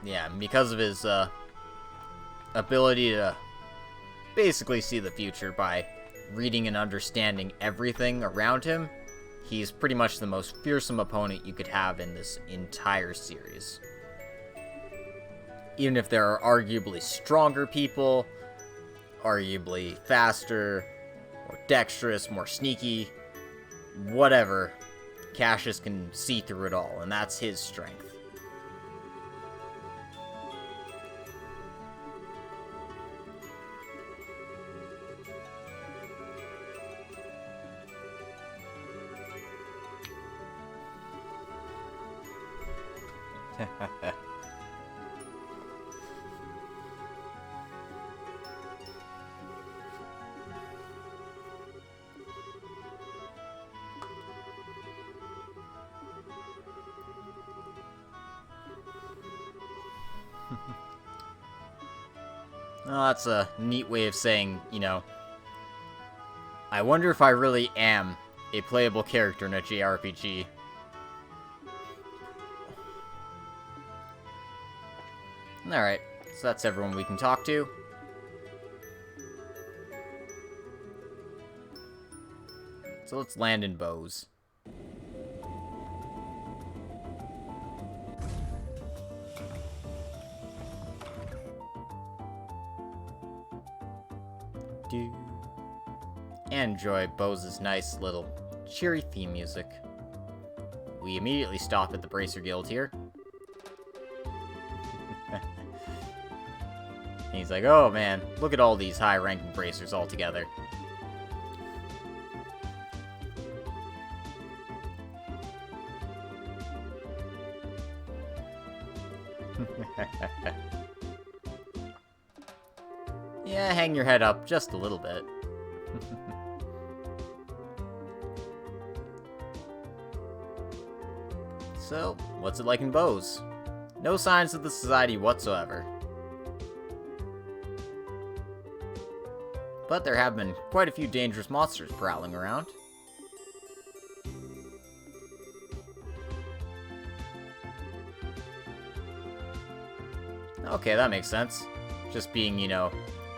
Yeah, and because of his ability to basically see the future by reading and understanding everything around him, he's pretty much the most fearsome opponent you could have in this entire series. Even if there are arguably stronger people, arguably faster, more dexterous, more sneaky, whatever, Cassius can see through it all, and that's his strength. Well, that's a neat way of saying, you know, I wonder if I really am a playable character in a JRPG. Alright, so that's everyone we can talk to. So let's land in Bose. And enjoy Bose's nice little cheery theme music. We immediately stop at the Bracer Guild here. And he's like, oh man, look at all these high-ranking bracers all together. Yeah, hang your head up just a little bit. So, what's it like in Bose? No signs of the society whatsoever. But there have been quite a few dangerous monsters prowling around. Okay, that makes sense. Just being,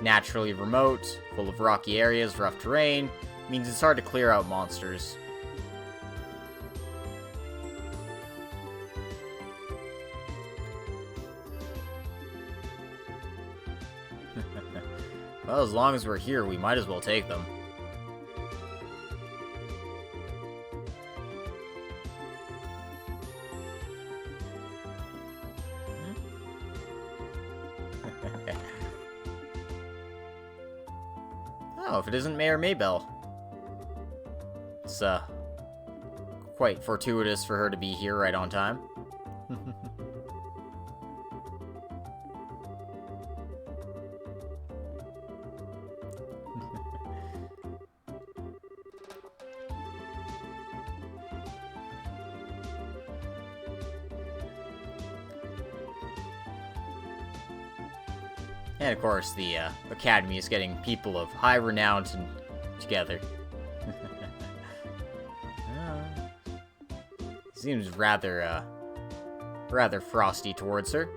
naturally remote, full of rocky areas, rough terrain, means it's hard to clear out monsters. Well, as long as we're here, we might as well take them. Oh, if it isn't Mayor Maybell. It's, quite fortuitous for her to be here right on time. And of course, the Academy is getting people of high renown together. Seems rather frosty towards her.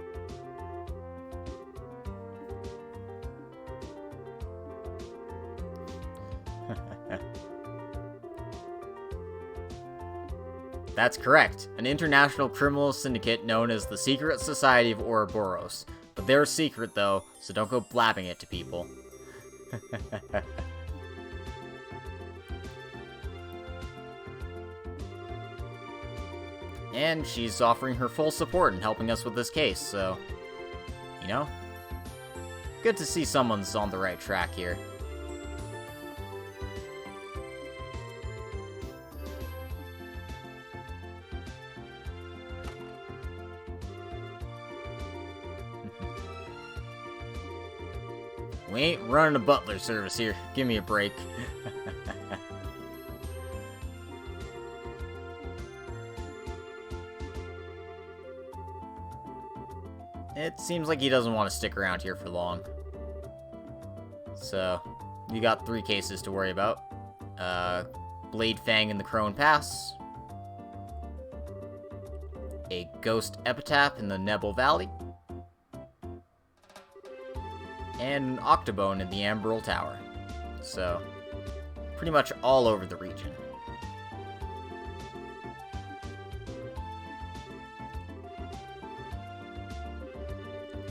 That's correct. An international criminal syndicate known as the Secret Society of Ouroboros. But they're a secret, though, so don't go blabbing it to people. And she's offering her full support in helping us with this case, so... good to see someone's on the right track here. We ain't running a butler service here. Give me a break. It seems like he doesn't want to stick around here for long. So, you got 3 cases to worry about. Blade Fang in the Crone Pass. A Ghost Epitaph in the Nebel Valley. And an Octobone in the Amberl Tower. So, pretty much all over the region.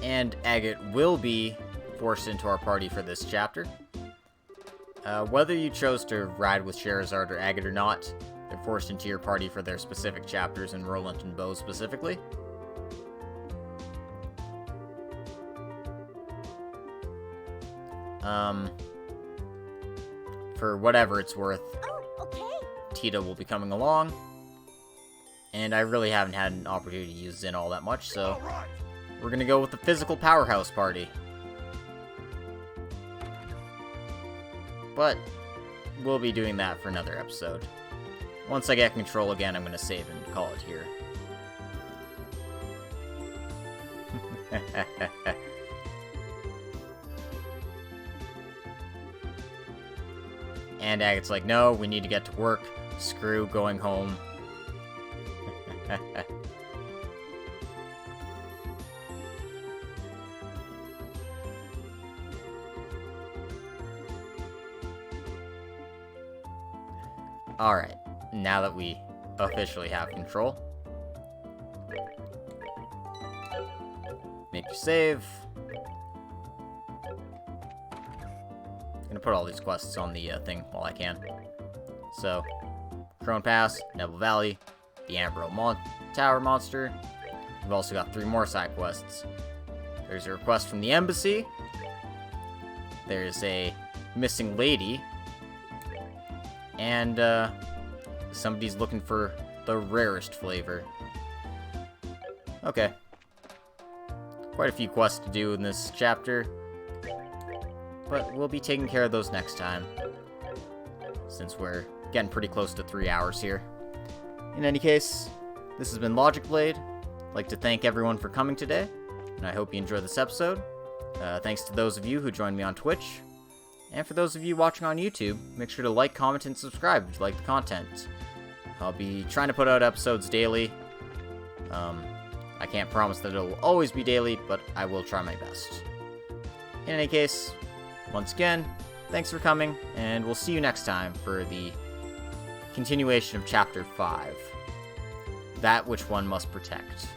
And Agate will be forced into our party for this chapter. Whether you chose to ride with Sherazard or Agate or not, they're forced into your party for their specific chapters in Roland and Bose specifically. For whatever it's worth, Tita will be coming along, and I really haven't had an opportunity to use Zin all that much, so we're gonna go with the physical powerhouse party. But we'll be doing that for another episode. Once I get control again, I'm gonna save and call it here. And Agate's like, no, we need to get to work. Screw going home. Alright, now that we officially have control. Make your save. Gonna put all these quests on the thing while I can. So, Crone Pass, Nebel Valley, the Amberl Tower Monster. We've also got 3 more side quests. There's a request from the embassy. There's a missing lady. And, somebody's looking for the rarest flavor. Okay. quite a few quests to do in this chapter, but we'll be taking care of those next time, since we're getting pretty close to 3 hours here. In any case, this has been Logic Blade. I'd like to thank everyone for coming today, and I hope you enjoyed this episode. Thanks to those of you who joined me on Twitch, and for those of you watching on YouTube, make sure to like, comment, and subscribe if you like the content. I'll be trying to put out episodes daily. I can't promise that it'll always be daily, but I will try my best. In any case, once again, thanks for coming, and we'll see you next time for the continuation of Chapter 5. That which one must protect.